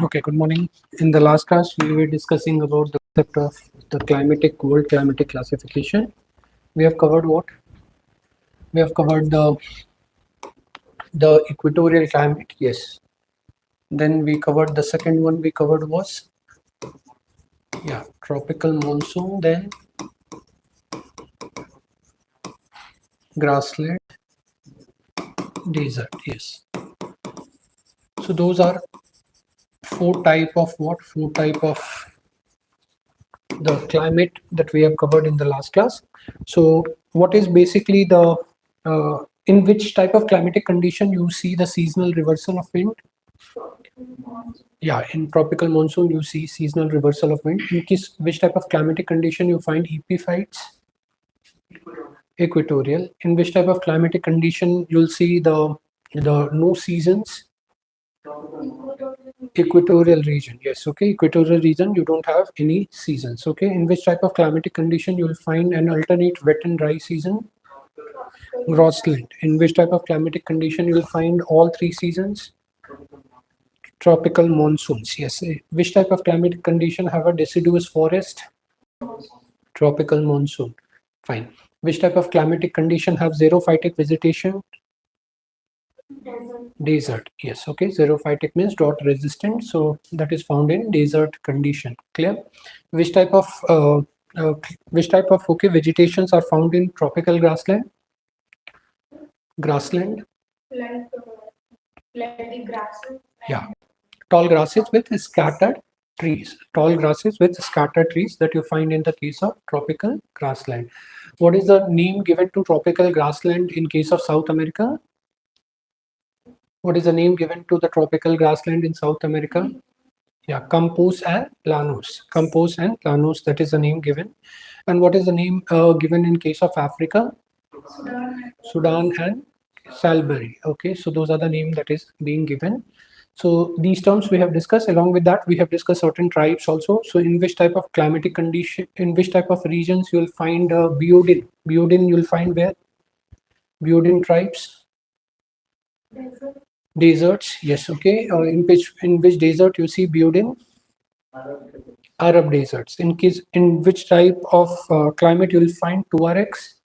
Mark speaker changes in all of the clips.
Speaker 1: Okay, good morning. In the last class, we were discussing about the concept of the world climatic classification. We have covered what? We have covered the equatorial climate. Yes. Then we covered the second one. We covered was tropical monsoon. Then grassland, desert. Yes. So those are four type of the climate that we have covered in the last class. So what is basically the in which type of climatic condition you see the seasonal reversal of wind? In tropical monsoon you see seasonal reversal of wind. In which type of climatic condition you find epiphytes? Equatorial. In which type of climatic condition you'll see the no seasons? Equatorial region. Yes. Okay. Equatorial region, you don't have any seasons. Okay. In which type of climatic condition you will find an alternate wet and dry season? Grassland. In which type of climatic condition you will find all three seasons? Tropical monsoons. Yes. Which type of climatic condition have a deciduous forest? Tropical monsoon. Fine. Which type of climatic condition have xerophytic vegetation? Desert. Yes. Okay. Xerophytic means drought resistant, so that is found in desert condition. Clear? Which type of vegetations are found in tropical grassland? Grassland.
Speaker 2: Like the grasses.
Speaker 1: Yeah. Tall grasses with scattered trees. Tall grasses with scattered trees that you find in the case of tropical grassland. What is the name given to tropical grassland in case of South America? What is the name given to the tropical grassland in South America? Yeah, Campos and Llanos. Campos and Llanos, that is the name given. And what is the name given in case of Africa? Sudan and Salbury. Okay, so those are the name that is being given. So these terms we have discussed. Along with that, we have discussed certain tribes also. So in which type of climatic condition, in which type of regions you will find Biodin. Biodin you will find where? Biodin tribes. Deserts. Yes. Okay. In which desert you see Biodin? Arab deserts. In which type of climate you will find Tuaregs?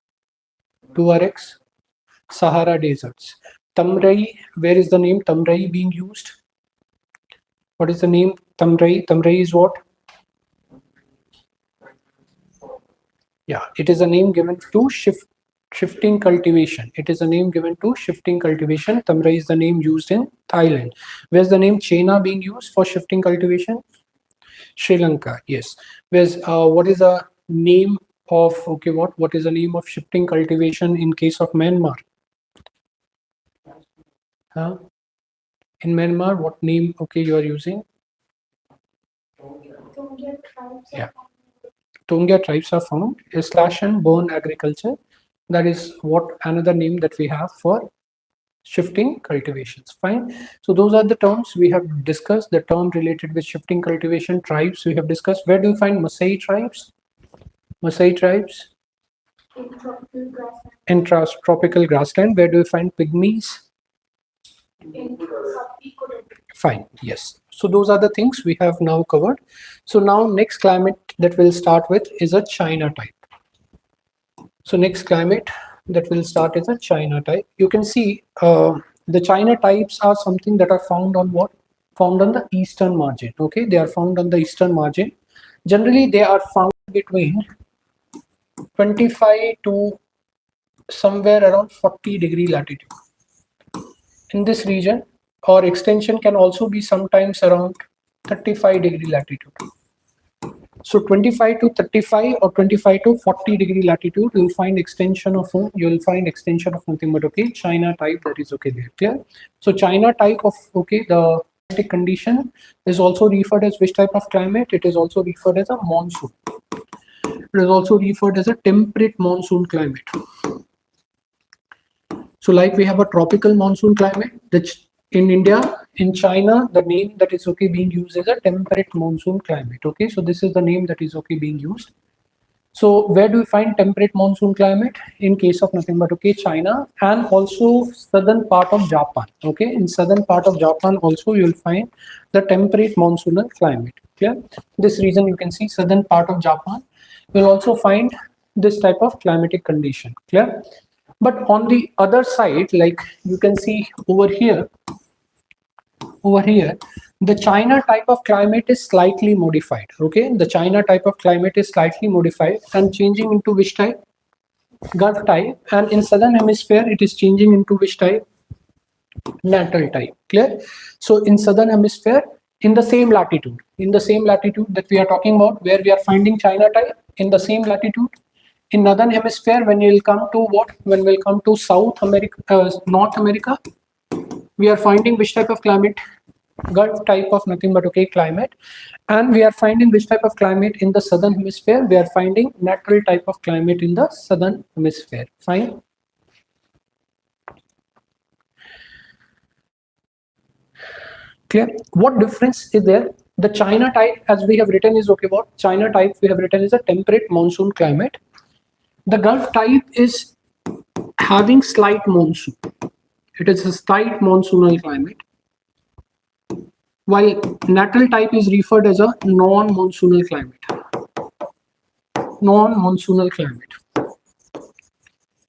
Speaker 1: Sahara deserts. Tamrai. Where is the name Tamrai being used? What is the name Tamrai? Tamrai is what? Yeah, it is a name given to shifting cultivation. It is a name given to shifting cultivation. Tamrai is the name used in Thailand. Where's the name Chena being used for shifting cultivation? Sri Lanka. Yes. Where's what is the name of what is the name of shifting cultivation in case of Myanmar? In Myanmar, what name you are using? Yeah. Tonga tribes are found. Slash and burn agriculture. That is what another name that we have for shifting cultivations. Fine. So those are the terms we have discussed. The term related with shifting cultivation tribes we have discussed. Where do you find Maasai tribes? Maasai tribes? In tropical grassland. Where do you find Pygmies? Fine. Yes. So those are the things we have now covered. So now next climate that we'll start with is a China type. So next climate that will start is a China type. You can see the China types are something that are found on what? Found on the eastern margin. Okay, they are found on the eastern margin. Generally, they are found between 25 to somewhere around 40-degree latitude. In this region, or extension can also be sometimes around 35-degree latitude. So 25 to 35 or 25 to 40-degree latitude, you will find extension of nothing but China type, that is there. Clear? So China type of the climatic condition is also referred as which type of climate? It is also referred as a monsoon. It is also referred as a temperate monsoon climate. So like we have a tropical monsoon climate, in India, in China, the name that is being used is a temperate monsoon climate. Okay, so this is the name that is being used. So where do we find temperate monsoon climate? In case of nothing but okay, China and also southern part of Japan. Okay, in southern part of Japan also you will find the temperate monsoonal climate. Clear? This region you can see southern part of Japan. You will also find this type of climatic condition. Clear? But on the other side, like you can see over here, the China type of climate is slightly modified. Okay, the China type of climate is slightly modified and changing into which type? Gulf type. And in southern hemisphere it is changing into which type? Natal type. Clear? So in southern hemisphere, in the same latitude, that we are talking about, where we are finding China type, in the same latitude, in northern hemisphere, when we'll come to what? When we'll come to South America, North America, we are finding which type of climate? Gulf type of nothing but okay climate. And we are finding which type of climate in the southern hemisphere? We are finding natural type of climate in the southern hemisphere. Fine. Clear? What difference is there? The China type, as we have written, is okay. What China type we have written is a temperate monsoon climate. The Gulf type is having slight monsoon. It is a slight monsoonal climate, while natal type is referred as a non-monsoonal climate. Non-monsoonal climate.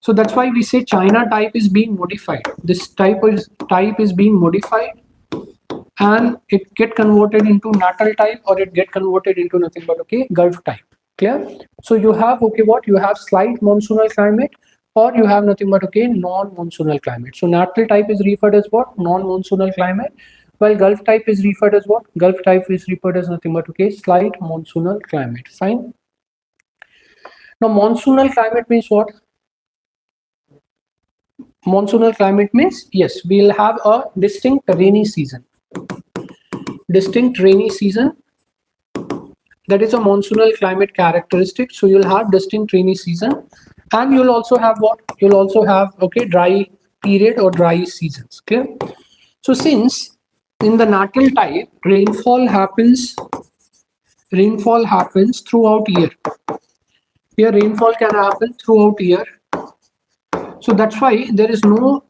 Speaker 1: So that's why we say China type is being modified. This type is being modified, and it get converted into natal type, or it get converted into nothing but okay Gulf type. Clear? So you have okay what? You have slight monsoonal climate, or you have nothing but okay non-monsoonal climate. So natal type is referred as what? Non-monsoonal climate, while Gulf type is referred as what? Gulf type is referred as nothing but okay slight monsoonal climate. Fine. Now monsoonal climate means what? Monsoonal climate means, yes, we'll have a distinct rainy season. Distinct rainy season, that is a monsoonal climate characteristic. So you'll have distinct rainy season, and you'll also have what? You'll also have okay dry period or dry seasons. Clear? So since in the natal type rainfall happens throughout year. Here rainfall can happen throughout year. So that's why there is no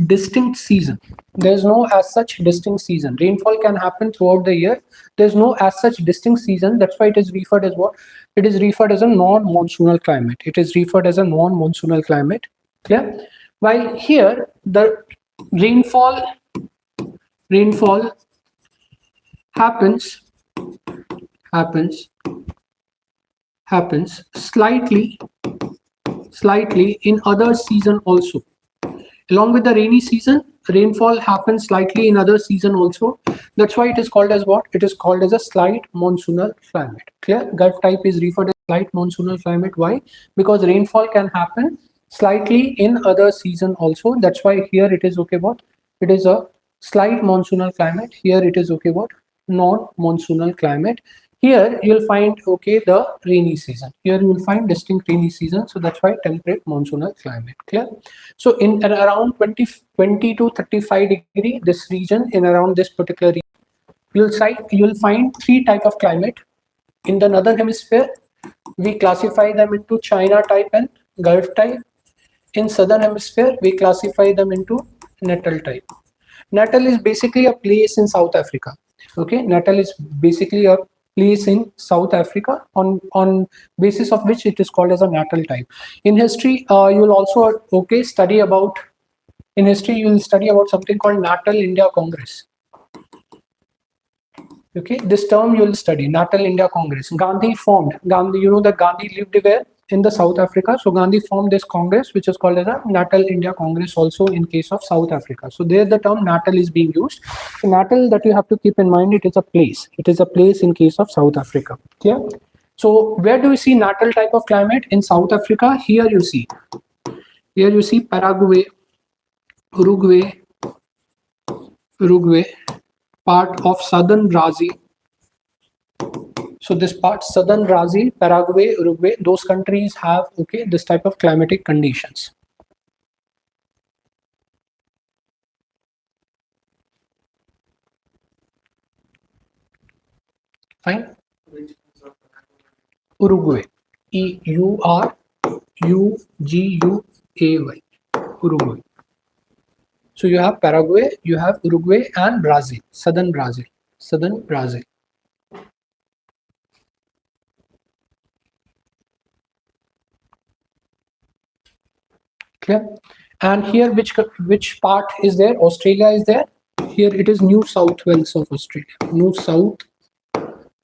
Speaker 1: distinct season. There is no as such distinct season. Rainfall can happen throughout the year. There is no as such distinct season. That's why it is referred as what? It is referred as a non-monsoonal climate. It is referred as a non-monsoonal climate. Clear? While here the rainfall happens slightly in other season also. Along with the rainy season, rainfall happens slightly in other season also. That's why it is called as what? It is called as a slight monsoonal climate. Clear? Gulf type is referred as slight monsoonal climate. Why? Because rainfall can happen slightly in other season also. That's why here it is okay what? It is a slight monsoonal climate. Here it is okay what? Non-monsoonal climate. Here you'll find okay the rainy season. Here you will find distinct rainy season. So that's why temperate monsoonal climate. Clear? So in around 20 to 35 degree, this region, in around this particular region, you'll find three type of climate. In the northern hemisphere, we classify them into China type and Gulf type. In southern hemisphere, we classify them into natal type. Natal is basically a place in South Africa. Okay, Natal is basically a place in South Africa on basis of which it is called as a natal type. In history, you will also study about something called Natal India Congress. Okay, this term you will study, Natal India Congress. Gandhi, you know that Gandhi lived where? In the South Africa. So Gandhi formed this Congress, which is called as a Natal India Congress also in case of South Africa. So there the term Natal is being used. So Natal, that you have to keep in mind, it is a place. It is a place in case of South Africa. Yeah. So where do we see Natal type of climate? In South Africa, here you see Paraguay, Uruguay, part of southern Brazil. So this part, southern Brazil, Paraguay, Uruguay, those countries have this type of climatic conditions. Fine. Uruguay. Uruguay. Uruguay. So you have Paraguay, you have Uruguay and Brazil, southern Brazil, southern Brazil. Clear? And here which part is there? Australia is there. Here it is New South Wales of Australia. New South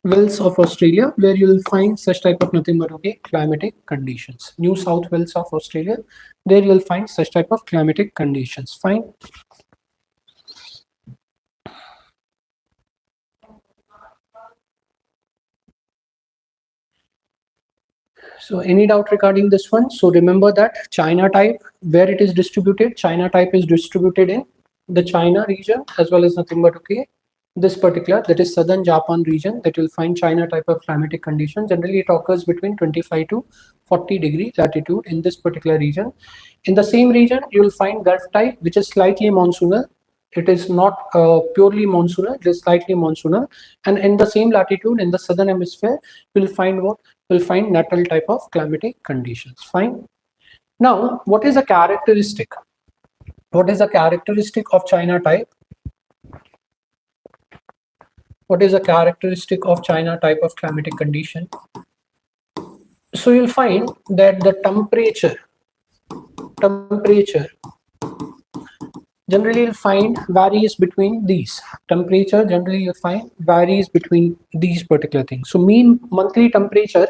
Speaker 1: Wales of Australia, where you will find such type of nothing but okay climatic conditions. New South Wales of Australia, there you will find such type of climatic conditions. Fine. So any doubt regarding this one? So remember that China type, where it is distributed, China type is distributed in the China region as well as nothing but okay this particular, that is southern Japan region, that you'll find China type of climatic condition. Generally it occurs between 25 to 40 degree latitude in this particular region. In the same region you'll find Gulf type, which is slightly monsoonal. It is not purely monsoonal, it is slightly monsoonal. And in the same latitude in the southern hemisphere you'll find what? You'll find natal type of climatic conditions. Fine. Now what is a characteristic? What is a characteristic of China type? What is a characteristic of China type of climatic condition? So you'll find that the temperature generally you'll find varies between these. Temperature generally you'll find varies between these particular things. So mean monthly temperature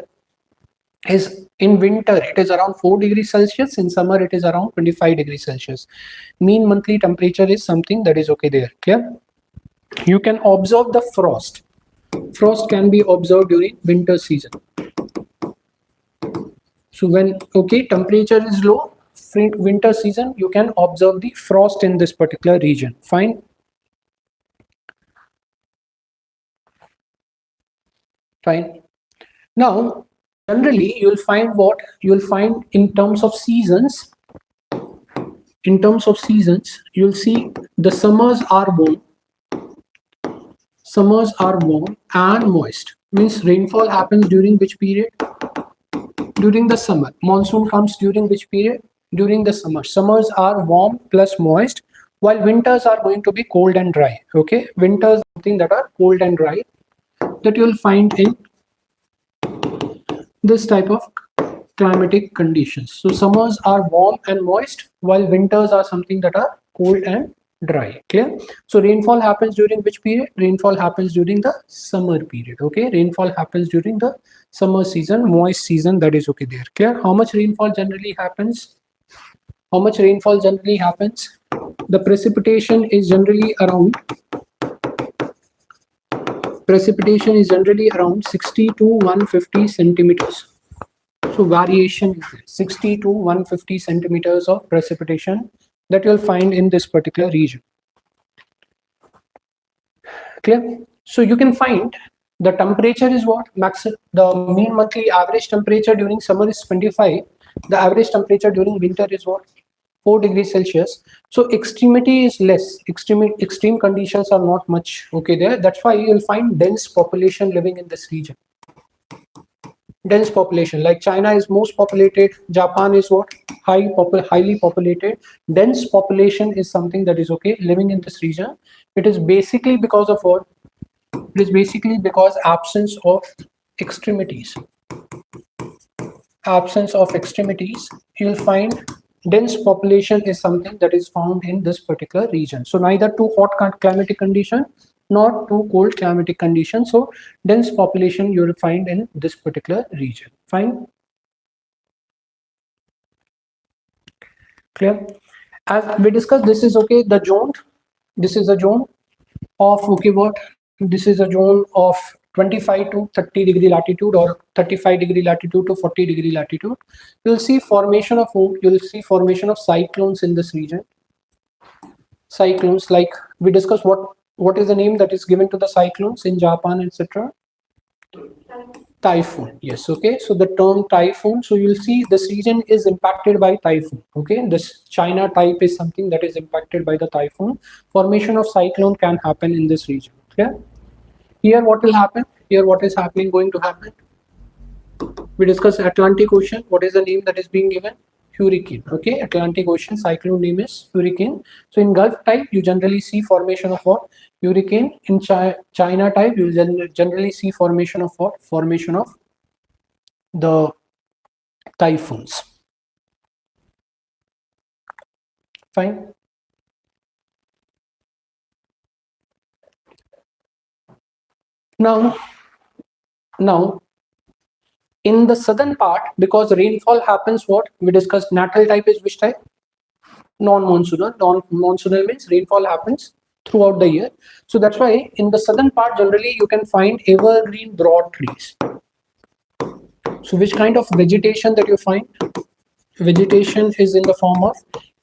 Speaker 1: is in winter it is around 4 degrees Celsius, in summer it is around 25 degrees Celsius. Mean monthly temperature is something that is okay there. Clear? You can observe the frost. Frost can be observed during winter season. So when okay temperature is low, winter season, you can observe the frost in this particular region. Fine. Fine. Now generally you'll find what you'll find in terms of seasons. In terms of seasons, you'll see the summers are warm. Summers are warm and moist. Means rainfall happens during which period? During the summer. Monsoon comes during which period? During the summer. Summers are warm plus moist, while winters are going to be cold and dry. Okay, winters something that are cold and dry, that you will find in this type of climatic conditions. So summers are warm and moist, while winters are something that are cold and dry. Clear? So rainfall happens during which period? Rainfall happens during the summer period. Okay, rainfall happens during the summer season, moist season, that is okay there. Clear? How much rainfall generally happens? How much rainfall generally happens? The precipitation is generally around 60 to 150 centimeters. So variation is 60 to 150 centimeters of precipitation that you'll find in this particular region. Clear? So you can find the temperature is what? The mean monthly average temperature during summer is 25. The average temperature during winter is what? 4 degrees Celsius. So extremity is less. Extreme conditions are not much okay there. That's why you'll find dense population living in this region. Dense population, like China is most populated, Japan is what? Highly populated. Dense population is something that is okay living in this region. It is basically because of what? It is basically because absence of extremities. Absence of extremities, you'll find dense population is something that is found in this particular region. So neither too hot climatic condition nor too cold climatic condition. So dense population you will find in this particular region. Fine. Clear? As we discussed, this is okay the zone. This is a zone of okay what? This is a zone of 25 to 30 degree latitude or 35 degree latitude to 40 degree latitude. You'll see formation of cyclones in this region. Cyclones, like we discussed, what is the name that is given to the cyclones in Japan, etc.? Typhoon. Yes. Okay, so the term typhoon, so you'll see this region is impacted by typhoon. Okay, this China type is something that is impacted by the typhoon. Formation of cyclone can happen in this region. Clear? Here what will happen? Here what is going to happen? We discussed Atlantic Ocean. What is the name that is being given? Hurricane. Okay, Atlantic Ocean cyclone name is hurricane. So in Gulf type, you generally see formation of what? Hurricane. In China type, you generally see formation of what? Formation of the typhoons. Fine. Now in the southern part, because rainfall happens, what we discussed, natal type is which type? Non-monsoonal. Non-monsoonal means rainfall happens throughout the year. So that's why in the southern part generally you can find evergreen broad trees. So which kind of vegetation that you find? Vegetation is in the form of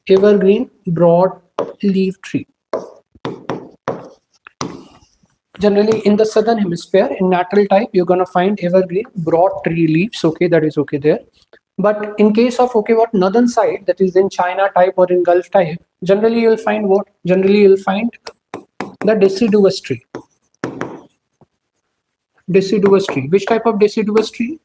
Speaker 1: evergreen broad leaf tree. Generally in the southern hemisphere, in natal type, you're going to find evergreen broad tree leaves. Okay, that is okay there. But in case of, okay, what northern side, that is in China type or in Gulf type, generally you'll find what? Generally you'll find the deciduous tree. Deciduous tree. Which type of deciduous tree?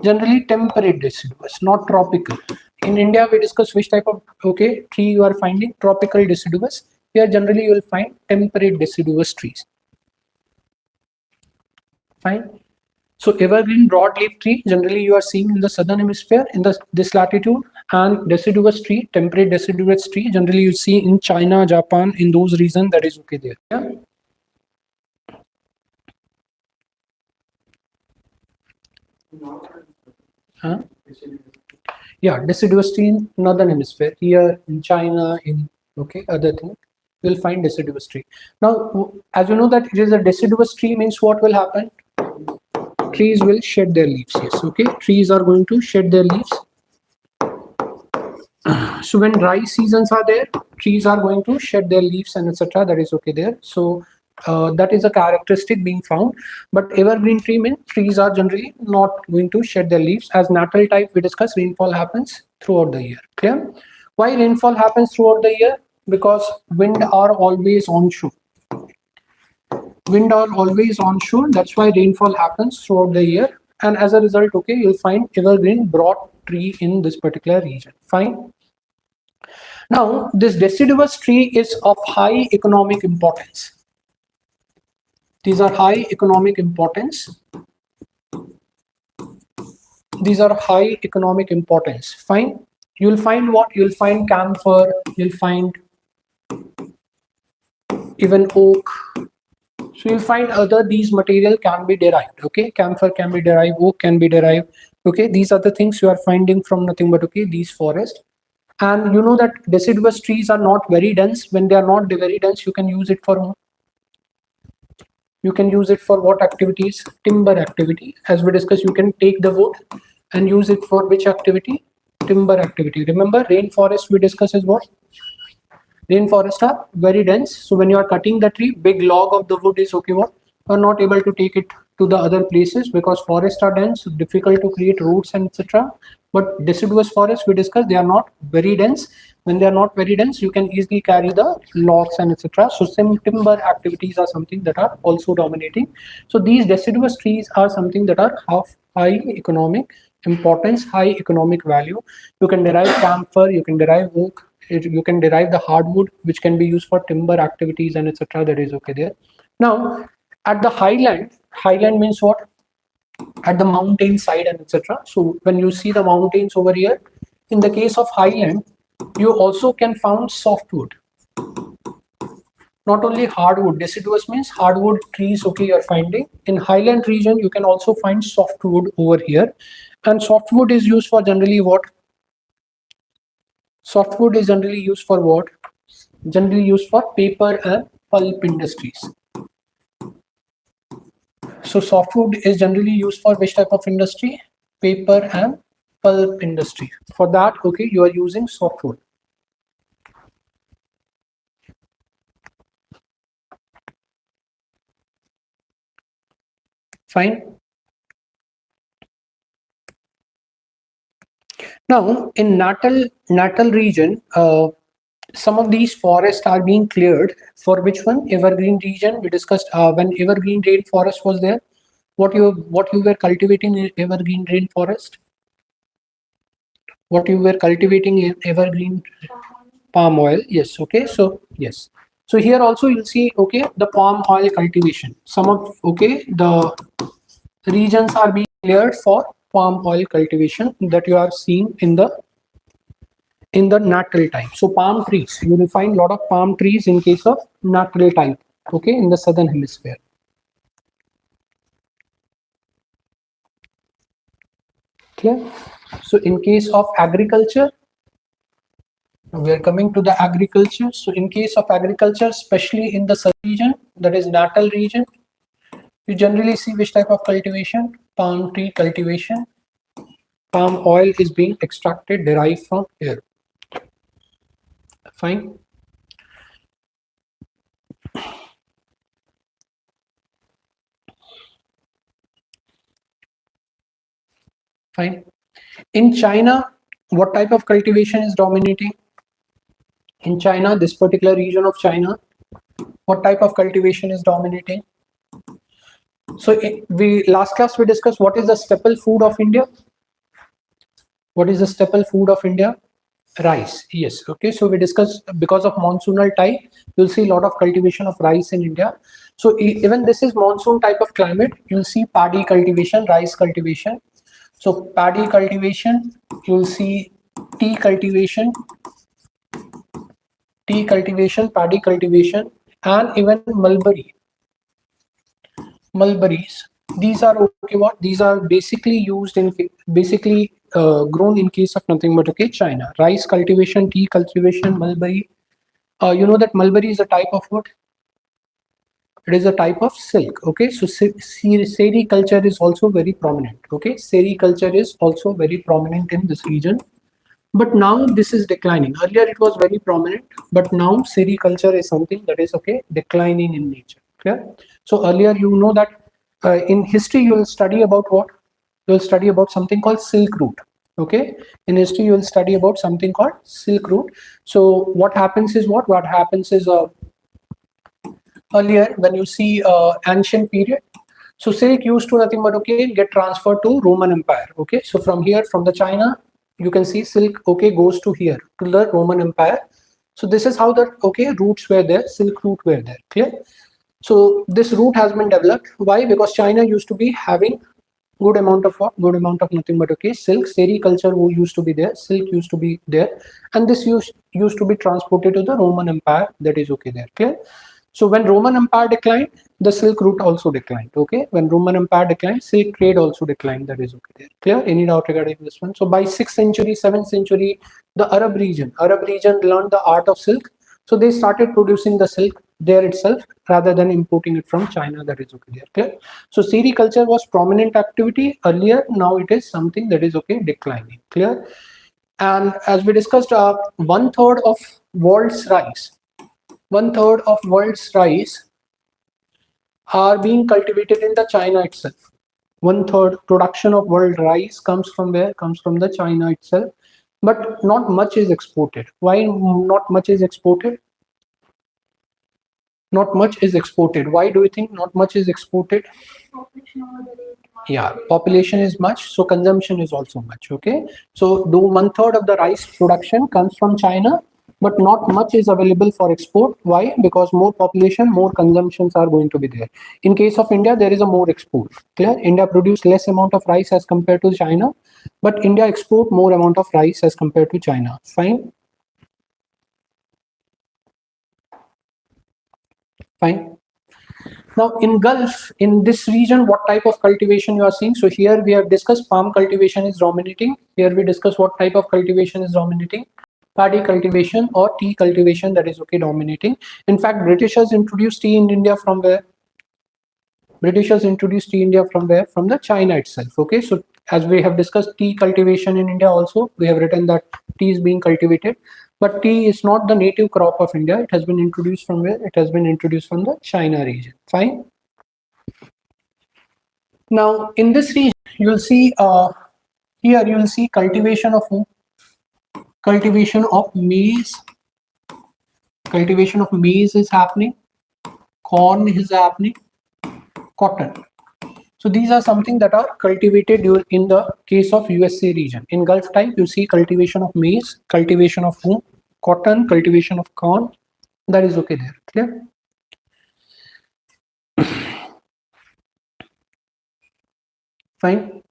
Speaker 1: Generally temperate deciduous, not tropical. In India, we discuss which type of, okay, tree you are finding? Tropical deciduous. Here generally you will find temperate deciduous trees. Fine. So evergreen broadleaf tree generally you are seeing in the southern hemisphere in this latitude, and deciduous tree, temperate deciduous tree, generally you see in China, Japan, in those regions. That is okay there. Yeah. Huh? Yeah, deciduous tree in northern hemisphere. Here in China, in okay other thing, you'll find deciduous tree. Now, as you know that it is a deciduous tree means what will happen? Trees will shed their leaves. Yes, okay. Trees are going to shed their leaves. So when dry seasons are there, trees are going to shed their leaves and etc. That is okay there. So that is a characteristic being found. But evergreen tree means trees are generally not going to shed their leaves. As natal type, we discussed rainfall happens throughout the year. Clear? Why rainfall happens throughout the year? Because wind are always onshore. Wind are always onshore. That's why rainfall happens throughout the year. And as a result, okay, you'll find evergreen broad tree in this particular region. Fine. Now, this deciduous tree is of high economic importance. These are high economic importance. These are high economic importance. Fine. You'll find what? You'll find camphor. You'll find even oak. So you'll find these material can be derived. Okay, camphor can be derived, oak can be derived. Okay, these are the things you are finding from nothing but okay these forests. And you know that deciduous trees are not very dense. When they are not very dense, you can use it for what activities? Timber activity. As we discussed, you can take the wood and use it for which activity? Timber activity. Remember, rainforest we discussed is what? Rainforests are very dense. So when you are cutting the tree, big log of the wood is okay. What? You are not able to take it to the other places because forests are dense, difficult to create roads and etc. But deciduous forests we discussed, they are not very dense. When they are not very dense, you can easily carry the logs and etc. So some timber activities are something that are also dominating. So these deciduous trees are something that are of high economic importance, high economic value. You can derive camphor, you can derive oak, you can derive the hardwood which can be used for timber activities and etc. That is okay there. Now at the highland means what? At the mountain side and etc. So when you see the mountains over here, in the case of highland, you also can find softwood. Not only hardwood, deciduous means hardwood trees, okay, you're finding. In highland region, you can also find softwood over here. And softwood is used for generally what? Softwood is generally used for what? Generally used for paper and pulp industries. So softwood is generally used for which type of industry? Paper and pulp industry. For that, okay, you are using softwood. Fine. Now in natal region, some of these forests are being cleared. For which one? Evergreen region. We discussed when evergreen rainforest was there. What you were cultivating in evergreen rainforest? What you were cultivating in evergreen? Palm oil. Yes. Okay. So yes. So here also you'll see, okay, the palm oil cultivation. Some of, okay, the regions are being cleared for palm oil cultivation that you are seeing in the natural type. So palm trees, you will find a lot of palm trees in case of natural type, okay, in the southern hemisphere. Clear? So in case of agriculture, we are coming to the agriculture. So in case of agriculture, especially in the southern region, that is Natal region, you generally see which type of cultivation? Palm tree cultivation. Palm oil is being extracted, derived from here. Fine. Fine. In China, what type of cultivation is dominating? In China, this particular region of China, what type of cultivation is dominating? So we last class we discussed what is the staple food of India. What is the staple food of India? Rice. Yes. Okay. So we discussed because of monsoonal type, you'll see a lot of cultivation of rice in India. So even this is monsoon type of climate, you'll see paddy cultivation, rice cultivation. So paddy cultivation, you'll see tea cultivation, paddy cultivation, and even mulberries. These are okay. What these are basically used in grown in case of nothing but okay China. Rice cultivation, tea cultivation, mulberry. You know that mulberry is a type of what? It is a type of silk. Okay, so sericulture is also very prominent. Okay, sericulture is also very prominent in this region. But now this is declining. Earlier it was very prominent, but now sericulture is something that is okay declining in nature. Clear? So earlier you know that in history you will study about what? You will study about something called Silk Route. Okay, in history you will study about something called Silk Route. So what happens is what? What happens is earlier when you see ancient period. So silk used to nothing but okay get transferred to Roman Empire. Okay, so from here from the China you can see silk okay goes to here to the Roman Empire. So this is how the okay routes were there, silk route were there. Clear? So this route has been developed. Why? Because China used to be having good amount of what? Good amount of nothing but okay silk. Sericulture used to be there, silk used to be there, and this used to be transported to the Roman Empire. That is okay there. Clear? So when Roman Empire declined, the Silk Route also declined. Okay, when Roman Empire declined, Silk trade also declined. That is okay there. Clear? Any doubt regarding this one? So by 6th century, 7th century, the Arab region learned the art of silk. So they started producing the silk there itself rather than importing it from China. That is okay there. Clear? So sericulture was prominent activity earlier. Now it is something that is okay declining. Clear? And as we discussed, 1/3 of world's rice. 1/3 of world's rice are being cultivated in the China itself. 1/3 production of world rice comes from where? Comes from the China itself. But not much is exported. Why not much is exported? Not much is exported. Why do you think not much is exported? Yeah, population is much, so consumption is also much. Okay, so though 1/3 of the rice production comes from China, but not much is available for export. Why? Because more population, more consumptions are going to be there. In case of India, there is a more export. Clear? India produce less amount of rice as compared to China, but India export more amount of rice as compared to China. Fine. Fine. Now in Gulf, in this region, what type of cultivation you are seeing? So here we have discussed palm cultivation is dominating. Here we discuss what type of cultivation is dominating. Paddy cultivation or tea cultivation, that is okay dominating. In fact, Britishers introduced tea in India from where? Britishers introduced tea in India from where? From the China itself. Okay, so as we have discussed tea cultivation in India also, we have written that tea is being cultivated. But tea is not the native crop of India. It has been introduced from where? It has been introduced from the China region. Fine. Now in this region, you will see here you will see cultivation of whom? Cultivation of maize. Cultivation of maize is happening. Corn is happening. Cotton. So these are something that are cultivated in the case of USA region. In Gulf type, you see cultivation of maize, cultivation of cotton, cultivation of corn. That is okay there. Clear? Fine.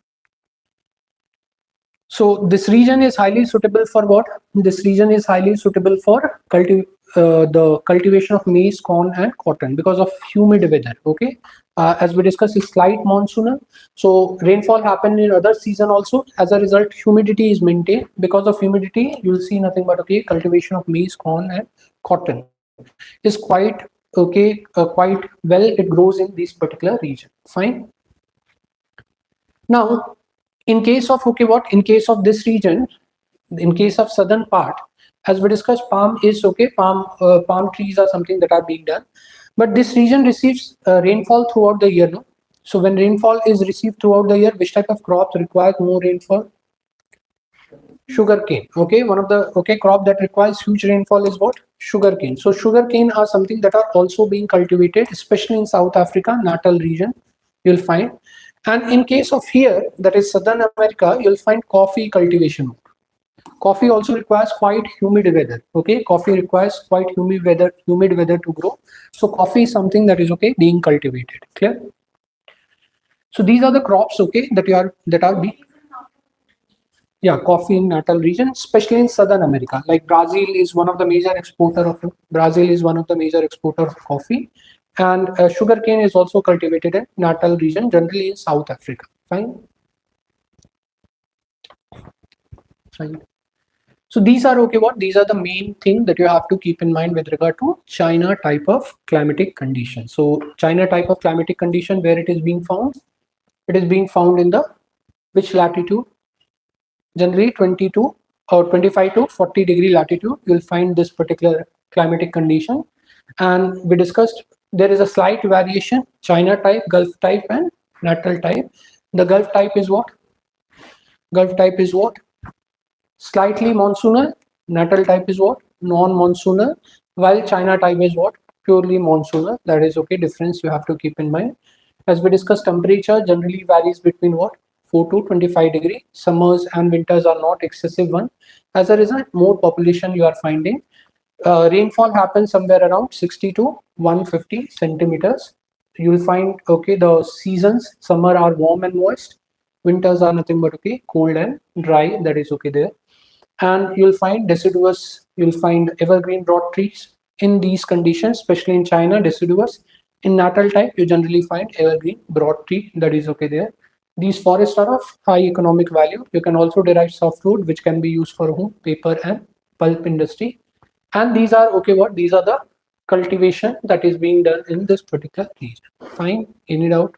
Speaker 1: So this region is highly suitable for what? This region is highly suitable for the cultivation of maize, corn, and cotton because of humid weather. Okay, as we discussed, it's slight monsoonal, so rainfall happen in other season also. As a result, humidity is maintained. Because of humidity, you'll see nothing but okay, cultivation of maize, corn, and cotton is quite okay, quite well. It grows in this particular region. Fine. Now, in case of okay, what in case of this region, in case of southern part, as we discussed, palm is okay. Palm trees are something that are being done, but this region receives rainfall throughout the year. No, so when rainfall is received throughout the year, which type of crops requires more rainfall? Sugarcane. Okay, one of the okay crop that requires huge rainfall is what? Sugarcane. So sugarcane are something that are also being cultivated, especially in South Africa, Natal region. You'll find, and in case of here, that is Southern America, you'll find coffee cultivation. Coffee also requires quite humid weather. Okay, coffee requires quite humid weather to grow. So coffee is something that is okay being cultivated. Clear? So these are the crops okay that are being. Yeah, coffee in Natal region, especially in Southern America. Like Brazil is one of the major exporter of coffee, and sugarcane is also cultivated in Natal region, generally in South Africa. Fine. Fine. So these are okay. What these are the main thing that you have to keep in mind with regard to China type of climatic condition. So China type of climatic condition, where it is being found? It is being found in the which latitude? Generally 22 or 25 to 40 degree latitude, you'll find this particular climatic condition. And we discussed there is a slight variation: China type, Gulf type, and Natal type. The Gulf type is what? Gulf type is what? Slightly monsoonal. Natal type is what? Non-monsoonal. While China type is what? Purely monsoonal. That is okay. Difference you have to keep in mind. As we discussed, temperature generally varies between what? 4 to 25 degree. Summers and winters are not excessive one. As a result, more population you are finding. Rainfall happens somewhere around 60 to 150 centimeters. You'll find okay the seasons. Summer are warm and moist. Winters are nothing but okay cold and dry. That is okay there. And you'll find deciduous. You'll find evergreen broad trees in these conditions, especially in China. Deciduous. In Natal type, you generally find evergreen broad tree. That is okay there. These forests are of high economic value. You can also derive softwood, which can be used for home, paper, and pulp industry. And these are okay. What these are the cultivation that is being done in this particular region. Fine. Any doubt?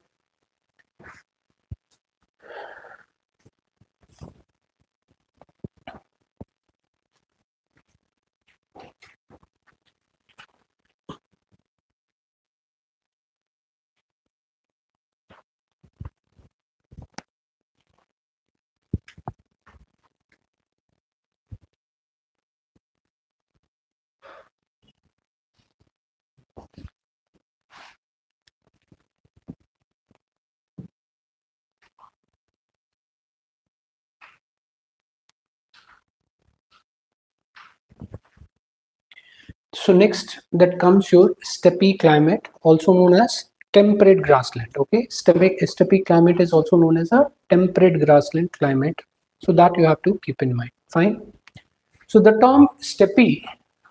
Speaker 1: So next that comes your steppe climate, also known as temperate grassland. Okay, steppe climate is also known as a temperate grassland climate. So that you have to keep in mind. Fine. So the term steppe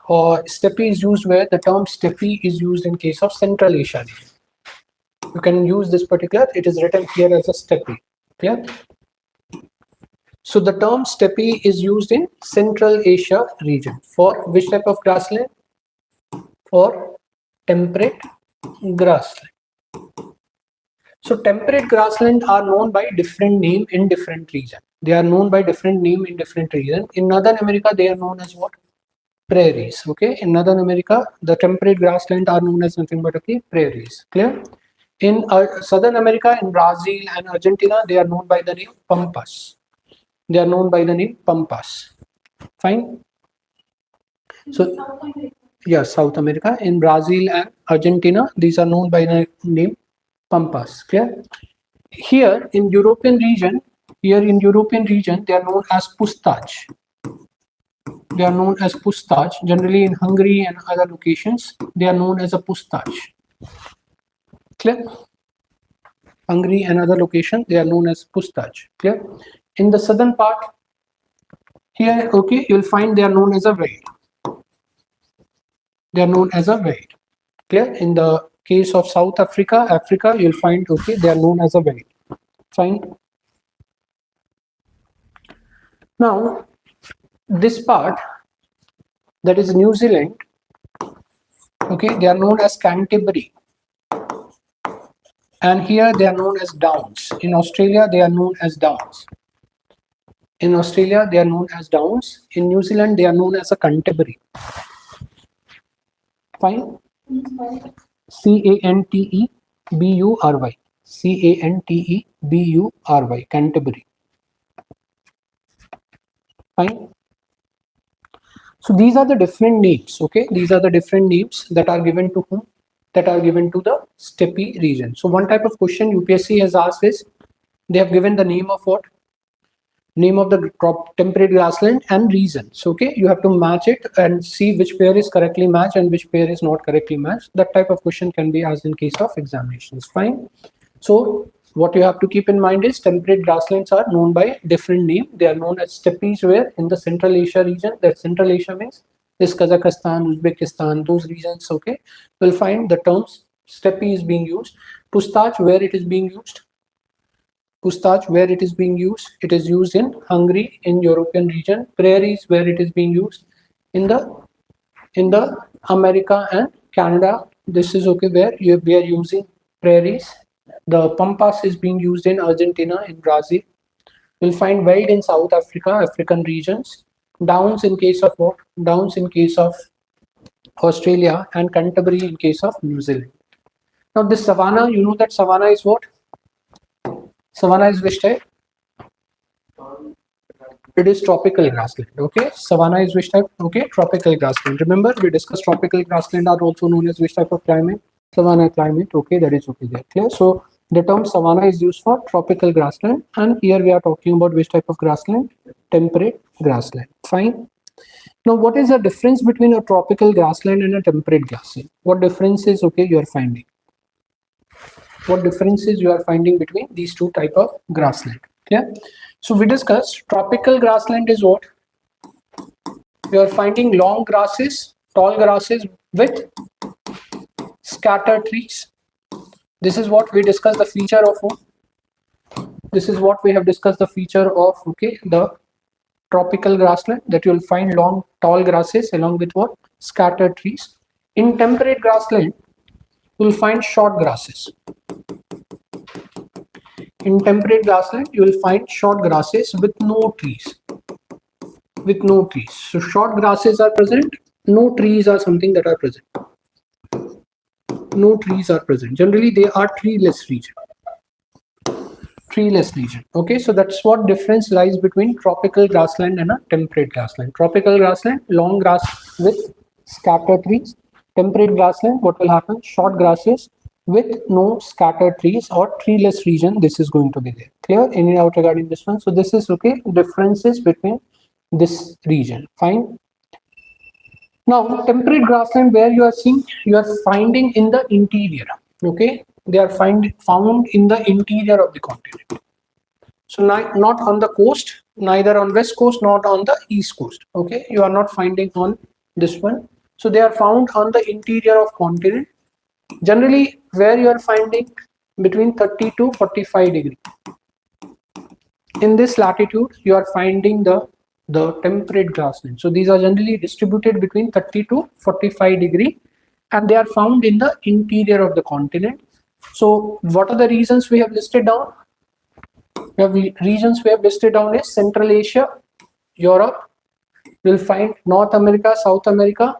Speaker 1: or steppe is used where? The term steppe is used in case of Central Asia region. You can use this particular. It is written here as a steppe. Clear? So the term steppe is used in Central Asia region for which type of grassland? For temperate grassland. So temperate grassland are known by different name in different region. They are known by different name in different region. In Northern America, they are known as what? Prairies. Okay. In Northern America, the temperate grassland are known as nothing but okay prairies. Clear? In Southern America, in Brazil and Argentina, they are known by the name pampas. They are known by the name pampas. Fine. So yeah, South America, in Brazil and Argentina, these are known by the name pampas. Clear? Here in European region, they are known as pustaj. They are known as pustaj. Generally in Hungary and other locations, they are known as a pustaj. Clear? Hungary and other locations, they are known as pustaj. Clear? In the southern part, here, okay, you'll find they are known as a veid. They are known as a veid. Clear? In the case of South Africa, you'll find, okay, they are known as a veid. Fine. Now, this part, that is New Zealand, okay, they are known as Canterbury. And here they are known as Downs. In Australia, they are known as Downs. In Australia, they are known as Downs. In New Zealand, they are known as a Canterbury. Fine. Cantebury. Cantebury. Canterbury. Fine. So these are the different names. Okay, these are the different names that are given to whom? That are given to the steppe region. So one type of question UPSC has asked is, they have given the name of what? Name of the temperate grassland and reasons. Okay, you have to match it and see which pair is correctly matched and which pair is not correctly matched. That type of question can be asked in case of examinations. Fine. So what you have to keep in mind is temperate grasslands are known by different name. They are known as steppes, where in the Central Asia region, that Central Asia means is Kazakhstan, Uzbekistan, those regions, okay, will find the terms steppe is being used. Pustaj, where it is being used? Pustaj, where it is being used? It is used in Hungary, in European region. Prairies, where it is being used? In the America and Canada. This is okay, where we are using prairies. The pampas is being used in Argentina, in Brazil. You'll find wild in South Africa, African regions. Downs in case of what? Downs in case of Australia, and Canterbury in case of New Zealand. Now this savanna, you know that savanna is what? Savanna is which type? It is tropical grassland. Okay, savanna is which type? Okay, tropical grassland. Remember, we discussed tropical grassland are also known as which type of climate? Savanna climate. Okay, that is okay there. Clear? So the term savanna is used for tropical grassland, and here we are talking about which type of grassland? Temperate grassland. Fine. Now, what is the difference between a tropical grassland and a temperate grassland? What difference is okay you are finding? What differences you are finding between these two type of grassland? Clear? So we discussed tropical grassland is what? You are finding long grasses, tall grasses with scattered trees. This is what we discussed the feature of. This is what we have discussed the feature of, okay, the tropical grassland, that you will find long tall grasses along with what? Scattered trees. In temperate grassland, you will find short grasses. In temperate grassland, you will find short grasses with no trees. With no trees. So short grasses are present, no trees are something that are present. No trees are present. Generally, they are treeless region. Treeless region. Okay, so that's what difference lies between tropical grassland and a temperate grassland. Tropical grassland, long grass with scattered trees. Temperate grassland, what will happen? Short grasses with no scattered trees or treeless region. This is going to be there. Clear? Any doubt regarding this one? So this is okay. Differences between this region. Fine. Now, temperate grassland, where you are seeing, you are finding in the interior. Okay, they are found in the interior of the continent. So not on the coast, neither on west coast, not on the east coast. Okay, you are not finding on this one. So they are found on the interior of continent. Generally, where you are finding between 30 to 45 degree. In this latitude, you are finding the temperate grassland. So these are generally distributed between 30 to 45 degree, and they are found in the interior of the continent. So what are the reasons we have listed down? Regions we have listed down is Central Asia, Europe. You'll find North America, South America.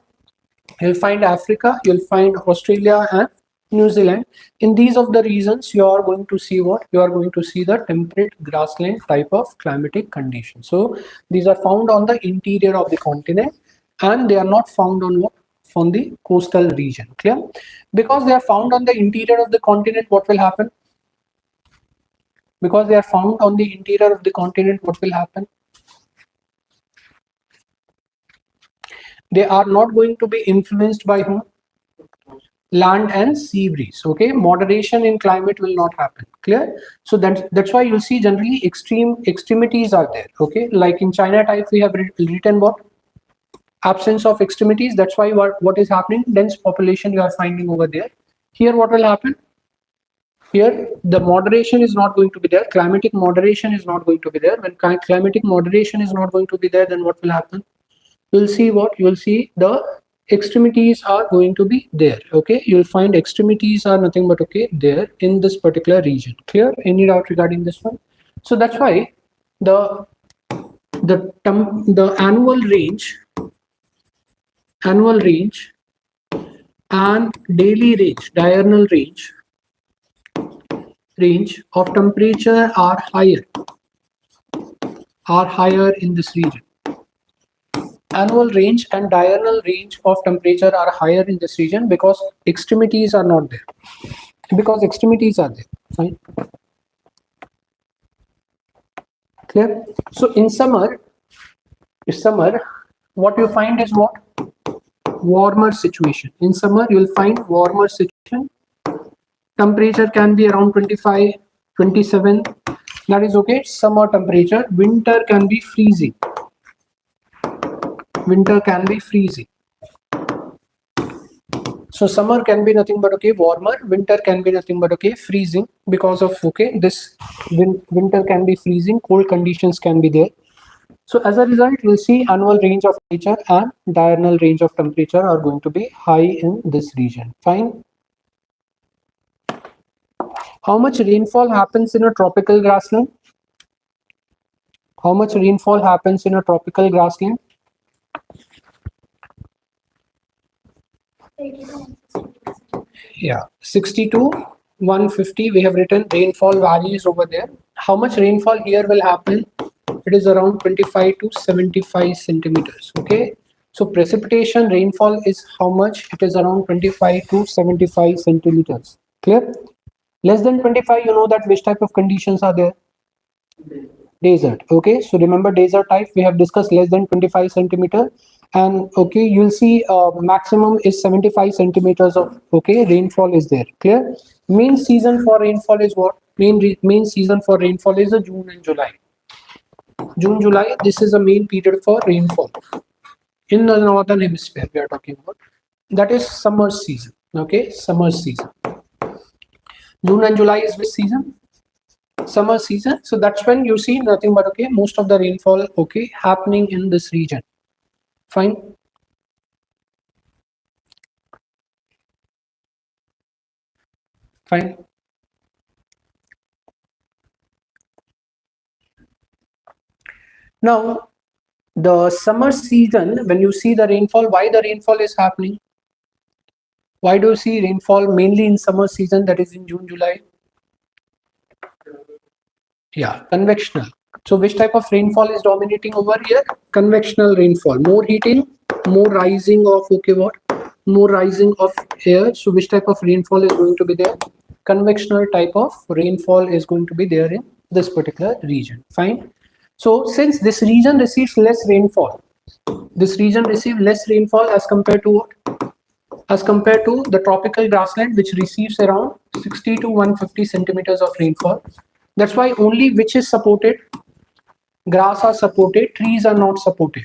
Speaker 1: You'll find Africa. You'll find Australia and New Zealand. In these of the regions, you are going to see what? You are going to see the temperate grassland type of climatic conditions. So these are found on the interior of the continent, and they are not found on what? From the coastal region. Clear? Because they are found on the interior of the continent, what will happen? Because they are found on the interior of the continent, what will happen? They are not going to be influenced by whom? Land and sea breeze. Okay, moderation in climate will not happen. Clear? So that's why you'll see generally extremities are there. Okay, like in China type we have written what? Absence of extremities. That's why what is happening? Dense population you are finding over there. Here what will happen? Here the moderation is not going to be there. Climatic moderation is not going to be there. When climatic moderation is not going to be there, then what will happen? You'll see what? You'll see the extremities are going to be there. Okay, you'll find extremities are nothing but okay there in this particular region. Clear? Any doubt regarding this one? So that's why the annual range and daily range, diurnal range of temperature are higher in this region. Annual range and diurnal range of temperature are higher in this region because extremities are not there. Fine. Clear? So in summer, what you find is what? Warmer situation. In summer, you will find warmer situation. Temperature can be around 25, 27. That is okay. Summer temperature. Winter can be freezing. So summer can be nothing but okay warmer, winter can be nothing but okay freezing because of okay this winter can be freezing, cold conditions can be there. So as a result, you'll see annual range of temperature and diurnal range of temperature are going to be high in this region. Fine. How much rainfall happens in a tropical grassland? Yeah, 60 to 150 we have written. Rainfall varies over there. How much rainfall here will happen? It is around 25 to 75 centimeters. Okay, so precipitation rainfall is how much? It is around 25 to 75 centimeters. Clear? Less than 25, you know that which type of conditions are there? Desert. Okay, so remember desert type we have discussed less than 25 centimeter, and okay you'll see maximum is 75 centimeters of okay rainfall is there. Clear? Main season for rainfall is what? Main season for rainfall is the June and July. July, this is a main period for rainfall in the northern hemisphere we are talking about. That is summer season. Okay, summer season. June and July is which season? Summer season. So that's when you see nothing but okay most of the rainfall okay happening in this region. Fine. Now the summer season, when you see the rainfall, why the rainfall is happening? Why do you see rainfall mainly in summer season, that is in June, July? Yeah, convectional. So which type of rainfall is dominating over here? Convectional rainfall. More heating, more rising of okay what? More rising of air. So which type of rainfall is going to be there? Convectional type of rainfall is going to be there in this particular region. Fine. So since this region receives less rainfall, as compared to what? As compared to the tropical grassland, which receives around 60 to 150 centimeters of rainfall. That's why only which is supported? Grass are supported, trees are not supported.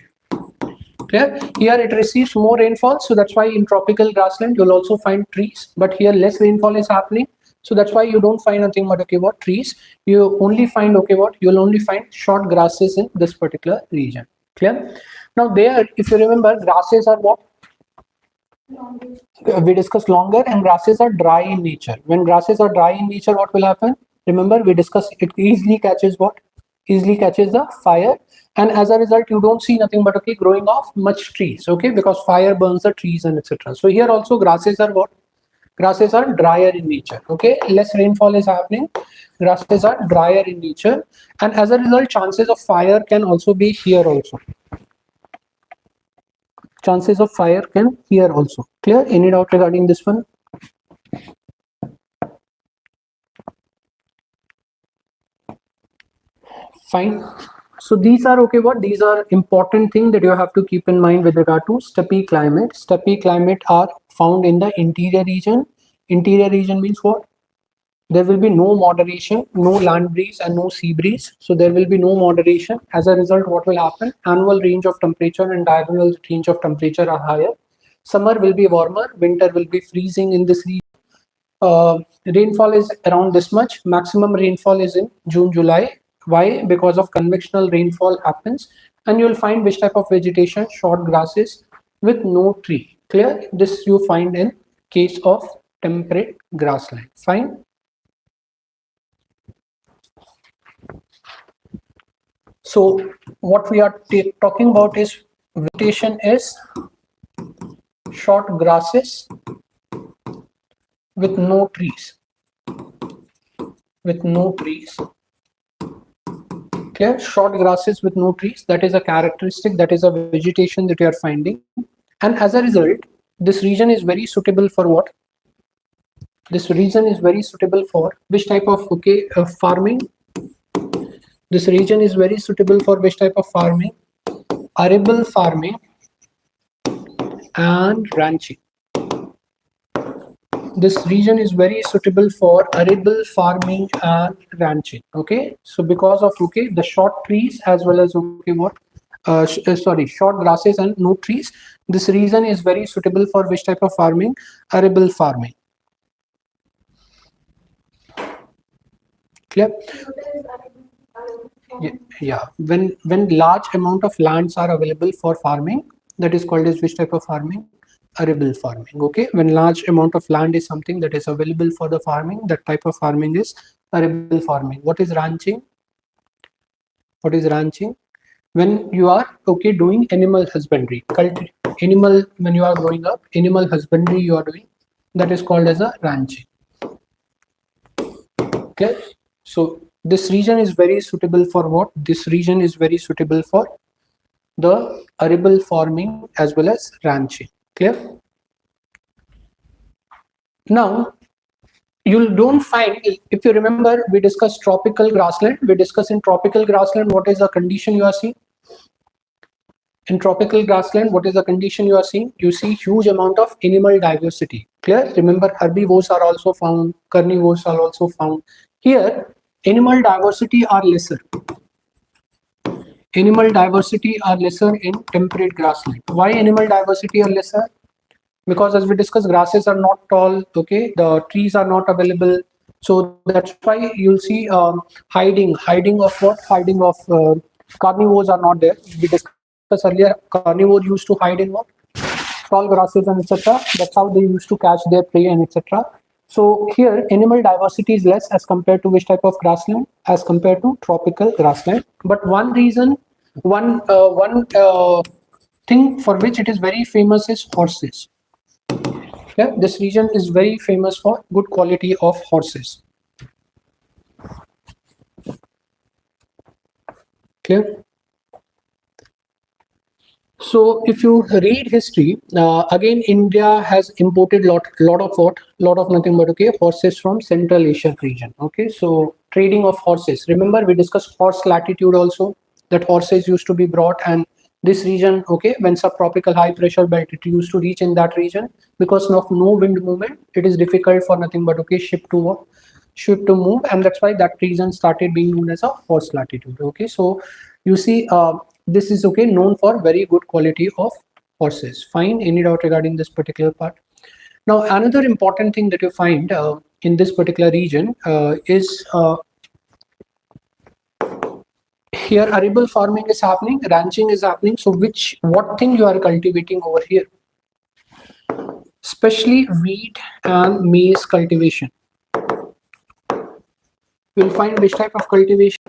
Speaker 1: Clear? Here it receives more rainfall, so that's why in tropical grassland you'll also find trees, but here less rainfall is happening. So that's why you don't find nothing but okay what trees. You only find okay what? You'll only find short grasses in this particular region. Clear? Now there, if you remember, grasses are what? We discussed longer, and grasses are dry in nature. When grasses are dry in nature, what will happen? Remember, we discussed it easily catches what? Easily catches the fire, and as a result, you don't see nothing but okay growing off much trees. Okay, because fire burns the trees and etc. So here also grasses are what? Grasses are drier in nature. Okay, less rainfall is happening. Grasses are drier in nature, and as a result, chances of fire can also be here also. Chances of fire can here also. Clear? Any doubt regarding this one? Fine. So these are okay. What these are important things that you have to keep in mind with regard to steppe climate. Steppe climate are found in the interior region. Interior region means what? There will be no moderation, no land breeze and no sea breeze. So there will be no moderation. As a result, what will happen? Annual range of temperature and diurnal range of temperature are higher. Summer will be warmer, winter will be freezing in this region. Rainfall is around this much. Maximum rainfall is in June, July. Why? Because of convectional rainfall happens, and you will find which type of vegetation? Short grasses with no tree. Clear? This you find in case of temperate grassland. Fine. So what we are talking about is vegetation is short grasses with no trees. With no trees. Clear? Short grasses with no trees. That is a characteristic. That is a vegetation that you are finding. And as a result, this region is very suitable for what? This region is very suitable for which type of farming? This region is very suitable for which type of farming? Arable farming and ranching. This region is very suitable for arable farming and ranching. Okay, so because of the short trees as well as short grasses and no trees, this region is very suitable for which type of farming? Arable farming. Clear? Yeah. When large amount of lands are available for farming, that is called as which type of farming? Arable farming. Okay, when large amount of land is something that is available for the farming, that type of farming is arable farming. What is ranching? What is ranching? When you are doing animal husbandry, animal, when you are growing up, animal husbandry you are doing, that is called as a ranching. Okay, so this region is very suitable for what? This region is very suitable for the arable farming as well as ranching. Clear? Now, you don't find, if you remember, we discussed tropical grassland. We discussed in tropical grassland, what is the condition you are seeing? In tropical grassland, what is the condition you are seeing? You see huge amount of animal diversity. Clear? Remember, herbivores are also found, carnivores are also found. Here, animal diversity are lesser. Animal diversity are lesser in temperate grassland. Why animal diversity are lesser? Because as we discussed, grasses are not tall. Okay, the trees are not available. So that's why you'll see hiding of what? Hiding of carnivores are not there. We discussed earlier, carnivore used to hide in what? Tall grasses and etc. That's how they used to catch their prey and etc. So here animal diversity is less as compared to which type of grassland? As compared to tropical grassland. But one reason, one thing for which it is very famous is horses. Yeah, this region is very famous for good quality of horses. Clear? So if you read history, again, India has imported lot of nothing but horses from Central Asian region. Okay, so trading of horses. Remember, we discussed horse latitude also, that horses used to be brought, and this region, when subtropical high pressure belt, it used to reach in that region. Because of no wind movement, it is difficult for nothing but ship to move, and that's why that region started being known as a horse latitude. Okay, so you see, this is known for very good quality of horses. Fine. Any doubt regarding this particular part? Now, another important thing that you find in this particular region is here arable farming is happening, ranching is happening. So what thing you are cultivating over here? Especially wheat and maize cultivation. You'll find which type of cultivation?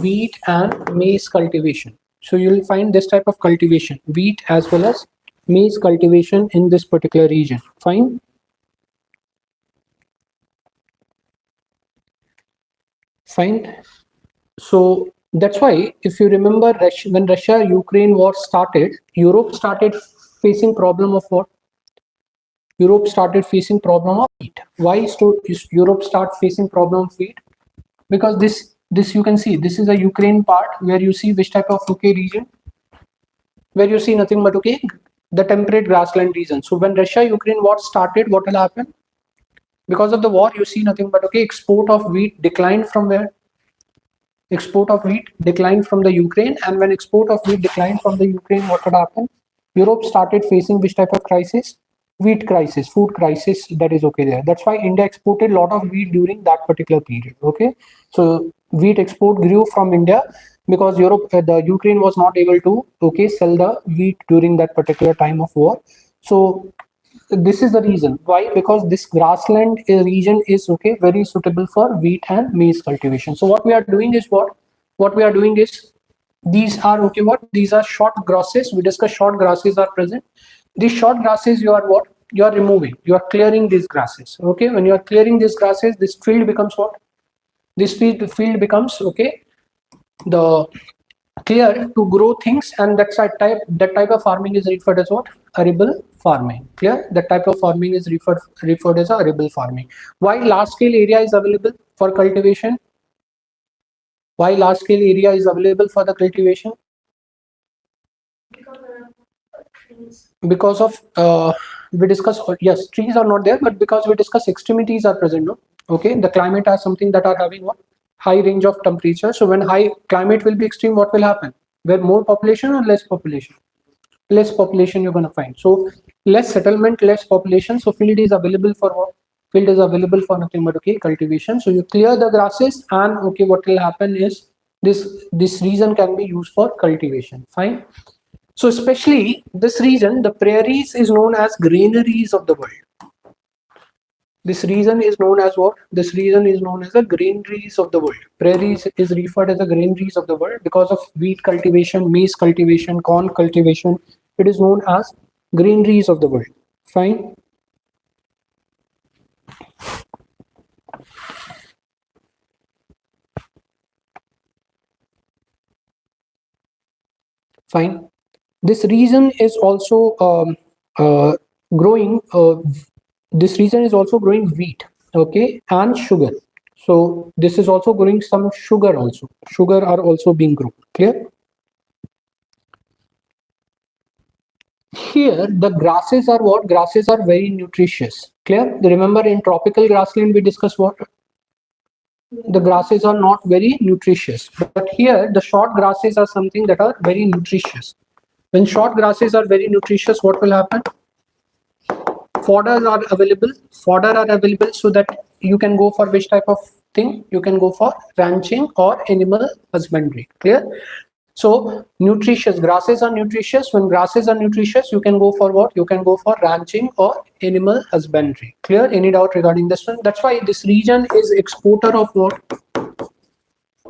Speaker 1: Wheat and maize cultivation. So you'll find this type of cultivation, wheat as well as maize cultivation in this particular region. Fine. Fine. So that's why, if you remember, when Russia-Ukraine war started, Europe started facing problem of what? Europe started facing problem of wheat. Why Europe start facing problem of wheat? Because this this you can see, this is a Ukraine part where you see which type of region, where you see nothing but the temperate grassland region. So when Russia-Ukraine war started, what will happen? Because of the war, you see nothing but export of wheat declined from where? Export of wheat declined from the Ukraine, and when export of wheat declined from the Ukraine, what would happen? Europe started facing which type of crisis? Wheat crisis, food crisis, that is there. That's why India exported a lot of wheat during that particular period. So wheat export grew from India because the Ukraine was not able to sell the wheat during that particular time of war. So this is the reason why, because this grassland region is very suitable for wheat and maize cultivation. So what we are doing is what we are doing is, these are these are short grasses. We discussed short grasses are present. These short grasses, you are you are removing, you are clearing these grasses. When you are clearing these grasses, this field becomes this field becomes the clear to grow things, and that type of farming is referred as what? Arable farming. Clear? That type of farming is referred as arable farming. Why large scale area is available for cultivation? Why large scale area is available for the cultivation? Because of we discuss, yes, trees are not there, but because we discuss extremities are present. No? The climate has something that are having what? High range of temperature. So when high climate will be extreme, what will happen? Where more population or less population? Less population you're going to find. So less settlement, less population. So field is available for what? Field is available for nothing but cultivation. So you clear the grasses, and what will happen is this region can be used for cultivation. Fine. So especially this region, the prairies is known as granaries of the world. This region is known as what? This region is known as the granaries of the world. Prairies is referred as the granaries of the world because of wheat cultivation, maize cultivation, corn cultivation. It is known as granaries of the world. Fine. Fine. This region is also growing. This region is also growing wheat, and sugar. So this is also growing some sugar also. Sugar are also being grown. Clear? Here the grasses are what? Grasses are very nutritious. Clear? Remember in tropical grassland we discussed what? The grasses are not very nutritious. But here the short grasses are something that are very nutritious. When short grasses are very nutritious, what will happen? Fodder are available so that you can go for which type of thing? You can go for ranching or animal husbandry. Clear? So nutritious grasses are nutritious. When grasses are nutritious, you can go for what? You can go for ranching or animal husbandry. Clear? Any doubt regarding this one? That's why this region is exporter of what?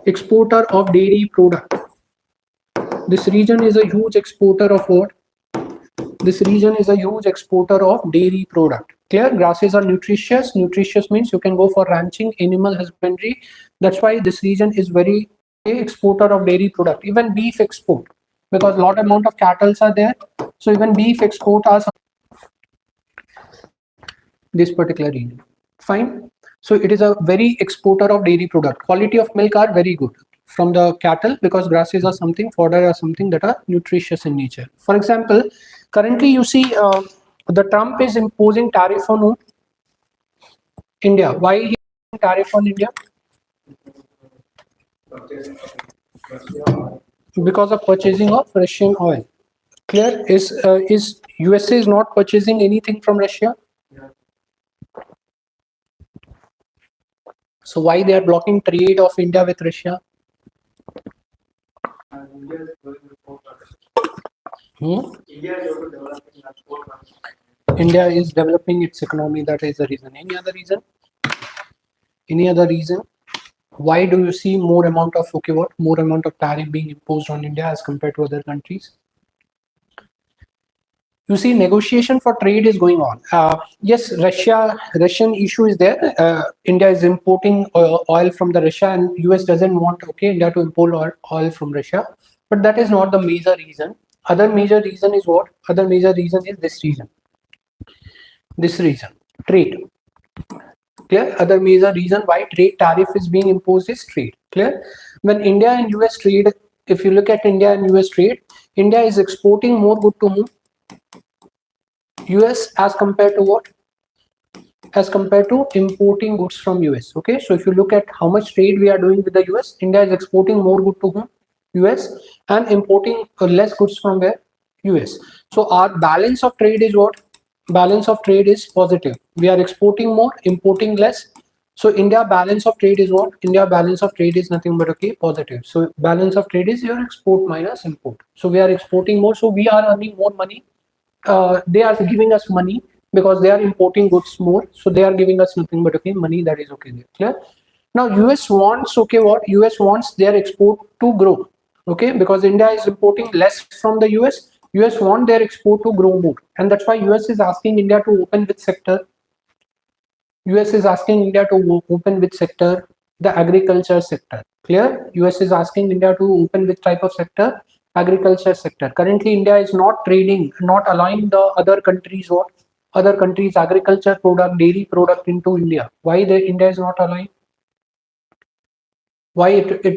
Speaker 1: Exporter of dairy product. This region is a huge exporter of what? This region is a huge exporter of dairy product. Clear? Grasses are nutritious. Nutritious means you can go for ranching, animal husbandry. That's why this region is very exporter of dairy product. Even beef export, because lot amount of cattle are there. So even beef export are this particular region. Fine. So it is a very exporter of dairy product. Quality of milk are very good from the cattle because grasses are something, fodder are something that are nutritious in nature. For example, currently you see the Trump is imposing tariff on who? India. Why he is imposing tariff on India? Because of purchasing of Russian oil. Clear? Is USA is not purchasing anything from Russia? So why they are blocking trade of India with Russia? India is developing its economy. That is the reason. Any other reason? Any other reason? Why do you see more amount of more amount of tariff being imposed on India as compared to other countries? You see, negotiation for trade is going on. Yes, Russian issue is there. India is importing oil from the Russia, and US doesn't want India to import oil from Russia. But that is not the major reason. Other major reason is what? Other major reason is this reason. This reason, trade. Clear? Other major reason why trade tariff is being imposed is trade. Clear? When India and US trade, if you look at India and US trade, India is exporting more good to whom? US as compared to what? As compared to importing goods from US. Okay, so if you look at how much trade we are doing with the US, India is exporting more good to whom? US, and importing less goods from where? US. So our balance of trade is what? Balance of trade is positive. We are exporting more, importing less. So India balance of trade is what? India balance of trade is nothing but okay, positive. So balance of trade is your export minus import. So we are exporting more, so we are earning more money. They are giving us money because they are importing goods more, so they are giving us nothing but okay, money. That is okay there. Clear? Now US wants, okay, what? US wants their export to grow, okay, because India is importing less from the US want their export to grow more, and that's why US is asking India to open which sector? US is asking India to open which sector? The agriculture sector. Clear? US is asking India to open which type of sector? Agriculture sector. Currently, India is not trading, not allowing the other countries what? Other countries agriculture product, dairy product into India. Why the India is not allowing? Why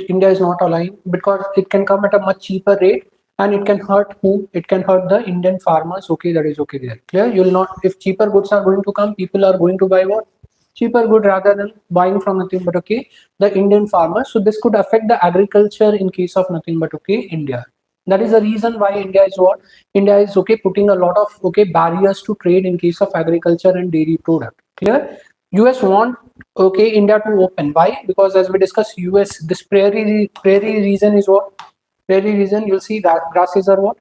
Speaker 1: India is not allowing? Because it can come at a much cheaper rate, and it can hurt who? It can hurt the Indian farmers. Okay, that is okay there. Clear? You'll not, if cheaper goods are going to come, people are going to buy what? Cheaper good rather than buying from nothing but okay, the Indian farmers. So this could affect the agriculture in case of nothing but okay, India. That is the reason why India is what? India is okay, putting a lot of okay barriers to trade in case of agriculture and dairy product. Clear? US want okay India to open. Why? Because as we discussed, US, this prairie region is what? Prairie region, you'll see that grasses are what?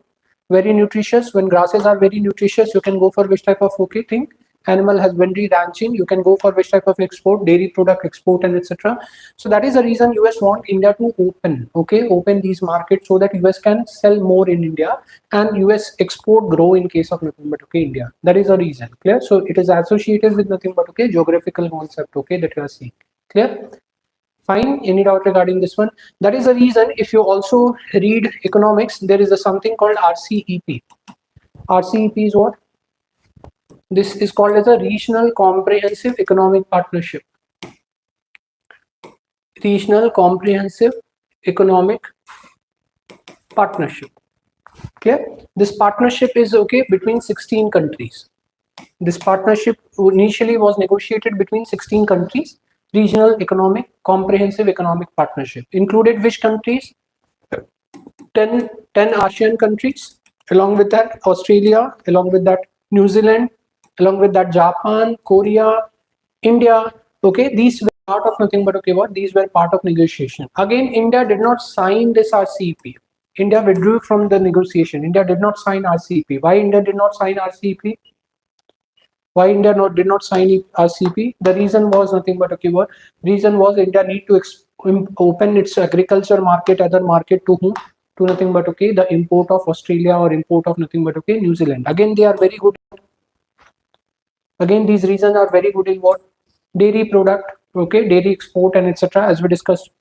Speaker 1: Very nutritious. When grasses are very nutritious, you can go for which type of okay thing? Animal husbandry, ranching. You can go for which type of export? Dairy product export and etc. So that is the reason US want India to open, okay, open these markets so that US can sell more in India and US export grow in case of nothing but okay, India. That is the reason. Clear? So it is associated with nothing but okay, geographical concept, okay, that you are seeing. Clear? Fine. Any doubt regarding this one? That is the reason if you also read economics, there is a something called RCEP. RCEP is what? This is called as a Regional Comprehensive Economic Partnership. Regional Comprehensive Economic Partnership. Clear? This partnership is okay between 16 countries. This partnership initially was negotiated between 16 countries. Regional Economic Comprehensive Economic Partnership included which countries? 10 ASEAN countries, along with that Australia, along with that New Zealand, along with that Japan, Korea, India. Okay, these were part of nothing but okay, what? These were part of negotiation. Again, India did not sign this RCEP. India withdrew from the negotiation. India did not sign RCEP. Why India did not sign RCEP? Why India did not sign RCEP? The reason was nothing but okay, what? Reason was India need to open its agriculture market, other market to whom? To nothing but okay, the import of Australia or import of nothing but okay, New Zealand. Again, they are very good. Again, these reasons are very good in what? Dairy product, okay, dairy export and etc. As we discussed,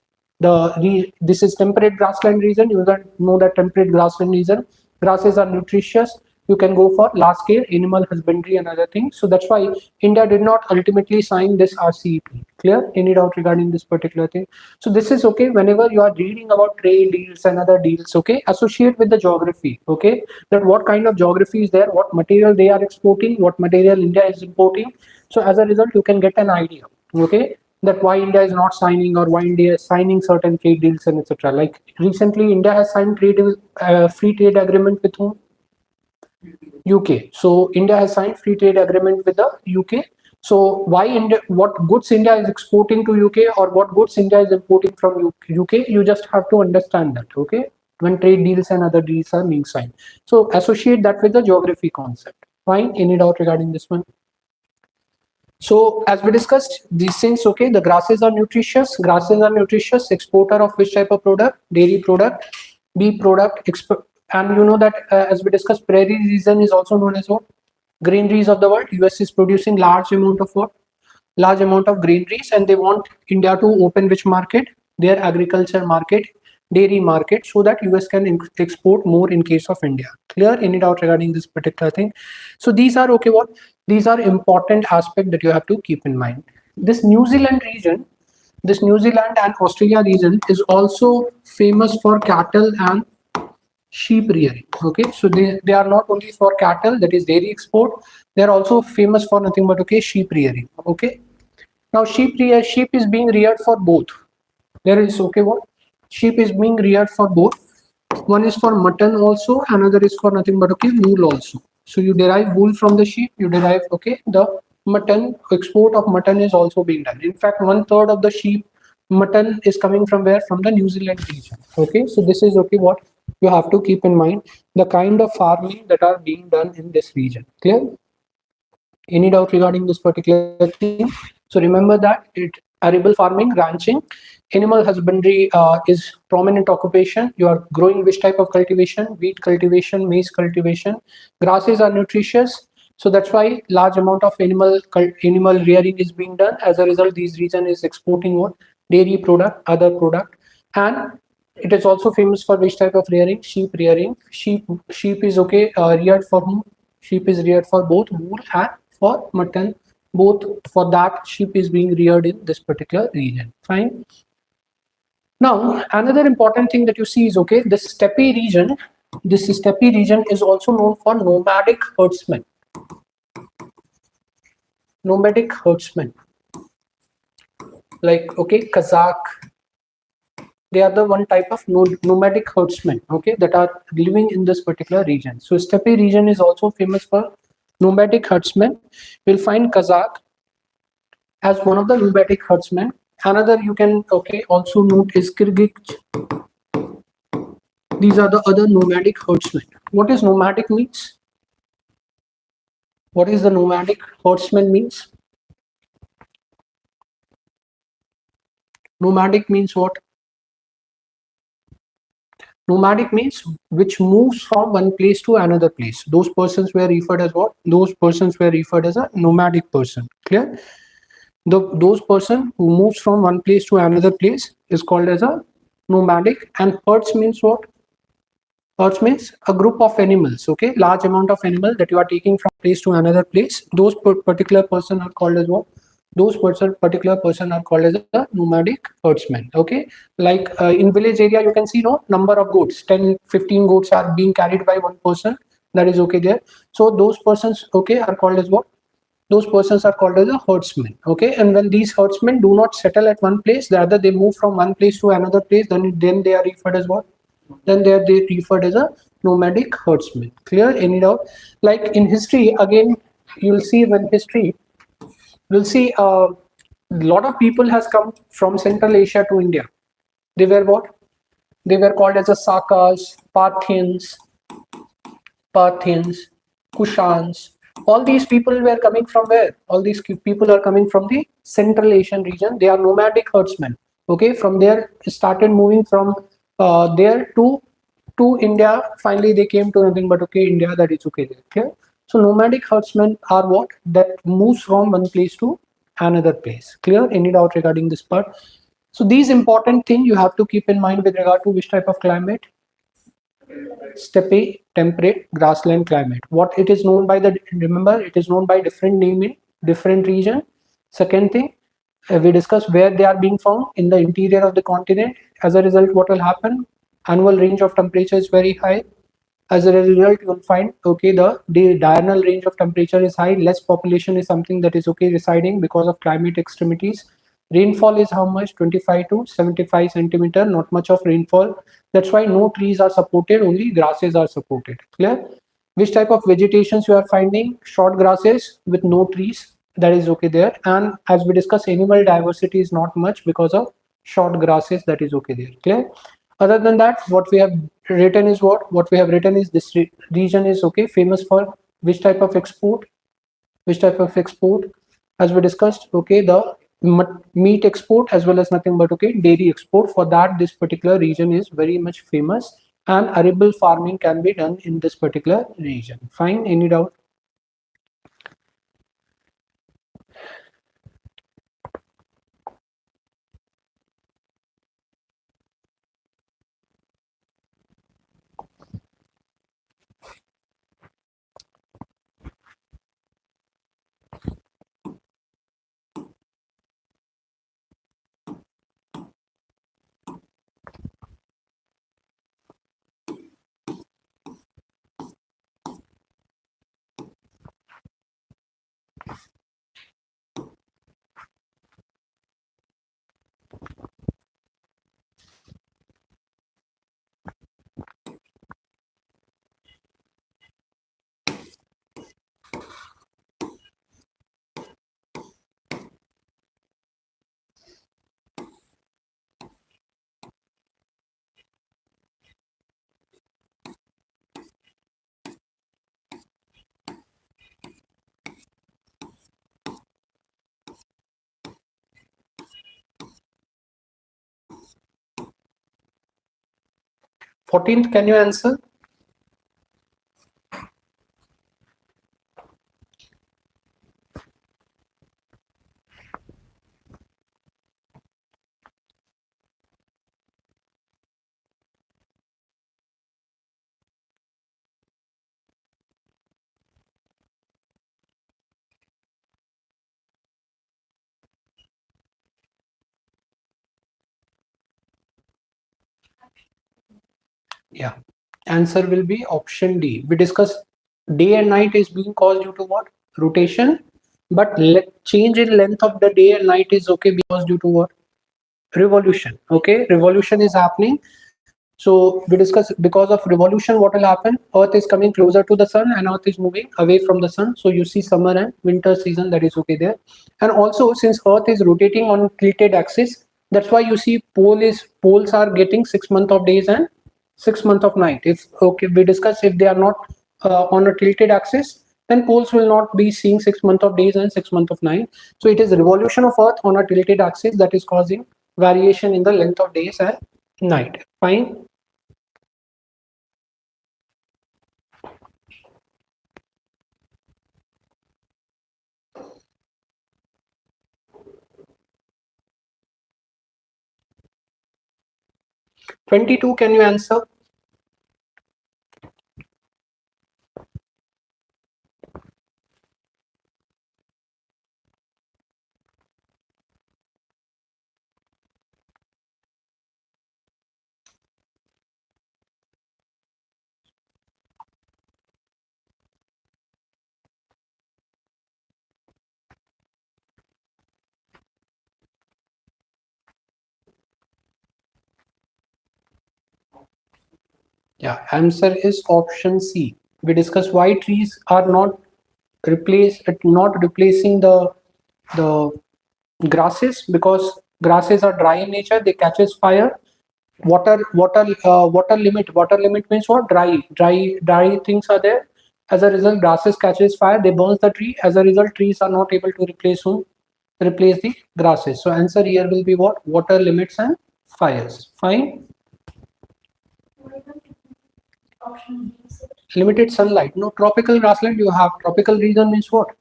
Speaker 1: this is temperate grassland region. You know that temperate grassland region, grasses are nutritious. You can go for large scale animal husbandry and other things. So that's why India did not ultimately sign this RCEP. Clear? Any doubt regarding this particular thing? So this is okay. Whenever you are reading about trade deals and other deals, okay, associate with the geography. Okay, that what kind of geography is there, what material they are exporting, what material India is importing. So as a result, you can get an idea. Okay, that why India is not signing or why India is signing certain trade deals and etc. Like recently, India has signed free trade agreement with whom? UK. So India has signed free trade agreement with the UK. So why India? What goods India is exporting to UK or what goods India is importing from UK? You just have to understand that. Okay, when trade deals and other deals are being signed. So associate that with the geography concept. Fine. Any doubt regarding this one? So as we discussed, these things, okay, the grasses are nutritious. Grasses are nutritious. Exporter of which type of product? Dairy product, beef product. And you know that as we discussed, prairie region is also known as what? Granaries of the world. US is producing large amount of what? Large amount of granaries, and they want India to open which market? Their agriculture market, dairy market, so that US can export more in case of India. Clear? Any doubt regarding this particular thing? So these are okay, what? These are important aspects that you have to keep in mind. This New Zealand region, This New Zealand and Australia region is also famous for cattle and sheep rearing. Okay, so they are not only for cattle, that is dairy export, they are also famous for nothing but okay, sheep rearing. Okay, now sheep is being reared for both. There is okay, what sheep is being reared for both. One is for mutton also, another is for nothing but okay, wool also. So you derive wool from the sheep, you derive okay, the mutton, export of mutton is also being done. In fact, 1/3 of the sheep mutton is coming from where? From the New Zealand region. Okay, so this is okay, what you have to keep in mind, the kind of farming that are being done in this region. Clear? Any doubt regarding this particular theme? So remember that it arable farming, ranching, animal husbandry is prominent occupation. You are growing which type of cultivation? Wheat cultivation, maize cultivation. Grasses are nutritious, so that's why large amount of animal rearing is being done. As a result, these region is exporting what? Dairy product, other product, and it is also famous for which type of rearing? Sheep rearing. Sheep is okay, reared for whom? Sheep is reared for both wool and for mutton. Both for that sheep is being reared in this particular region. Fine. Now another important thing that you see is okay, this steppe region. This steppe region is also known for nomadic herdsmen. Nomadic herdsmen, like okay, Kazakh. They are the one type of nomadic herdsmen, okay, that are living in this particular region. So steppe region is also famous for nomadic herdsmen. We'll find Kazakh as one of the nomadic herdsmen. Another you can okay also note is Kyrgyz. These are the other nomadic herdsmen. What is nomadic means? What is the nomadic herdsman means? Nomadic means what? Nomadic means which moves from one place to another place. Those persons were referred as what? Those persons were referred as a nomadic person. Clear? Those person who moves from one place to another place is called as a nomadic. And herds means what? Herds means a group of animals, okay, large amount of animal that you are taking from place to another place. Those particular person are called as what? Those particular person are called as a nomadic herdsman. Okay, like in village area you can see no number of goats, 10, 15 goats are being carried by one person. That is okay there. So those persons okay are called as what? Those persons are called as a herdsman. Okay, and when these herdsmen do not settle at one place, rather they move from one place to another place, then they are referred as what? Then they referred as a nomadic herdsman. Clear? Any doubt? Like in history, again, you'll see when history, we'll see a lot of people has come from Central Asia to India. They were what? They were called as a Sakas, Parthians, Kushans. All these people were coming from where? All these people are coming from the Central Asian region. They are nomadic herdsmen. Okay, from there started moving from there to India. Finally, they came to nothing but okay, India. That is okay there. Okay, so nomadic herdsmen are what? That moves from one place to another place. Clear? Any doubt regarding this part? So these important things you have to keep in mind with regard to which type of climate? Steppe, temperate, grassland climate. What it is known by, the remember it is known by different name in different region. Second thing, we discussed where they are being found in the interior of the continent. As a result, what will happen? Annual range of temperature is very high. As a result, you will find okay, the diurnal range of temperature is high. Less population is something that is okay residing because of climate extremities. Rainfall is how much? 25 to 75 centimeter. Not much of rainfall. That's why no trees are supported. Only grasses are supported. Clear? Which type of vegetations you are finding? Short grasses with no trees. That is okay there. And as we discussed, animal diversity is not much because of short grasses. That is okay there. Clear? Other than that, what we have written is what we have written is this region is okay famous for which type of export? Which type of export? As we discussed, okay, the meat export as well as nothing but okay, dairy export. For that, this particular region is very much famous, and arable farming can be done in this particular region. Fine. Any doubt? 14th, can you answer? Yeah, answer will be option D. We discussed day and night is being caused due to what? Rotation. But change in length of the day and night is okay because due to what? Revolution. Okay, revolution is happening. So we discuss because of revolution, what will happen? Earth is coming closer to the sun and Earth is moving away from the sun. So you see summer and winter season, that is okay there. And also since Earth is rotating on tilted axis, that's why you see poles are getting 6 months of days and 6 months of night. If okay, we discuss if they are not on a tilted axis, then poles will not be seeing 6 months of days and 6 months of night. So it is revolution of Earth on a tilted axis that is causing variation in the length of days and night. Fine. 22, can you answer? Yeah, answer is option C. We discussed why trees are not replacing the grasses, because grasses are dry in nature, they catches fire. Water limit means what? Dry things are there. As a result, grasses catches fire, they burns the tree. As a result, trees are not able to replace the grasses. So answer here will be what? Water limits and fires. Fine.
Speaker 2: Option B.
Speaker 1: Limited sunlight. No, tropical grassland you have. Tropical region means what?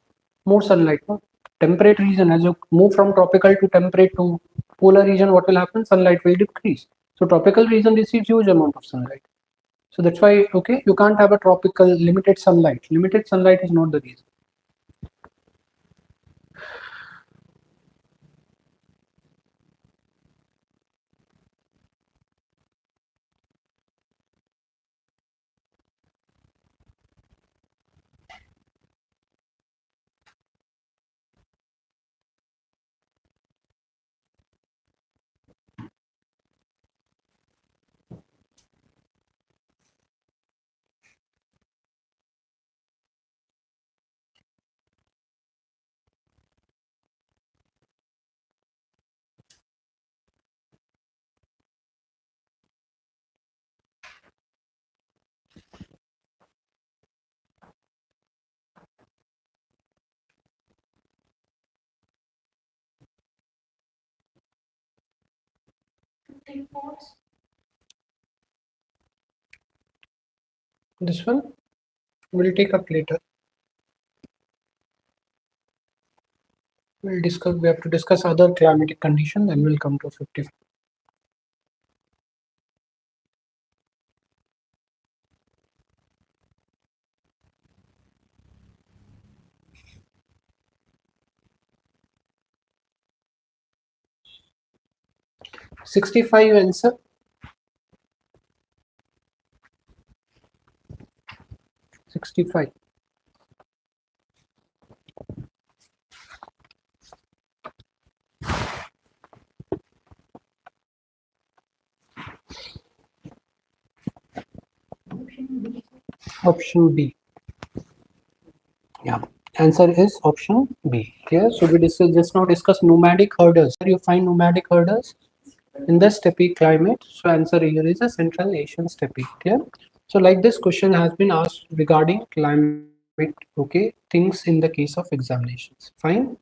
Speaker 1: More sunlight. No? Temperate region, as you move from tropical to temperate to polar region, what will happen? Sunlight will decrease. So tropical region receives huge amount of sunlight. So that's why, okay, you can't have a tropical limited sunlight. Limited sunlight is not the reason. This one we'll take up later. We'll discuss. We have to discuss other climatic conditions, and we'll come to 50. 65 answer. 65. Option B. Yeah. Answer is option B. Clear? So we just now discuss nomadic herders. You find nomadic herders in the steppe climate. So answer here is a Central Asian steppe. Clear? So like this question has been asked regarding climate, okay, things in the case of examinations. Fine.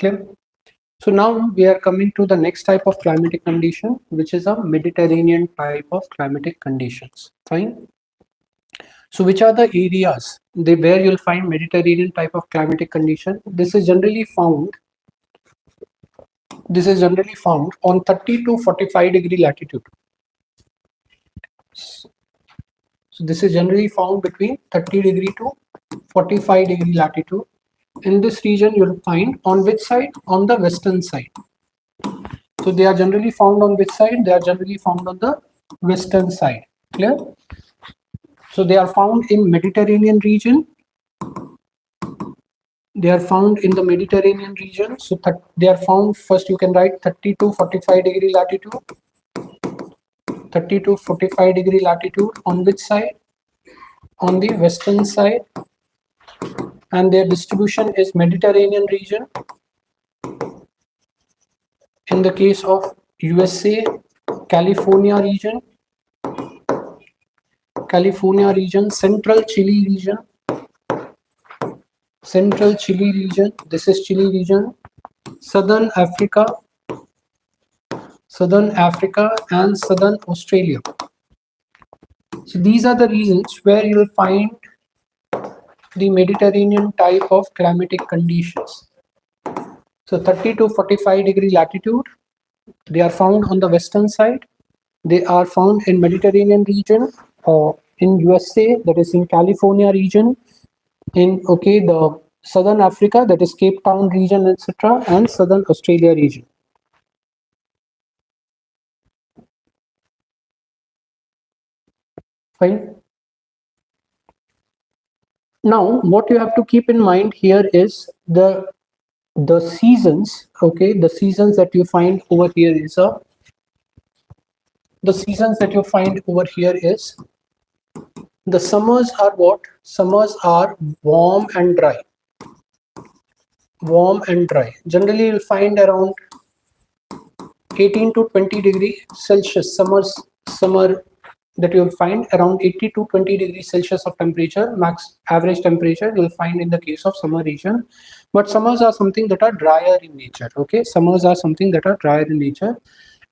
Speaker 1: Clear? So now we are coming to the next type of climatic condition, which is a Mediterranean type of climatic conditions. Fine. So which are the areas where you'll find Mediterranean type of climatic condition? This is generally found on 30 to 45 degree latitude. So this is generally found between 30 degree to 45 degree latitude. In this region, you'll find on which side? On the western side. So they are generally found on which side? They are generally found on the western side. Clear? So they are found in Mediterranean region. They are found in the Mediterranean region. So they are found, first you can write 30 to 45 degree latitude. 30 to 45 degree latitude on which side? On the western side. And their distribution is Mediterranean region. In the case of USA, California region, Central Chile region, this is Chile region, Southern Africa, and Southern Australia. So these are the regions where you will find the Mediterranean type of climatic conditions. So 30 to 45 degree latitude, they are found on the western side. They are found in Mediterranean region, in USA, that is in California region, in the Southern Africa, that is Cape Town region, etc., and Southern Australia region. Fine. Now, what you have to keep in mind here is the seasons. The seasons that you find over here is the summers are what? Summers are warm and dry. Generally, you'll find around 18 to 20 degree Celsius. Summer that you'll find around 80 to 20 degrees Celsius of temperature, max average temperature you'll find in the case of summer region. But summers are something that are drier in nature. Summers are something that are drier in nature,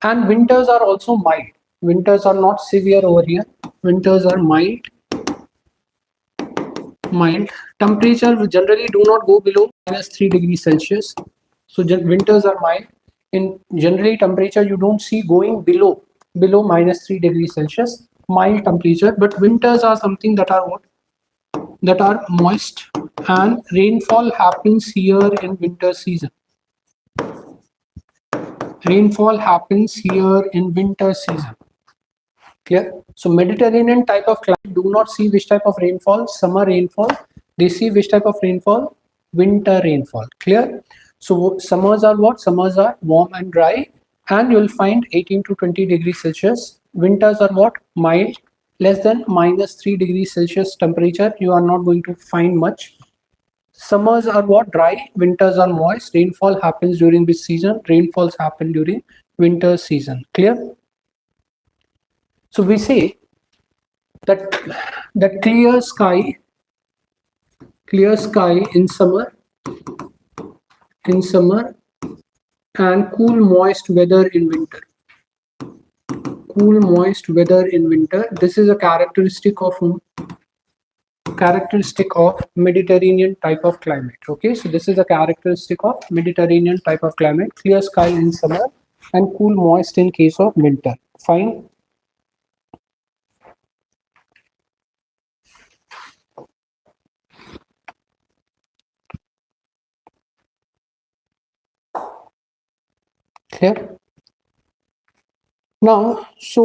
Speaker 1: and winters are also mild. Winters are not severe over here. Winters are mild. Temperature will generally do not go below -3 degrees Celsius. So winters are mild. In generally temperature you don't see going below -3 degrees Celsius. Mild temperature, but winters are something that are what? That are moist, and rainfall happens here in winter season. Clear? So Mediterranean type of climate do not see which type of rainfall? Summer rainfall. They see which type of rainfall? Winter rainfall. Clear? So summers are what? Summers are warm and dry, and you'll find 18 to 20 degrees Celsius. Winters are what? Mild, less than -3 degrees Celsius temperature. You are not going to find much. Summers are what? Dry. Winters are moist. Rainfall happens during this season. Rainfalls happen during winter season. Clear? So we say that clear sky in summer, and cool moist weather in winter. This is a characteristic of Mediterranean type of climate. So this is a characteristic of Mediterranean type of climate. Clear sky in summer and cool moist in case of winter. Fine. Clear? Now, so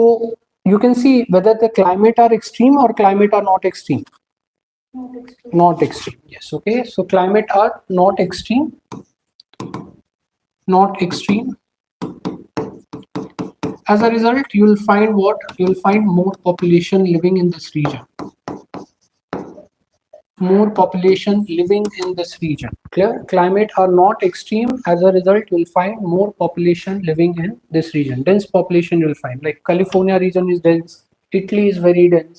Speaker 1: you can see whether the climate are extreme or climate are not extreme. Not extreme. Yes. So climate are not extreme. As a result, you will find what? You will find more population living in this region. Clear? Climate are not extreme. As a result, you will find more population living in this region. Dense population you will find. Like California region is dense. Italy is very dense.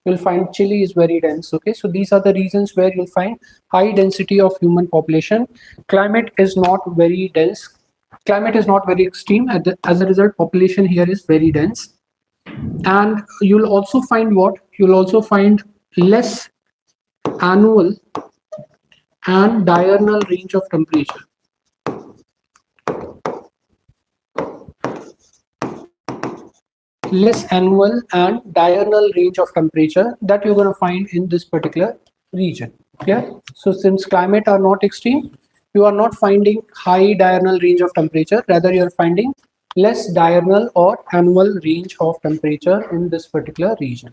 Speaker 1: You'll find Chile is very dense. Okay, so these are the reasons where you'll find high density of human population. Climate is not very dense. Climate is not very extreme. As a result, population here is very dense. And you'll also find what? You'll also find less annual and diurnal range of temperature. Less annual and diurnal range of temperature that you're going to find in this particular region. Yeah. So since climate are not extreme, you are not finding high diurnal range of temperature, rather you are finding less diurnal or annual range of temperature in this particular region.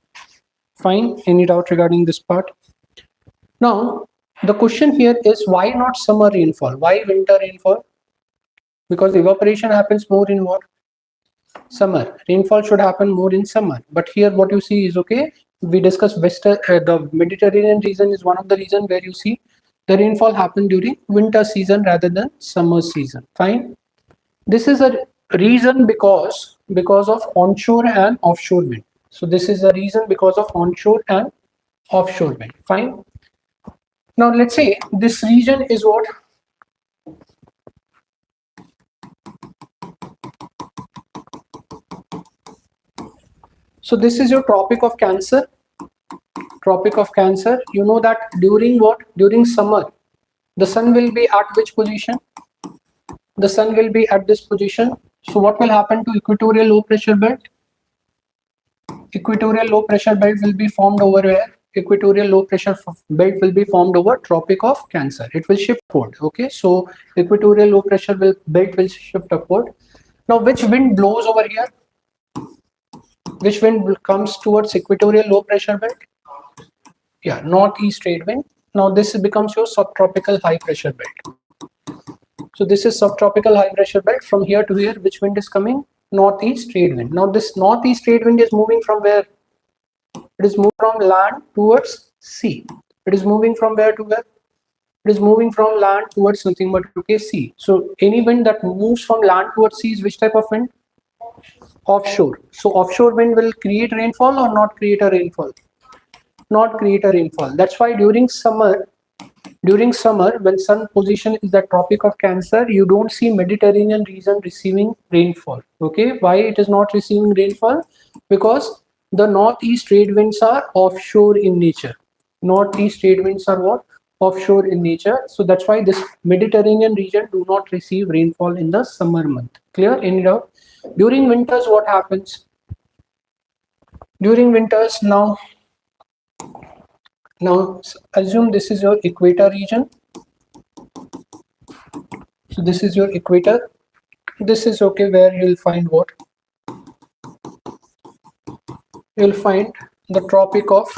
Speaker 1: Fine. Any doubt regarding this part? Now the question here is, why not summer rainfall? Why winter rainfall? Because evaporation happens more in what? Summer. Rainfall should happen more in summer, but here what you see is, okay, we discussed the Mediterranean region is one of the reasons where you see the rainfall happen during winter season rather than summer season. Fine. This is a reason because of onshore and offshore wind. So this is a reason because of onshore and offshore wind. Fine. Now let's say this region is what? So this is your Tropic of Cancer. Tropic of Cancer. You know that during what? During summer, the sun will be at which position? The sun will be at this position. So what will happen to equatorial low pressure belt? Equatorial low pressure belt will be formed over where? Equatorial low pressure belt will be formed over Tropic of Cancer. It will shift upward. Okay, so equatorial low pressure belt will shift upward. Now which wind blows over here? Which wind comes towards equatorial low pressure belt? Yeah, northeast trade wind. Now this becomes your subtropical high pressure belt. So this is subtropical high pressure belt. From here to here, which wind is coming? Northeast trade wind. Now this northeast trade wind is moving from where? It is moving from land towards sea. It is moving from where to where? It is moving from land towards nothing but, okay, sea. So any wind that moves from land towards sea is which type of wind? Offshore. So offshore wind will create rainfall or not create a rainfall? Not create a rainfall. That's why during summer when sun position is the Tropic of Cancer, you don't see Mediterranean region receiving rainfall. Okay, why it is not receiving rainfall? Because the northeast trade winds are offshore in nature. Northeast trade winds are what? Offshore in nature. So that's why this Mediterranean region do not receive rainfall in the summer month. Clear? Any doubt? During winters, what happens? During winters, now assume this is your equator region. So this is your equator. This is, okay, where you'll find what? You'll find the Tropic of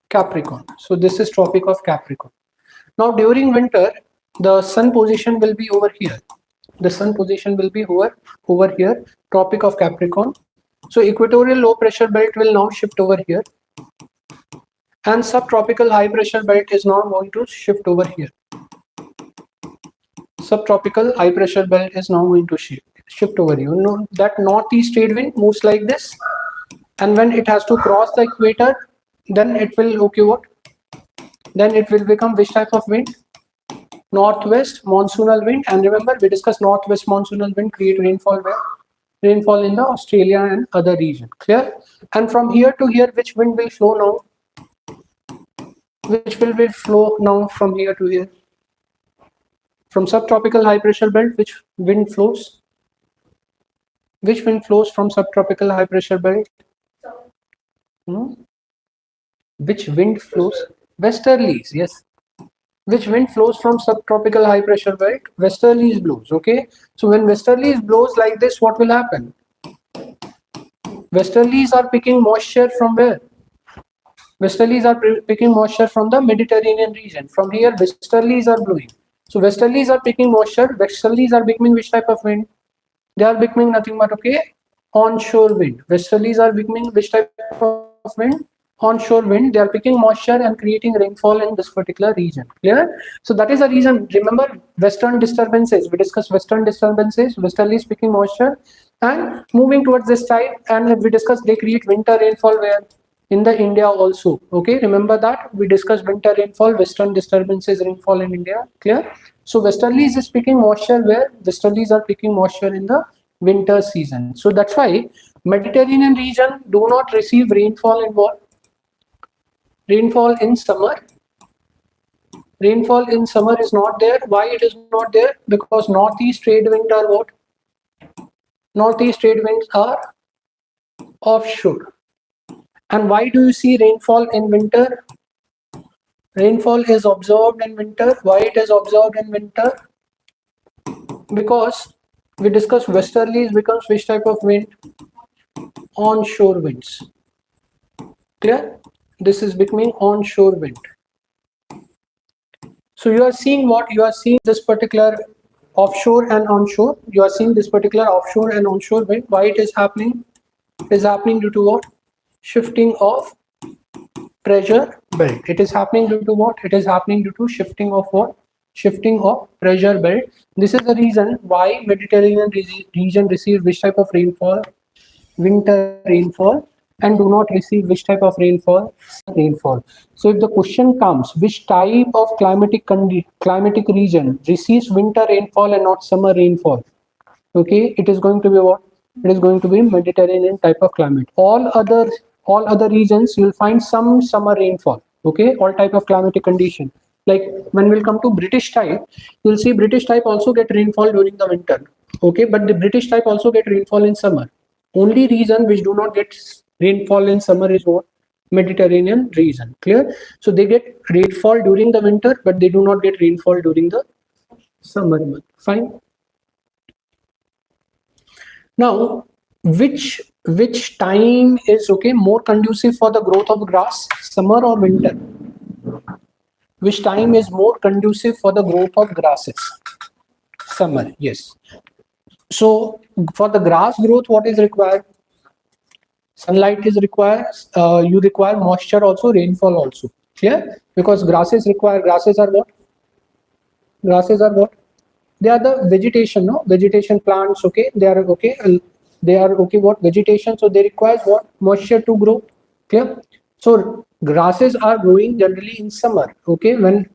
Speaker 1: Capricorn. So this is Tropic of Capricorn. Now during winter, the sun position will be over here. The sun position will be over here, Tropic of Capricorn. So equatorial low pressure belt will now shift over here, and subtropical high pressure belt is now going to shift over here. Subtropical high pressure belt is now going to shift over here. You know that northeast trade wind moves like this, and when it has to cross the equator, then it will, okay, what? Then it will become which type of wind? Northwest monsoonal wind. And remember, we discussed northwest monsoonal wind create rainfall where? Rainfall in the Australia and other region. Clear? And from here to here, which wind will flow now? Which will flow now from here to here? From subtropical high pressure belt, which wind flows? Which wind flows from subtropical high pressure belt? Which wind flows? Westerlies, yes. Which wind flows from subtropical high pressure belt? Westerlies blows. Okay, so when westerlies blows like this, what will happen? Westerlies are picking moisture from where? Westerlies are picking moisture from the Mediterranean region. From here, westerlies are blowing. So westerlies are picking moisture. Westerlies are becoming which type of wind? They are becoming nothing but, okay, onshore wind. Westerlies are becoming which type of wind? Onshore wind. They are picking moisture and creating rainfall in this particular region. Clear? So that is the reason. Remember, western disturbances. We discussed western disturbances. Westerlies picking moisture and moving towards this side. And we discussed they create winter rainfall where? in the India also. Okay, remember that we discussed winter rainfall, western disturbances rainfall in India. Clear? So westerlies is picking moisture where westerlies are picking moisture in the winter season. So that's why Mediterranean region do not receive rainfall in what? Rainfall in summer. Rainfall in summer is not there. Why it is not there? Because northeast trade winds are what? Northeast trade winds are offshore. And why do you see rainfall in winter? Rainfall is observed in winter. Why it is observed in winter? Because we discussed westerlies becomes which type of wind? Onshore winds. Clear? This is becoming onshore wind. So you are seeing what? You are seeing this particular offshore and onshore. You are seeing this particular offshore and onshore wind. Why it is happening? It is happening due to what? Shifting of pressure belt. It is happening due to what? It is happening due to shifting of what? Shifting of pressure belt. This is the reason why Mediterranean region receives which type of rainfall? Winter rainfall, and do not receive which type of rainfall? Rainfall. So if the question comes, which type of climatic region receives winter rainfall and not summer rainfall? Okay, it is going to be what? It is going to be Mediterranean type of climate. All other regions you will find some summer rainfall. Okay, all type of climatic condition. Like when we'll come to British type, you'll see British type also get rainfall during the winter. Okay, but the British type also get rainfall in summer. Only region which do not get rainfall in summer is what? Mediterranean region. Clear? So they get rainfall during the winter, but they do not get rainfall during the summer month. Fine. Now, which time is okay more conducive for the growth of grass, summer or winter? Which time is more conducive for the growth of grasses? Summer, yes. So for the grass growth, what is required? Sunlight is required. You require moisture also, rainfall also. Clear? Because grasses are what? Grasses are what? They are the vegetation, no? Vegetation plants, okay? They are okay. They are okay. What? Vegetation. So they require what? Moisture to grow. Clear? So grasses are growing generally in summer. Okay, when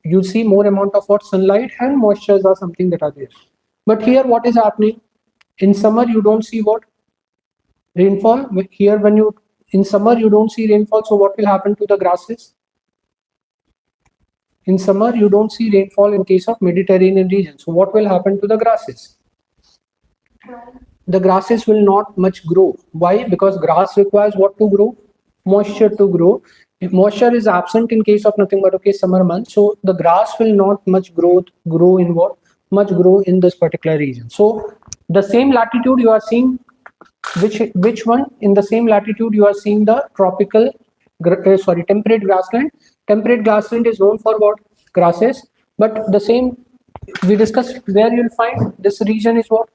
Speaker 1: you see more amount of what? Sunlight and moistures are something that are there. But here, what is happening? In summer, you don't see what? Rainfall. Here, when you in summer you don't see rainfall. So what will happen to the grasses? In summer, you don't see rainfall in case of Mediterranean region. So what will happen to the grasses? The grasses will not much grow. Why? Because grass requires what to grow? Moisture to grow. If moisture is absent in case of nothing but okay summer months, so the grass will not much grow in what? Much grow in this particular region. So the same latitude you are seeing, which one? In the same latitude you are seeing the temperate grassland. Temperate grassland is known for what? Grasses. But the same we discussed where you'll find this region is what?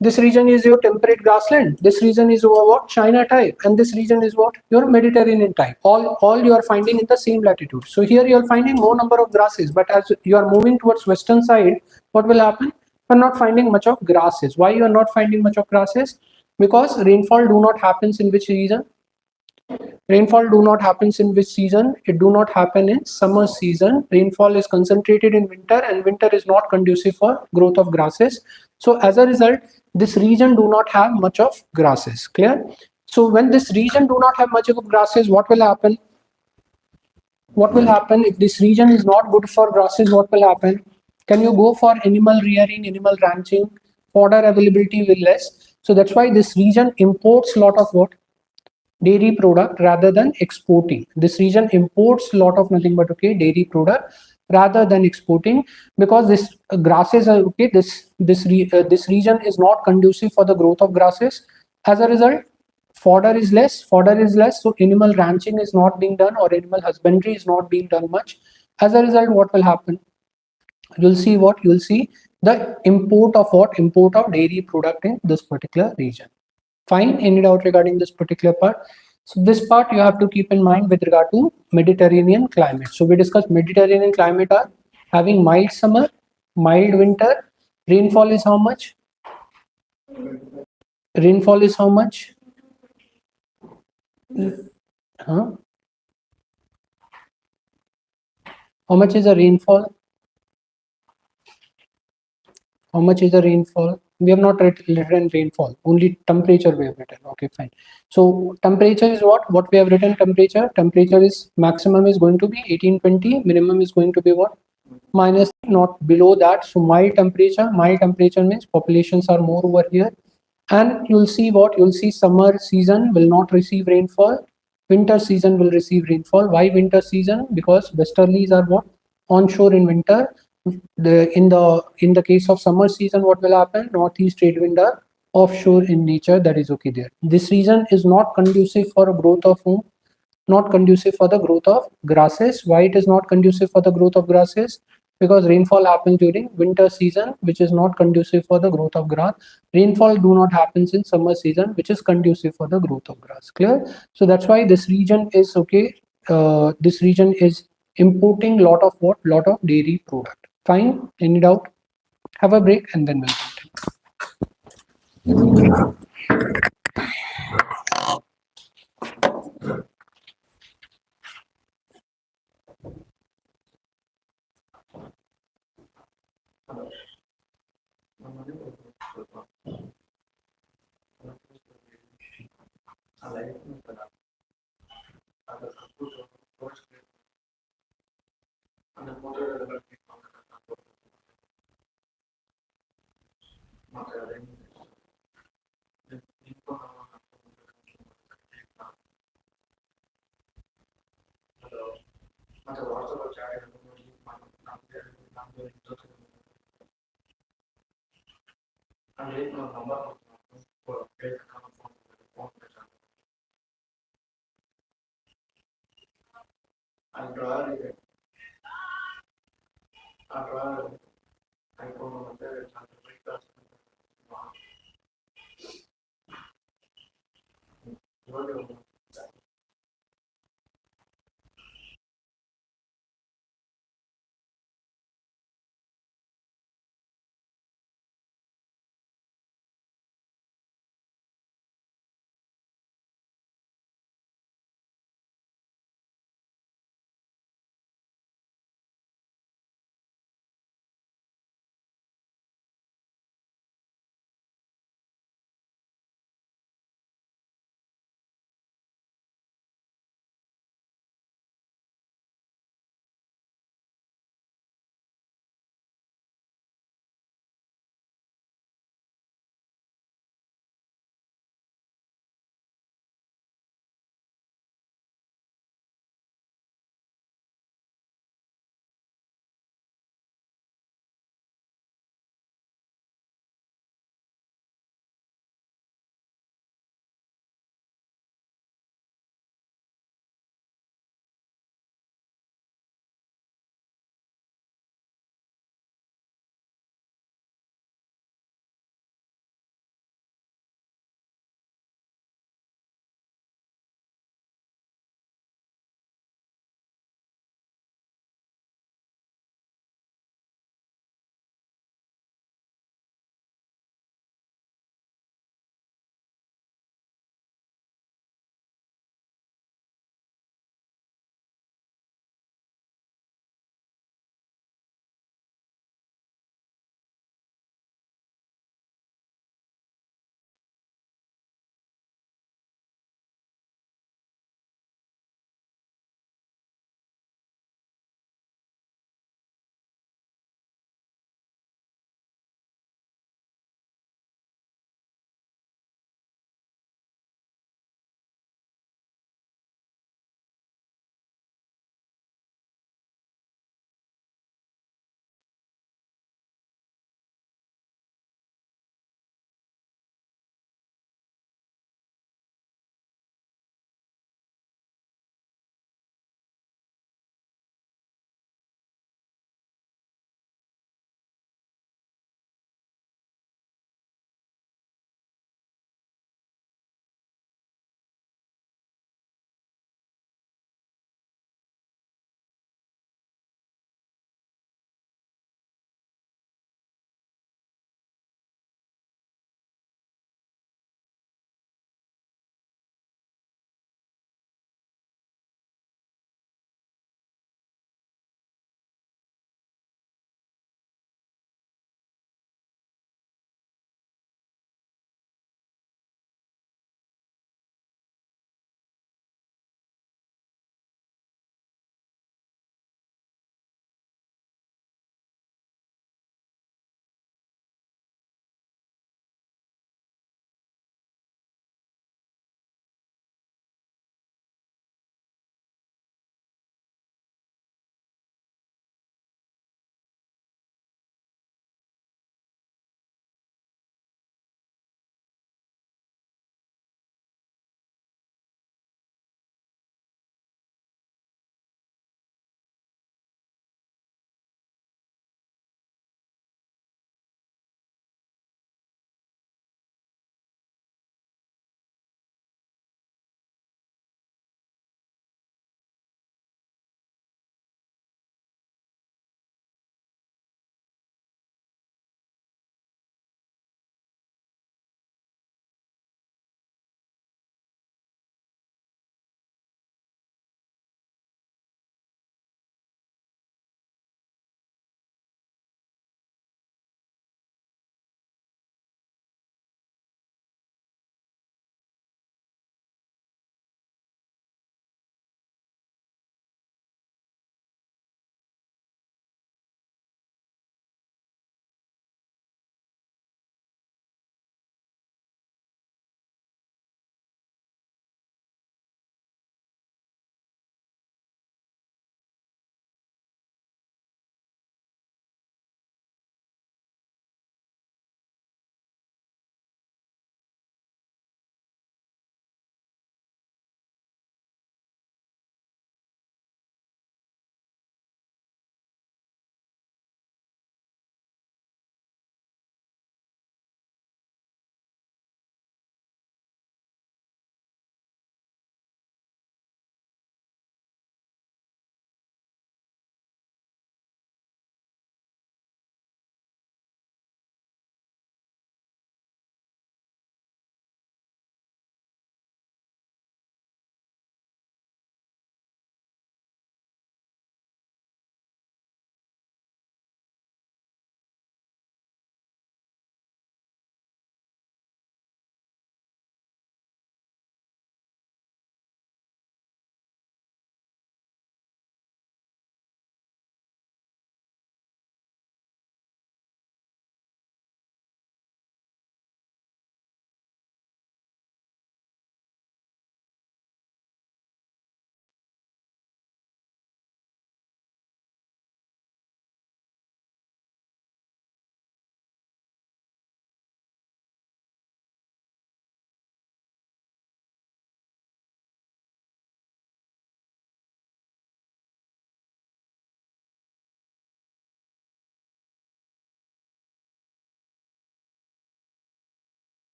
Speaker 1: This region is your temperate grassland. This region is your what? China type. And this region is what? Your Mediterranean type. All you are finding in the same latitude. So here you are finding more number of grasses. But as you are moving towards western side, what will happen? You are not finding much of grasses. Why you are not finding much of grasses? Because rainfall do not happens in which region? Rainfall do not happens in which season? It do not happen in summer season. Rainfall is concentrated in winter, and winter is not conducive for growth of grasses. So as a result, this region do not have much of grasses. Clear? So when this region do not have much of grasses, what will happen? What will happen if this region is not good for grasses? What will happen? Can you go for animal rearing, animal ranching? Fodder availability will less. So that's why this region imports lot of what? Dairy product rather than exporting. This region imports lot of nothing but okay dairy product rather than exporting, because this grasses are okay. This region is not conducive for the growth of grasses. As a result, fodder is less. So animal ranching is not being done, or animal husbandry is not being done much. As a result, what will happen? You'll see what? You'll see the import of what? Import of dairy product in this particular region. Fine. Any doubt regarding this particular part? So this part you have to keep in mind with regard to Mediterranean climate. So we discussed Mediterranean climate are having mild summer, mild winter. Rainfall is how much? Rainfall is how much? Huh? How much is the rainfall? How much is the rainfall? We have not written rainfall, only temperature we have written. Okay, fine. So temperature is what? What we have written temperature? Temperature is maximum is going to be 1820, minimum is going to be what? Minus, not below that. So mild temperature means populations are more over here. And you'll see what? You'll see summer season will not receive rainfall. Winter season will receive rainfall. Why winter season? Because westerlies are what? Onshore in winter. In the case of summer season, what will happen? Northeast trade wind are offshore in nature. That is okay there. This region is not conducive for a growth of whom? Not conducive for the growth of grasses. Why it is not conducive for the growth of grasses? Because rainfall happens during winter season, which is not conducive for the growth of grass. Rainfall do not happens in summer season, which is conducive for the growth of grass. Clear? So that's why this region is okay. This region is importing lot of what? Lot of dairy product. Fine. Any doubt? Have a break and then we'll continue.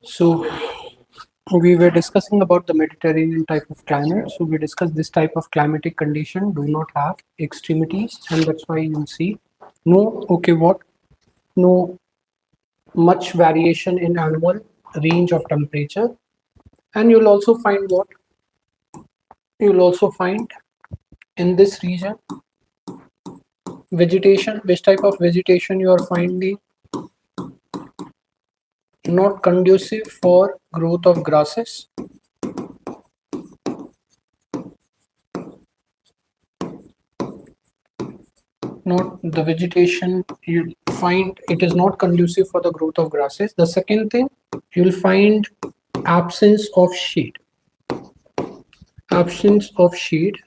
Speaker 1: So we were discussing about the Mediterranean type of climate. So we discussed this type of climatic condition do not have extremities, and that's why you'll see no, okay, what? No much variation in annual range of temperature. And you'll also find what? You'll also find in this region vegetation. Which type of vegetation you are finding? Not conducive for growth of grasses. Not the vegetation you find, it is not conducive for the growth of grasses. The second thing, you'll find absence of shade. Absence of shade.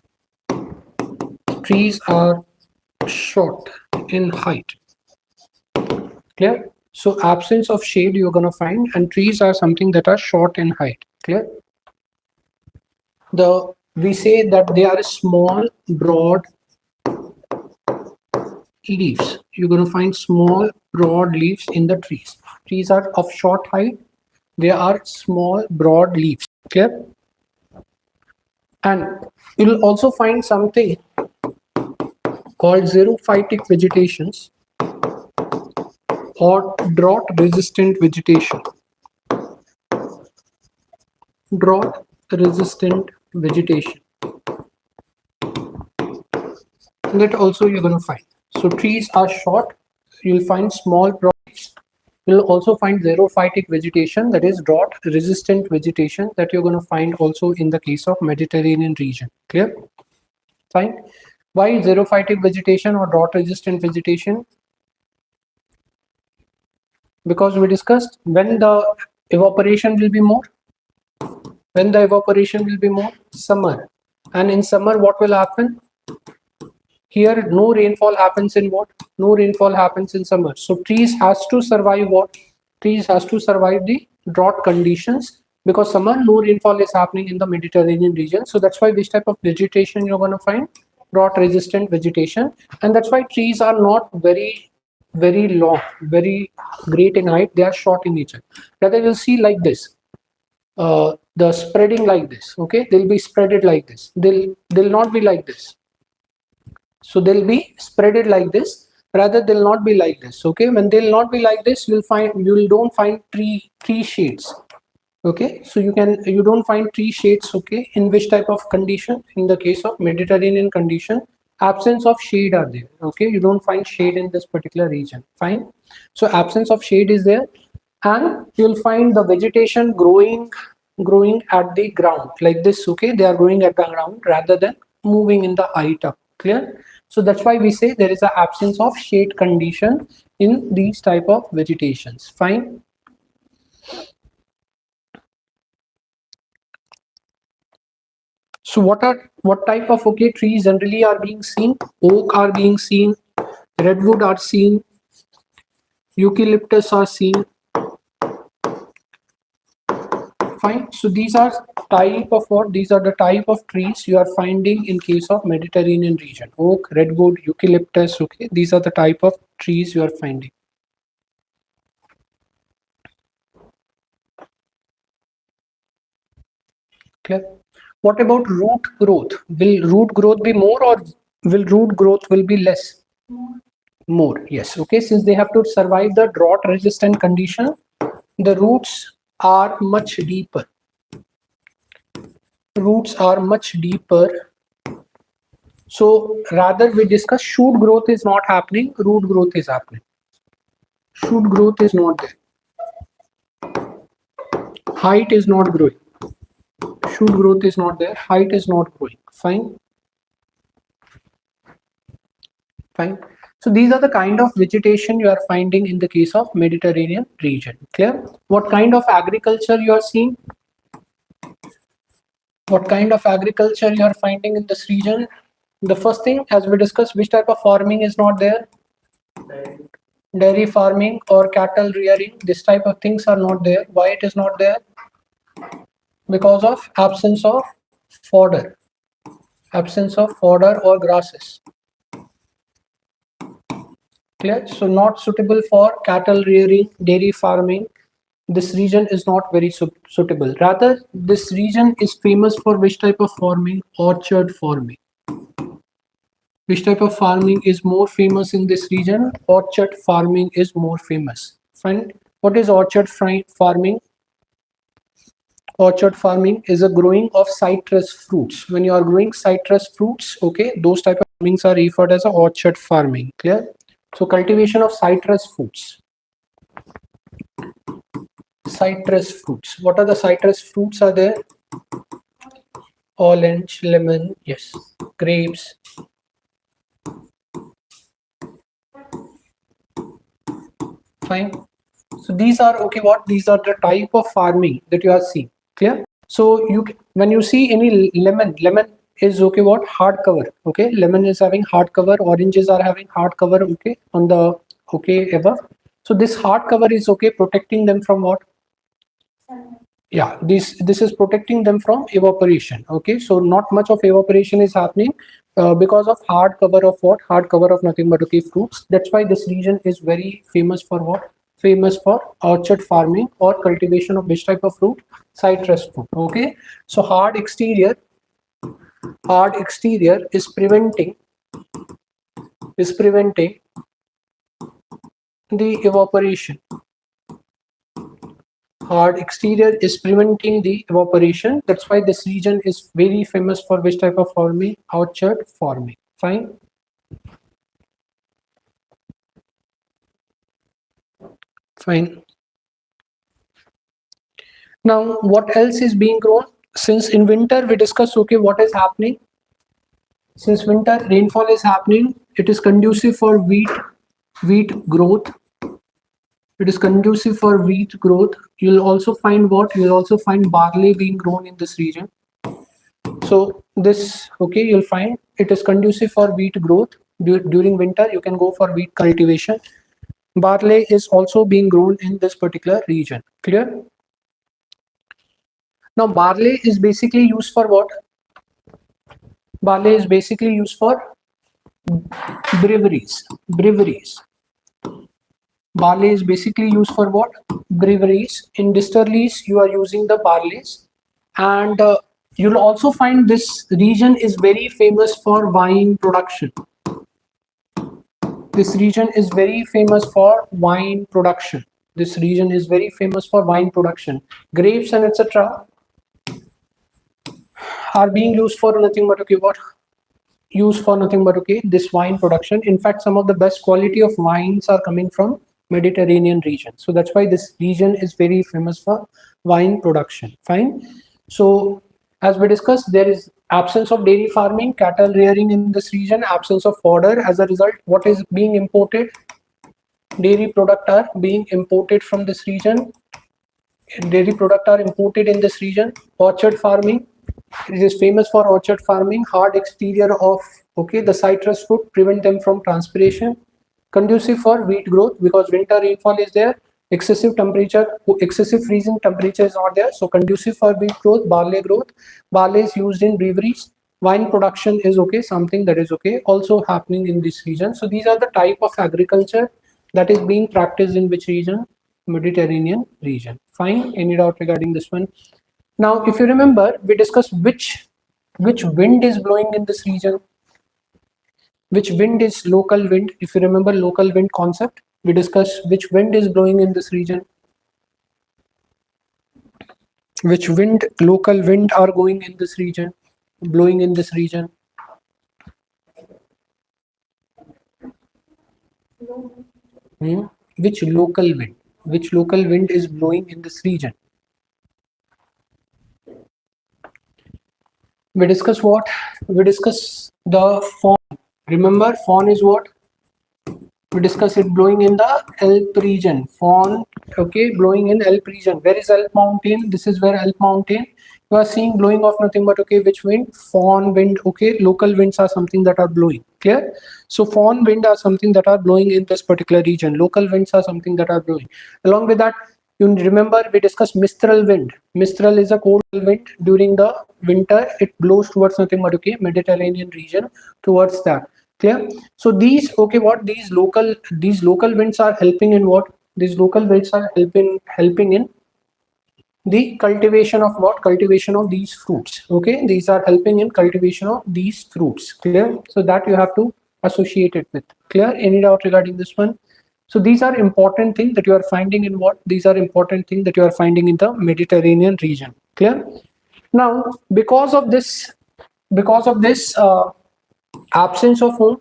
Speaker 1: Trees are short in height. Clear? So absence of shade you're going to find, and trees are something that are short in height. Clear? We say that they are small, broad leaves. You're going to find small, broad leaves in the trees. Trees are of short height. They are small, broad leaves. Clear? And you'll also find something called xerophytic vegetations or drought resistant vegetation. Drought resistant vegetation. That also you're going to find. So trees are short. You'll find small, broad leaves. You'll also find xerophytic vegetation, that is drought resistant vegetation, that you're going to find also in the case of Mediterranean region. Clear? Fine. Why xerophytic vegetation or drought resistant vegetation? Because we discussed when the evaporation will be more. When the evaporation will be more? Summer. And in summer what will happen? Here no rainfall happens in what? No rainfall happens in summer. So trees has to survive what? Trees has to survive the drought conditions, because summer no rainfall is happening in the Mediterranean region. So that's why this type of vegetation you're going to find drought resistant vegetation. And that's why trees are not very long, very great in height. They are short in nature. Rather you'll see like this. The spreading like this. Okay, they'll be spreaded like this. They'll not be like this. So they'll be spreaded like this, rather they'll not be like this. Okay, when they'll not be like this, you don't find tree shades. Okay, so you don't find tree shades. Okay, in which type of condition? In the case of Mediterranean condition, absence of shade are there. Okay, you don't find shade in this particular region. Fine. So absence of shade is there, and you'll find the vegetation growing at the ground like this. Okay, they are growing at the ground rather than moving in the height up. Clear? So that's why we say there is an absence of shade condition in these type of vegetations. Fine. So what type of trees generally are being seen? Oak are being seen, redwood are seen, eucalyptus are seen. Fine. So these are type of what? These are the type of trees you are finding in case of Mediterranean region. Oak, redwood, eucalyptus. Okay, these are the type of trees you are finding. Clear? What about root growth? Will root growth be more, or will root growth will be less? More. Yes. Okay. Since they have to survive the drought resistant condition, the roots are much deeper. Roots are much deeper. So rather we discuss shoot growth is not happening, root growth is happening. Shoot growth is not there. Height is not growing. Shoot growth is not there. Height is not growing. Fine. Fine. So these are the kind of vegetation you are finding in the case of Mediterranean region. Clear? What kind of agriculture you are seeing? What kind of agriculture you are finding in this region? The first thing, as we discussed, which type of farming is not there? Dairy farming or cattle rearing. This type of things are not there. Why it is not there? Because of absence of fodder. Absence of fodder or grasses. Clear? So not suitable for cattle rearing, dairy farming. This region is not very suitable. Rather, this region is famous for which type of farming? Orchard farming. Which type of farming is more famous in this region? Orchard farming is more famous. Fine. What is orchard farming? Orchard farming is a growing of citrus fruits. When you are growing citrus fruits, okay, those type of farmings are referred as a orchard farming. Clear? So cultivation of citrus fruits. Citrus fruits. What are the citrus fruits are there? Orange, lemon, yes, grapes. Fine. So these are okay. What these are the type of farming that you are seeing. Clear? So when you see any lemon is okay. What hard cover? Okay, lemon is having hard cover. Oranges are having hard cover. Okay, on the okay above. So this hard cover is okay, protecting them from what? Yeah, this is protecting them from evaporation. Okay, so not much of evaporation is happening because of hard cover of what? Hard cover of nothing but okay fruits. That's why this region is very famous for what? Famous for orchard farming or cultivation of which type of fruit? Citrus fruit. Okay, so hard exterior is preventing the evaporation. Hard exterior is preventing the evaporation. That's why this region is very famous for which type of farming? Orchard farming. Fine. Fine. Now, what else is being grown? Since in winter we discussed, okay, what is happening? Since winter rainfall is happening, it is conducive for wheat growth. It is conducive for wheat growth. You'll also find what? You'll also find barley being grown in this region. So this, okay, you'll find it is conducive for wheat growth. During winter, you can go for wheat cultivation. Barley is also being grown in this particular region. Clear? Now, barley is basically used for what? Barley is basically used for breweries. Barley is basically used for what? Breweries. In distilleries, you are using the barleys. And you'll also find this region is very famous for wine production. This region is very famous for wine production. This region is very famous for wine production. Grapes and etc. are being used for nothing but okay, what? Used for nothing but okay, this wine production. In fact, some of the best quality of wines are coming from Mediterranean region. So that's why this region is very famous for wine production. Fine. So as we discussed, there is absence of dairy farming, cattle rearing in this region, absence of fodder. As a result, what is being imported? Dairy product are being imported from this region. Dairy product are imported in this region. Orchard farming. It is famous for orchard farming. Hard exterior of okay the citrus fruit prevent them from transpiration. Conducive for wheat growth because winter rainfall is there. Excessive freezing temperature is not there. So conducive for wheat growth, barley growth. Barley is used in breweries. Wine production is okay, something that is okay, also happening in this region. So these are the type of agriculture that is being practiced in which region? Mediterranean region. Fine. Any doubt regarding this one? Now, if you remember, we discussed which wind is blowing in this region. Which wind is local wind? If you remember local wind concept, we discussed which wind is blowing in this region. Which wind, local wind are going in this region, blowing in this region. Which local wind is blowing in this region? We discuss what? We discuss the fawn. Remember, fawn is what? We discuss it blowing in the Alp region. Fawn, okay, blowing in Alp region. Where is Alp mountain? This is where Alp mountain. You are seeing blowing of nothing but okay, which wind? Fawn wind. Okay, local winds are something that are blowing. Clear? So fawn wind are something that are blowing in this particular region. Local winds are something that are blowing. Along with that, you remember we discussed Mistral wind. Mistral is a cold wind during the winter. It blows towards nothing but okay, Mediterranean region towards that. Clear? So these, okay, what these local winds are helping in what? These local winds are helping in the cultivation of what? Cultivation of these fruits. Okay, these are helping in cultivation of these fruits. Clear? So that you have to associate it with. Clear? Any doubt regarding this one? So these are important things that you are finding in what? These are important things that you are finding in the Mediterranean region. Clear? Now, because of this absence of whom?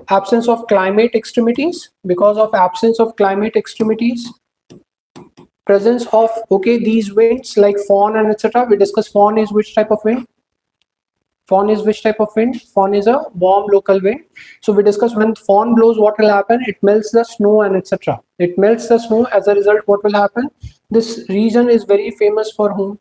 Speaker 1: Absence of climate extremities. Because of absence of climate extremities, presence of, okay, these winds like fawn and etc. We discussed fawn is which type of wind? Fawn is which type of wind? Fawn is a warm local wind. So we discussed when fawn blows, what will happen? It melts the snow and etc. It melts the snow. As a result, what will happen? This region is very famous for whom?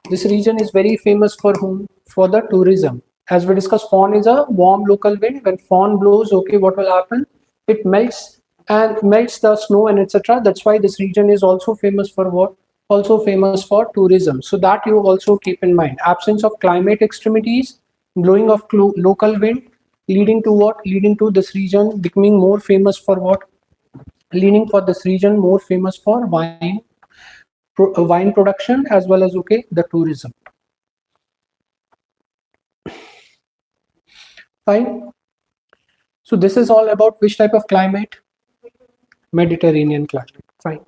Speaker 1: This region is very famous for whom? For the tourism. As we discussed, fawn is a warm local wind. When fawn blows, okay, what will happen? It melts and melts the snow and etc. That's why this region is also famous for what? Also famous for tourism. So that you also keep in mind. Absence of climate extremities, blowing of local wind, leading to what? Leading to this region becoming more famous for what? Leading for this region more famous for wine production as well as, okay, the tourism. Fine. So this is all about which type of climate? Mediterranean climate. Fine.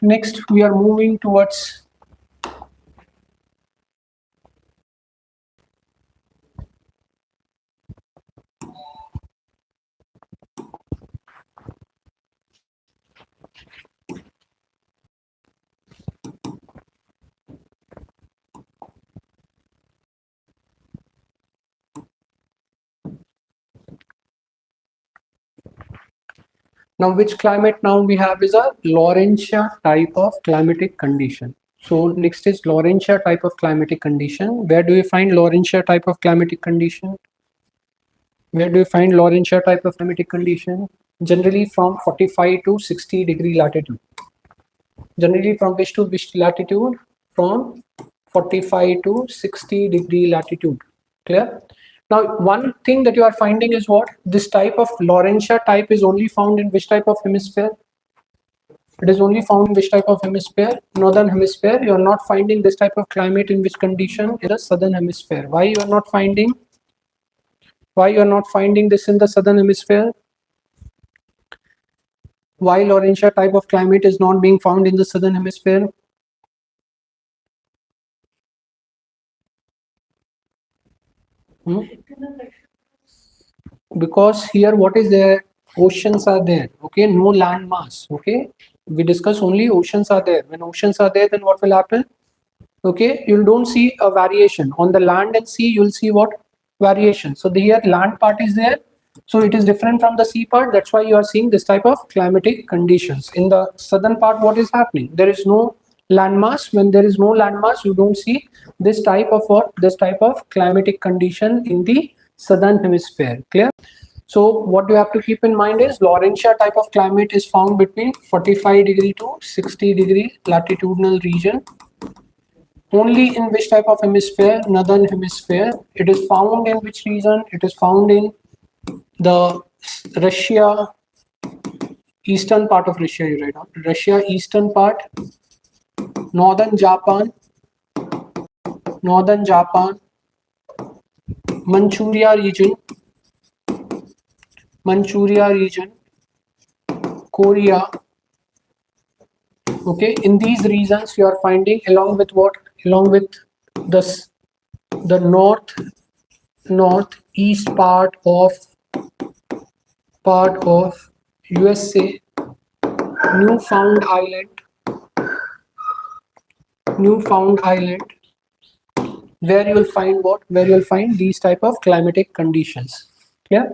Speaker 1: Next, we are moving towards now which climate now we have is a Laurentia type of climatic condition. So next is Laurentia type of climatic condition. Where do you find Laurentia type of climatic condition? Where do you find Laurentia type of climatic condition? Generally from 45 to 60 degree latitude. Generally from which to which latitude? From 45 to 60 degree latitude. Clear? Now, one thing that you are finding is what? This type of Laurentia type is only found in which type of hemisphere? It is only found in which type of hemisphere? Northern hemisphere. You are not finding this type of climate in which condition? In the southern hemisphere. Why you are not finding? Why you are not finding this in the southern hemisphere? Why Laurentia type of climate is not being found in the southern hemisphere? Because here what is there? Oceans are there. Okay, no land mass. Okay, we discuss only oceans are there. When oceans are there, then what will happen? Okay, you don't see a variation on the land and sea. You'll see what? Variation. So the here land part is there, so it is different from the sea part. That's why you are seeing this type of climatic conditions. In the southern part, what is happening? There is no landmass. When there is no landmass, you don't see this type of what? This type of climatic condition in the southern hemisphere. Clear? So what you have to keep in mind is Laurentia type of climate is found between 45 degree to 60 degree latitudinal region. Only in which type of hemisphere? Northern hemisphere. It is found in which region? It is found in the Russia, eastern part of Russia, you write down. Russia, eastern part, northern Japan, Manchuria region, Korea. Okay, in these regions you are finding along with what? Along with this, the northeast part of USA, Newfound Island, where you will find what? Where you will find these type of climatic conditions. Yeah.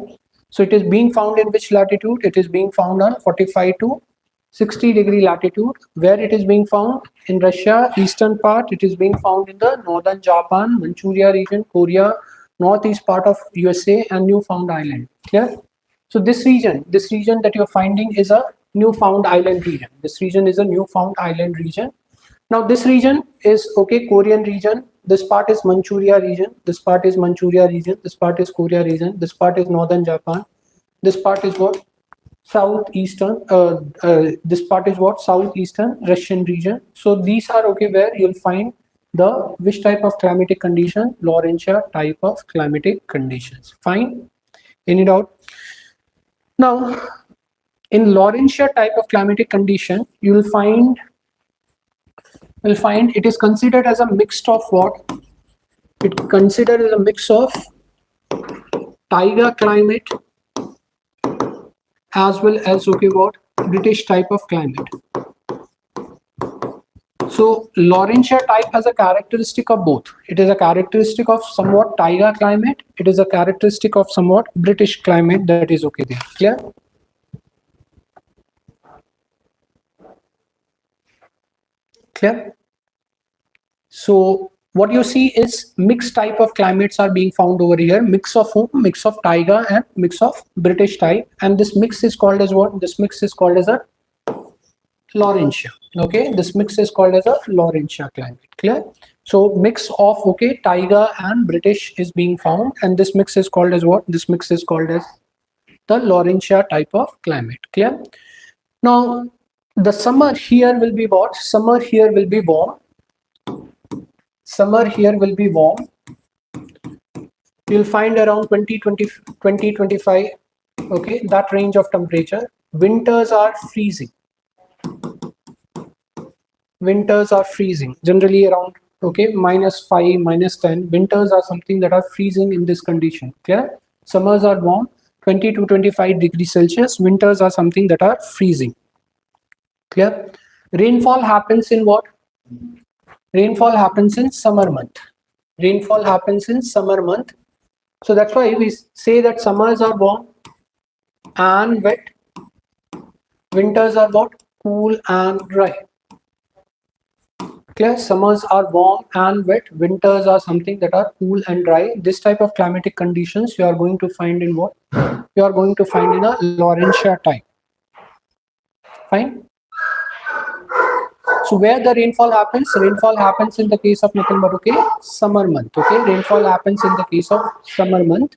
Speaker 1: So it is being found in which latitude? It is being found on 45 to 60 degree latitude. Where it is being found? In Russia, eastern part. It is being found in the northern Japan, Manchuria region, Korea, northeast part of USA, and Newfound Island. Clear? So this region that you're finding is a Newfound Island region. This region is a Newfound Island region. Now this region is, okay, Korean region. This part is Manchuria region. This part is Manchuria region. This part is Korea region. This part is northern Japan. This part is what? Southeastern. This part is what? Southeastern Russian region. So these are okay where you'll find the which type of climatic condition? Laurentia type of climatic conditions. Fine. Any doubt? Now, in Laurentia type of climatic condition, you'll find it is considered as a mix of what? It considered as a mix of taiga climate as well as okay what? British type of climate. So Laurentia type has a characteristic of both. It is a characteristic of somewhat taiga climate. It is a characteristic of somewhat British climate. That is okay there. Clear? Clear? So what you see is mixed type of climates are being found over here. Mix of whom? Mix of taiga and mix of British type. And this mix is called as what? This mix is called as a Laurentia. Okay, this mix is called as a Laurentia climate. Clear? So mix of okay taiga and British is being found, and this mix is called as what? This mix is called as the Laurentia type of climate. Clear? Now the summer here will be what? Summer here will be warm. Summer here will be warm. You'll find around 20, 25. Okay, that range of temperature. Winters are freezing. Winters are freezing, generally around okay -5, -10. Winters are something that are freezing in this condition. Clear? Summers are warm, 20 to 25 degrees Celsius. Winters are something that are freezing. Clear? Rainfall happens in what? Rainfall happens in summer month. Rainfall happens in summer month. So that's why we say that summers are warm and wet. Winters are what? Cool and dry. Clear? Summers are warm and wet. Winters are something that are cool and dry. This type of climatic conditions you are going to find in what? You are going to find in a Laurentia type. Fine. So where the rainfall happens? Rainfall happens in the case of nothing but okay summer month. Okay, rainfall happens in the case of summer month.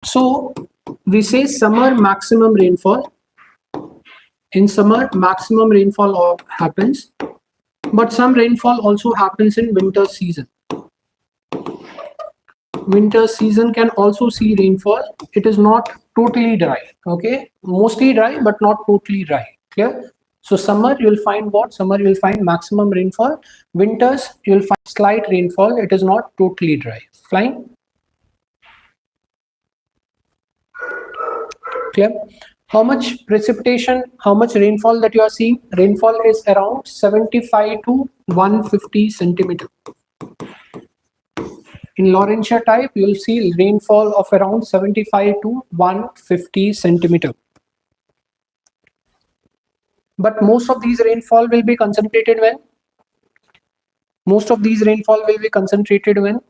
Speaker 1: So we say summer maximum rainfall. In summer maximum rainfall happens. But some rainfall also happens in winter season. Winter season can also see rainfall. It is not totally dry. Okay, mostly dry but not totally dry. Clear? So summer you'll find what? Summer you'll find maximum rainfall. Winters you'll find slight rainfall. It is not totally dry. Fine? Clear? How much precipitation, how much rainfall that you are seeing? Rainfall is around 75 to 150 centimeter. In Laurentia type, you will see rainfall of around 75 to 150 centimeter. But most of these rainfall will be concentrated when? Most of these rainfall will be concentrated when?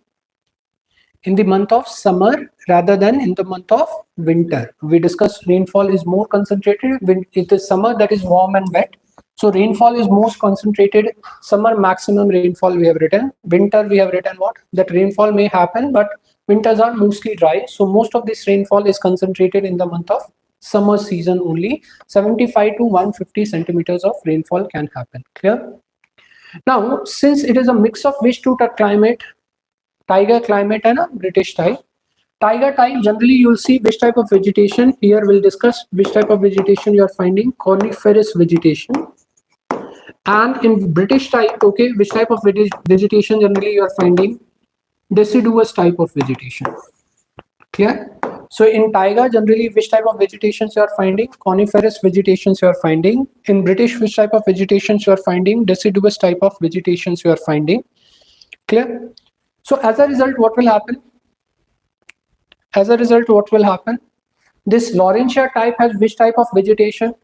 Speaker 1: In the month of summer rather than in the month of winter. We discussed rainfall is more concentrated when it is summer, that is warm and wet. So rainfall is most concentrated. Summer maximum rainfall we have written. Winter we have written what? That rainfall may happen, but winters are mostly dry. So most of this rainfall is concentrated in the month of summer season only. 75 to 150 centimeters of rainfall can happen. Clear? Now, since it is a mix of which two climate, taiga climate and a British type. Taiga type, generally you will see which type of vegetation. Here we'll discuss which type of vegetation you are finding. Coniferous vegetation. And in British type, okay, which type of vegetation generally you are finding? Deciduous type of vegetation. Clear? So in taiga, generally which type of vegetations you are finding? Coniferous vegetations you are finding. In British, which type of vegetations you are finding? Deciduous type of vegetations you are finding. Clear? So as a result, what will happen? As a result, what will happen? This Laurentia type has which type of vegetation?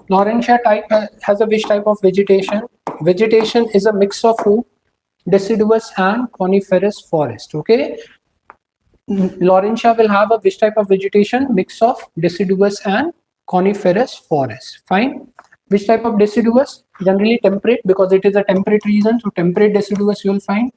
Speaker 1: Laurentia type has a which type of vegetation? Vegetation is a mix of who? Deciduous and coniferous forest. Okay. Laurentia will have a which type of vegetation? Mix of deciduous and coniferous forest. Fine. Which type of deciduous? Generally temperate, because it is a temperate region, so temperate deciduous you will find.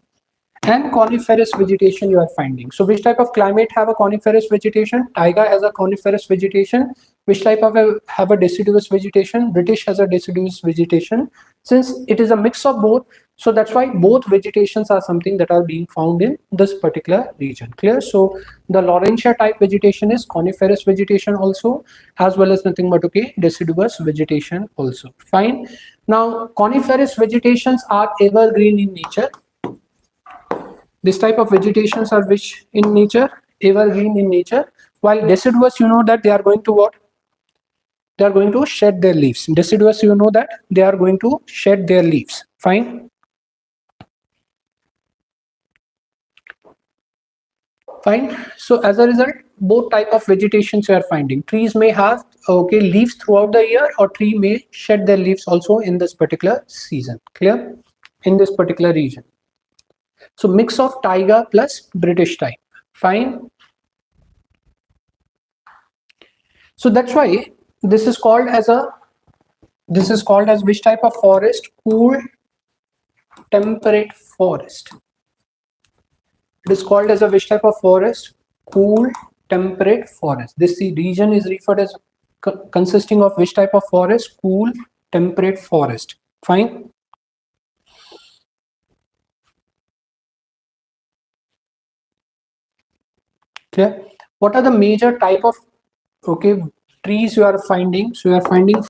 Speaker 1: And coniferous vegetation you are finding. So which type of climate have a coniferous vegetation? Taiga has a coniferous vegetation. Which type of have a deciduous vegetation? British has a deciduous vegetation. Since it is a mix of both, so that's why both vegetations are something that are being found in this particular region. Clear? So the Laurentia type vegetation is coniferous vegetation also, as well as nothing but okay, deciduous vegetation also. Fine. Now coniferous vegetations are evergreen in nature. This type of vegetations are which in nature? Evergreen in nature. While deciduous, you know that they are going to what? They are going to shed their leaves. Deciduous, you know that they are going to shed their leaves. Fine. Fine. So as a result, both type of vegetations you are finding. Trees may have okay leaves throughout the year, or tree may shed their leaves also in this particular season. Clear? In this particular region. So mix of taiga plus British type. Fine. So that's why this is called as which type of forest? Cool temperate forest. It is called as a which type of forest? Cool temperate forest. This region is referred as consisting of which type of forest? Cool temperate forest. Fine. Clear? What are the major type of okay trees you are finding? So you are finding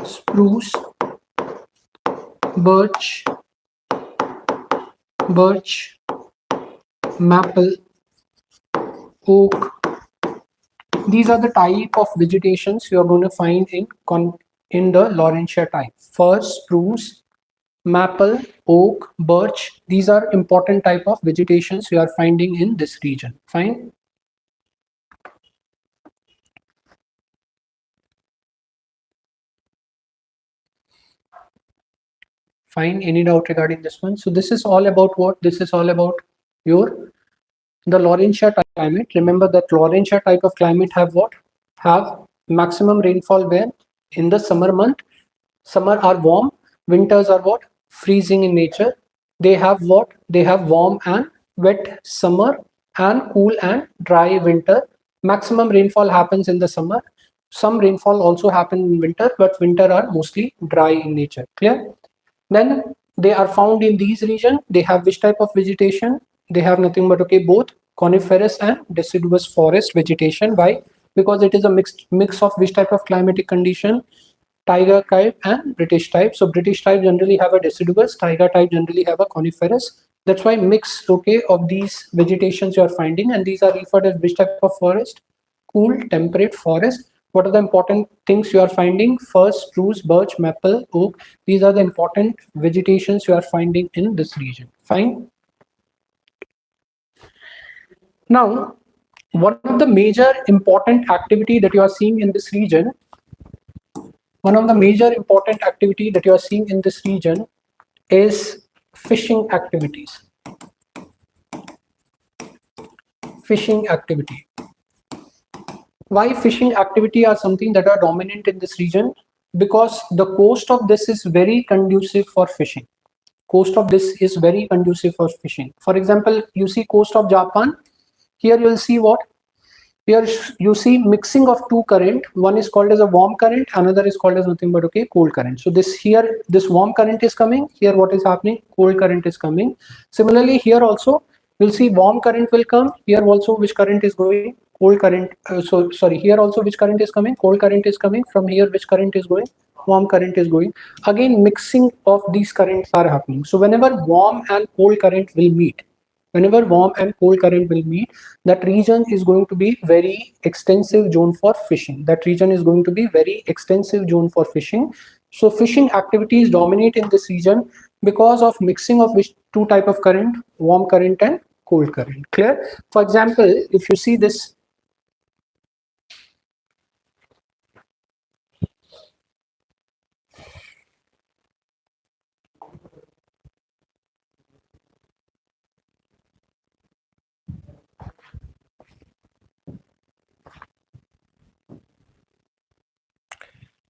Speaker 1: spruce, birch, maple, oak. These are the type of vegetations you are going to find in the Laurentia type. Fir, spruce, maple, oak, birch. These are important type of vegetations you are finding in this region. Fine. Fine. Any doubt regarding this one? So this is all about what? This is all about the Laurentia type climate. Remember that Laurentia type of climate have what? Have maximum rainfall where? In the summer month. Summer are warm, winters are what? Freezing in nature. They have what? They have warm and wet summer and cool and dry winter. Maximum rainfall happens in the summer. Some rainfall also happen in winter, but winter are mostly dry in nature. Clear? Then they are found in these region. They have which type of vegetation? They have nothing but okay, both coniferous and deciduous forest vegetation. Why? Because it is a mix of which type of climatic condition? Taiga type and British type. So British type generally have a deciduous, Taiga type generally have a coniferous. That's why mix okay of these vegetations you are finding, and these are referred as which type of forest? Cool temperate forest. What are the important things you are finding? Fir, spruce, birch, maple, oak. These are the important vegetations you are finding in this region. Fine. Now, one of the major important activity that you are seeing in this region, one of the major important activity that you are seeing in this region is fishing activities. Fishing activity. Why fishing activity are something that are dominant in this region? Because the coast of this is very conducive for fishing. Coast of this is very conducive for fishing. For example, you see coast of Japan. Here you will see what? Here you see mixing of two current. One is called as a warm current, another is called as nothing but okay cold current. So this here, this warm current is coming. Here what is happening? Cold current is coming. Similarly, here also you'll see warm current will come. Here also which current is going? Cold current. So sorry, here also which current is coming? Cold current is coming. From here which current is going? Warm current is going. Again, mixing of these currents are happening. So whenever warm and cold current will meet, whenever warm and cold current will meet, that region is going to be very extensive zone for fishing. That region is going to be very extensive zone for fishing. So fishing activities dominate in this region because of mixing of which two type of current? Warm current and cold current. Clear? For example, if you see this,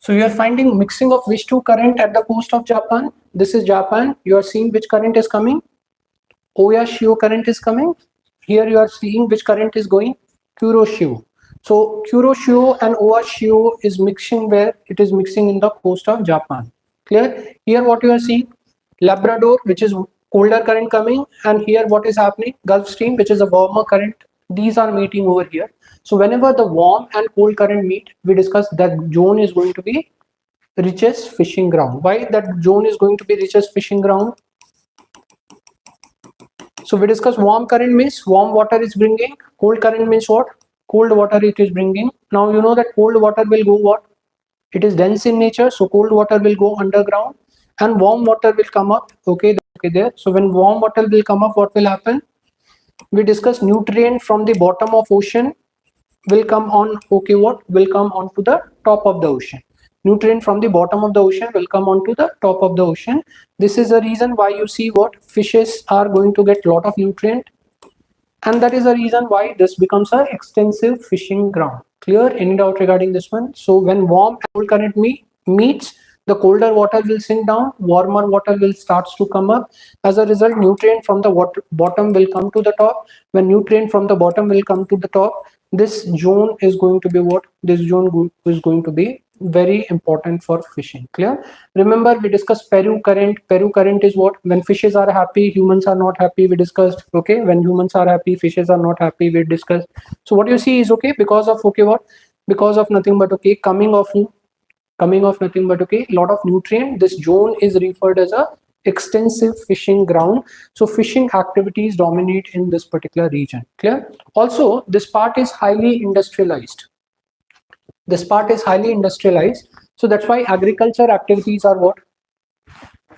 Speaker 1: So you are finding mixing of which two current at the coast of Japan? This is Japan. You are seeing which current is coming? Oyashio current is coming. Here you are seeing which current is going? Kuroshio. So Kuroshio and Oyashio is mixing where? It is mixing in the coast of Japan. Clear? Here what you are seeing? Labrador, which is colder current coming, and here what is happening? Gulf Stream, which is a warmer current. These are meeting over here. So whenever the warm and cold current meet, we discuss that zone is going to be richest fishing ground. Why that zone is going to be richest fishing ground? So we discuss warm current means warm water is bringing, cold current means what? Cold water it is bringing. Now you know that cold water will go what? It is dense in nature, so cold water will go underground and warm water will come up. Okay, there. So when warm water will come up, what will happen? We discuss nutrient from the bottom of ocean will come on. Okay, what will come onto the top of the ocean? Nutrient from the bottom of the ocean will come onto the top of the ocean. This is the reason why you see what fishes are going to get lot of nutrient, and that is the reason why this becomes an extensive fishing ground. Clear? Any doubt regarding this one? So when warm and cold current meets, the colder water will sink down, warmer water will starts to come up. As a result, nutrient from the bottom will come to the top. When nutrient from the bottom will come to the top, this zone is going to be what? This zone is going to be very important for fishing. Clear? Remember we discussed Peru current. Peru current is what? When fishes are happy, humans are not happy. We discussed. Okay, when humans are happy, fishes are not happy. We discussed. So what you see is okay because of okay what? Because of nothing but okay coming of nothing but okay lot of nutrient. This zone is referred as a extensive fishing ground. So fishing activities dominate in this particular region. Clear? Also, this part is highly industrialized. This part is highly industrialized. So that's why agriculture activities are what?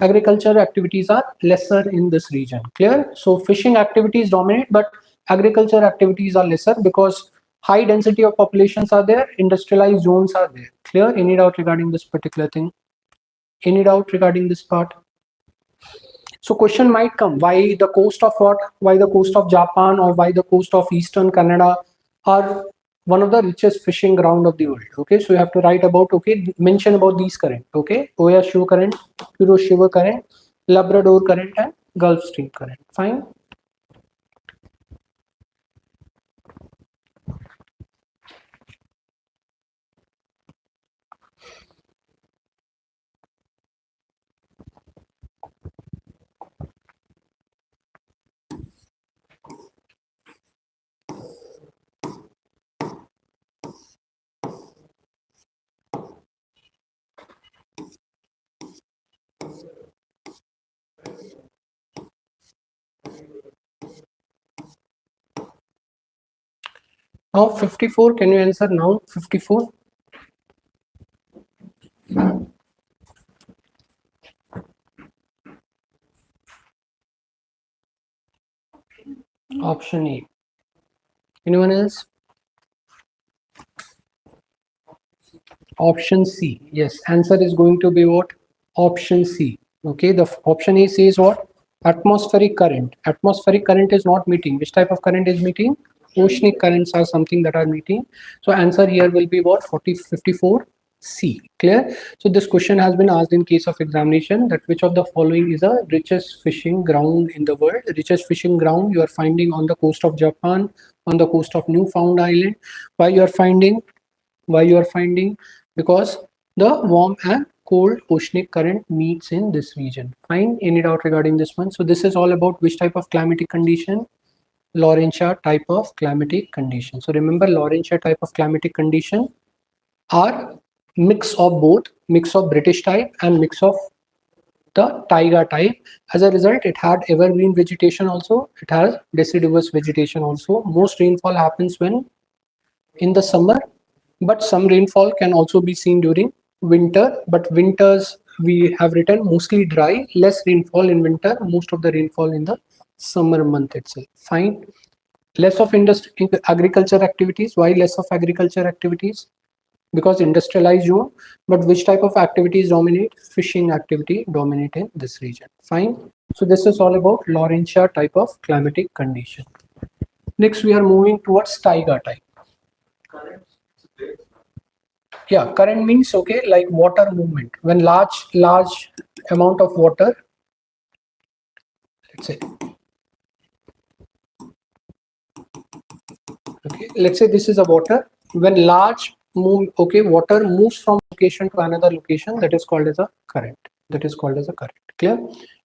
Speaker 1: Agriculture activities are lesser in this region. Clear? So fishing activities dominate, but agriculture activities are lesser because high density of populations are there, industrialized zones are there. Clear? Any doubt regarding this particular thing? Any doubt regarding this part? So question might come, why the coast of what? Why the coast of Japan or why the coast of Eastern Canada are one of the richest fishing ground of the world? Okay, so you have to write about, okay, mention about these current. Okay, Oyashio current, Kuroshio current, Labrador current, and Gulf Stream current. Fine. Now 54, can you answer now 54? Option A. Anyone else? Option C. Yes, answer is going to be what? Option C. Okay, the option A says what? Atmospheric current. Atmospheric current is not meeting. Which type of current is meeting? Oceanic currents are something that are meeting. So answer here will be what? 54 C. Clear? So this question has been asked in case of examination, that which of the following is the richest fishing ground in the world? Richest fishing ground you are finding on the coast of Japan, on the coast of Newfoundland Island. Why you are finding? Why you are finding? Because the warm and cold oceanic current meets in this region. Fine. Any doubt regarding this one? So this is all about which type of climatic condition? Laurentia type of climatic condition. So remember, Laurentia type of climatic condition are mix of both, mix of British type and mix of the taiga type. As a result, it had evergreen vegetation also. It has deciduous vegetation also. Most rainfall happens when in the summer, but some rainfall can also be seen during winter. But winters we have written mostly dry, less rainfall in winter, most of the rainfall in the summer month itself. Fine. Less of agriculture activities. Why less of agriculture activities? Because industrialized zone. But which type of activities dominate? Fishing activity dominate in this region. Fine. So this is all about Laurentia type of climatic condition. Next we are moving towards taiga type. Yeah, current means, okay, like water movement. When large amount of water, let's say, okay, let's say this is a water. When water moves from location to another location, that is called as a current. That is called as a current. Clear?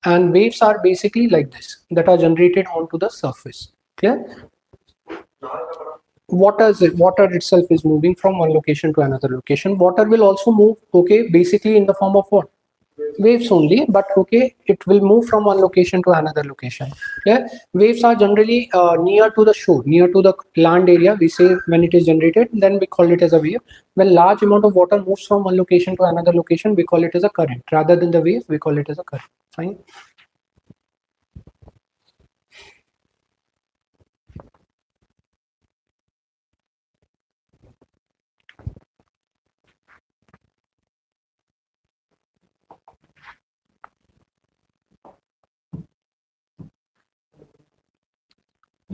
Speaker 1: And waves are basically like this, that are generated onto the surface. Clear? Water itself is moving from one location to another location. Water will also move, okay, basically in the form of what? Waves only, but okay, it will move from one location to another location. Yeah, waves are generally near to the shore, near to the land area. We say when it is generated, then we call it as a wave. When large amount of water moves from one location to another location, we call it as a current. Rather than the wave, we call it as a current. Fine.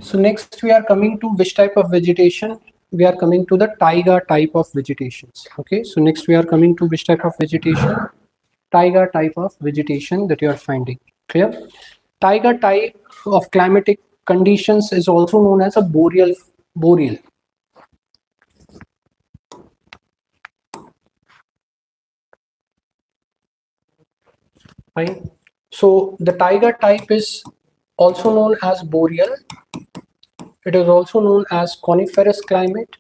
Speaker 1: So next we are coming to which type of vegetation? We are coming to the taiga type of vegetations. Okay, so next we are coming to which type of vegetation? Taiga type of vegetation that you are finding. Clear? Taiga type of climatic conditions is also known as a boreal. Fine. So the taiga type is also known as boreal. It is also known as coniferous climate.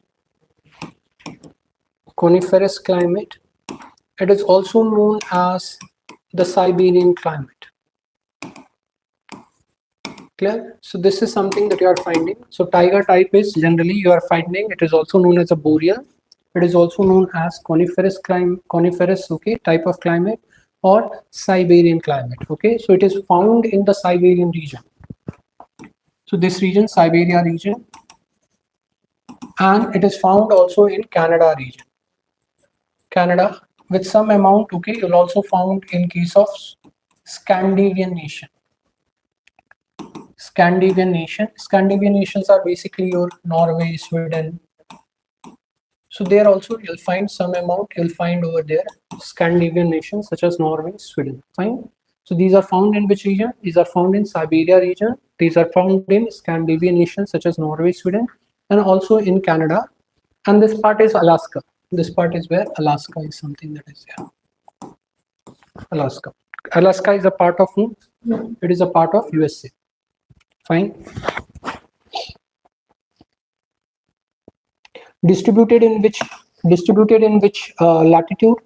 Speaker 1: Coniferous climate. It is also known as the Siberian climate. Clear? So this is something that you are finding. So taiga type is generally you are finding. It is also known as a boreal. It is also known as coniferous okay, type of climate, or Siberian climate. Okay, so it is found in the Siberian region. So this region, Siberia region, and it is found also in Canada region. Canada with some amount. Okay, you'll also found in case of Scandinavian nation. Scandinavian nations are basically your Norway, Sweden. So there also you'll find some amount. You'll find over there Scandinavian nations such as Norway, Sweden. Fine. So these are found in which region? These are found in Siberia region. These are found in Scandinavian nations such as Norway, Sweden, and also in Canada. And this part is Alaska. This part is where Alaska is something that is here. Alaska. Alaska is a part of whom? It is a part of USA. Fine. Distributed in which latitude?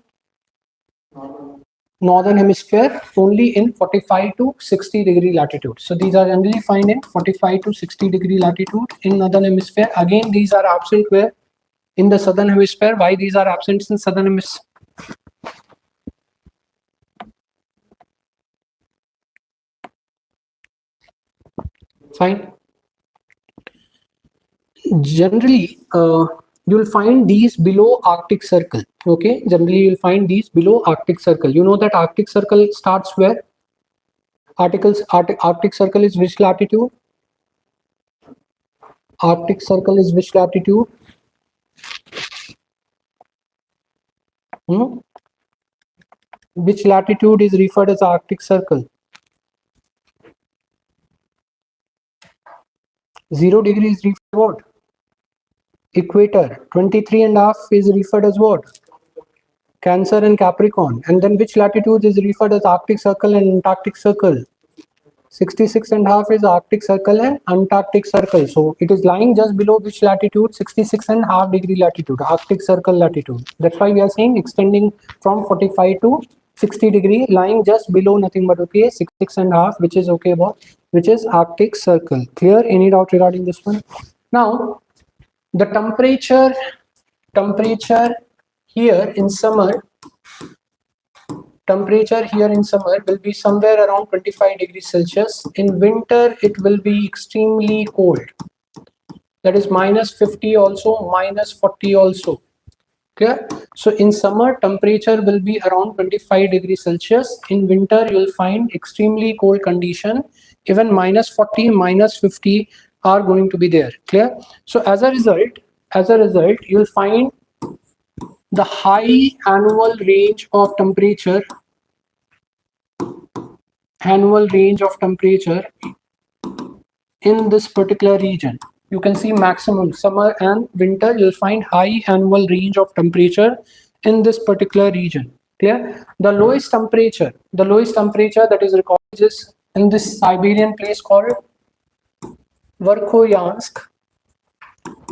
Speaker 1: Northern hemisphere, only in 45 to 60 degree latitude. So these are generally found in 45 to 60 degree latitude in northern hemisphere. Again, these are absent where? In the southern hemisphere. Why these are absent in southern hemisphere? Fine. Generally, you'll find these below Arctic Circle. Okay, generally you'll find these below Arctic Circle. You know that Arctic Circle starts where? Arctic Circle is which latitude? Arctic Circle is which latitude? Which latitude is referred as Arctic Circle? 0 degree is referred as what? Equator. 23.5 is referred as what? Cancer and Capricorn. And then which latitude is referred as Arctic Circle and Antarctic Circle? 66.5 is Arctic Circle and Antarctic Circle. So it is lying just below which latitude? 66.5 degree latitude, Arctic Circle latitude. That's why we are saying extending from 45 to 60 degree, lying just below nothing but okay 66.5, which is okay about, which is Arctic Circle. Clear? Any doubt regarding this one? Now the temperature here in summer, temperature here in summer will be somewhere around 25 degrees Celsius. In winter, it will be extremely cold. That is -50 also, -40 also. Okay. So in summer, temperature will be around 25 degrees Celsius. In winter, you will find extremely cold condition. Even -40, -50 are going to be there. Clear? So as a result, you will find the high annual range of temperature in this particular region. You can see maximum summer and winter, you'll find high annual range of temperature in this particular region. Clear? The lowest temperature that is recorded is in this Siberian place called Verkhoyansk.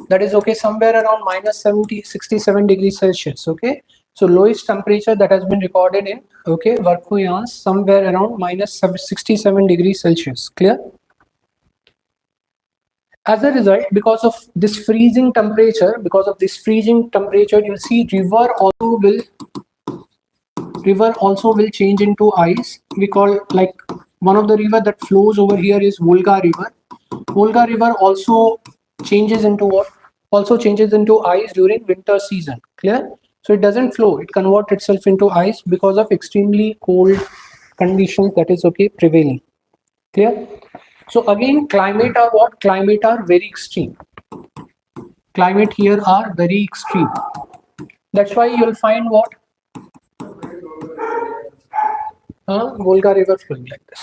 Speaker 1: That is okay, somewhere around minus 67 degrees Celsius. Okay, so lowest temperature that has been recorded in Verkhoyansk, somewhere around minus 67 degrees Celsius. Clear? As a result, because of this freezing temperature, you'll see river also will change into ice. We call, like, one of the river that flows over here is Volga River. Volga River also changes into what? Also changes into ice during winter season. Clear? So it doesn't flow, it converts itself into ice because of extremely cold conditions that is prevailing. Clear? So again, climate are what? Climate are very extreme. Climate here are very extreme. That's why you'll find what? Volga River flowing like this.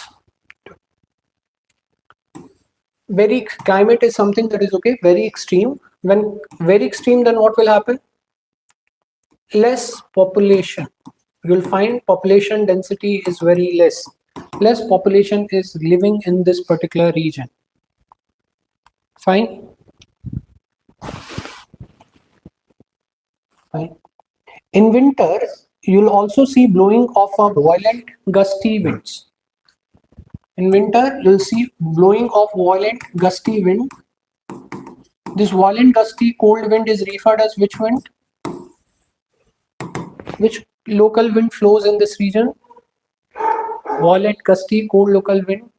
Speaker 1: Climate is something that is very extreme. When very extreme, then what will happen? Less population. You'll find population density is very less. Less population is living in this particular region. Fine. Fine. In winter, you'll also see blowing of a violent gusty winds. In winter, you'll see blowing of violent gusty wind. This violent gusty cold wind is referred as which wind? Which local wind flows in this region? Violent gusty cold local wind.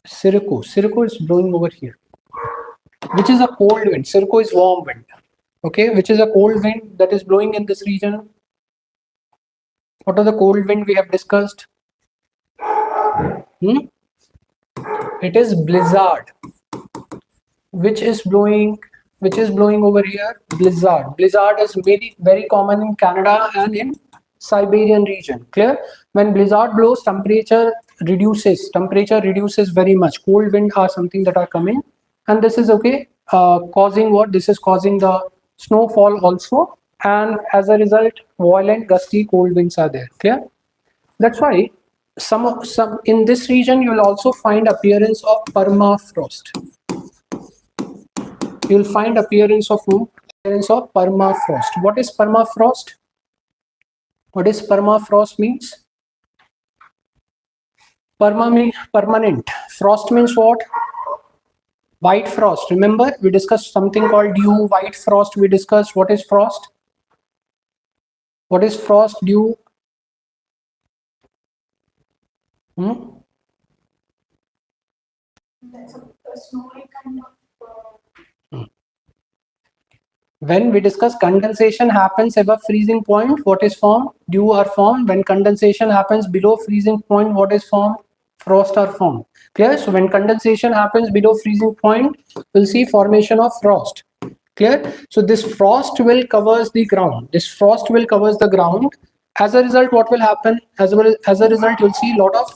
Speaker 1: Sirocco. Sirocco is blowing over here. Which is a cold wind. Sirocco is warm wind. Okay, which is a cold wind that is blowing in this region? What are the cold wind we have discussed? It is blizzard. Which is blowing over here? Blizzard. Blizzard is very common in Canada and in Siberian region. Clear? When blizzard blows, temperature reduces very much. Cold wind are something that are coming, and this is causing what? This is causing the snowfall also, and as a result, violent gusty cold winds are there. Clear? That's why some in this region you will also find appearance of permafrost. You'll find appearance of permafrost. What is permafrost? What is permafrost means? Perma means permanent. Frost means what? White frost. Remember, we discussed something called dew, white frost. We discussed what is frost. What is frost, dew?
Speaker 2: That's a snowy kind of.
Speaker 1: When we discuss condensation happens above freezing point, what is formed? Dew are formed. When condensation happens below freezing point, what is formed? Frost are formed. Clear? So when condensation happens below freezing point, we'll see formation of frost. Clear? So this frost will covers the ground. As a result, what will happen? As a result, you'll see a lot of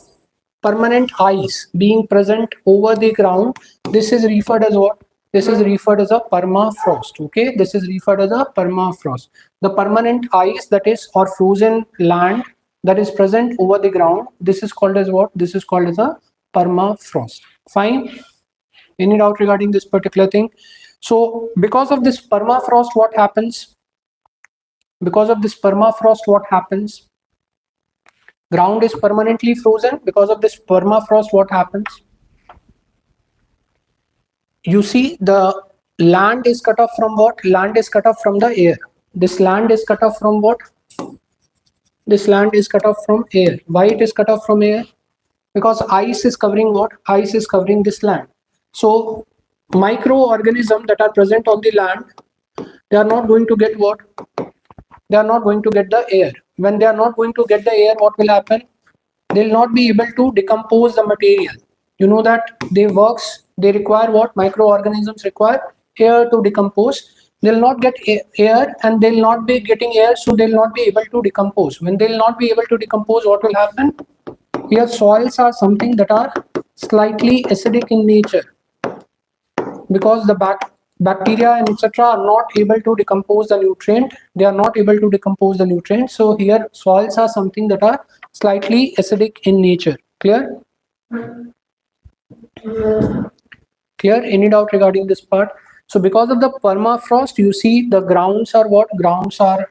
Speaker 1: permanent ice being present over the ground. This is referred as what? This is referred as a permafrost. Okay, this is referred as a permafrost. The permanent ice that is, or frozen land that is present over the ground, this is called as what? This is called as a permafrost. Fine. Any doubt regarding this particular thing? So because of this permafrost, what happens? Ground is permanently frozen. Because of this permafrost, what happens? You see, the land is cut off from what? Land is cut off from the air. This land is cut off from what? This land is cut off from air. Why it is cut off from air? Because ice is covering what? Ice is covering this land. So microorganisms that are present on the land, they are not going to get what? They are not going to get the air. When they are not going to get the air, what will happen? They will not be able to decompose the material. You know that they require what? Microorganisms require air to decompose. They'll not get air, and they'll not be getting air, so they'll not be able to decompose. When they'll not be able to decompose, what will happen? Here soils are something that are slightly acidic in nature, because the bacteria and etc. are not able to decompose the nutrient. They are not able to decompose the nutrient. So here soils are something that are slightly acidic in nature. Clear? Clear? Any doubt regarding this part? So because of the permafrost, you see the grounds are what? Grounds are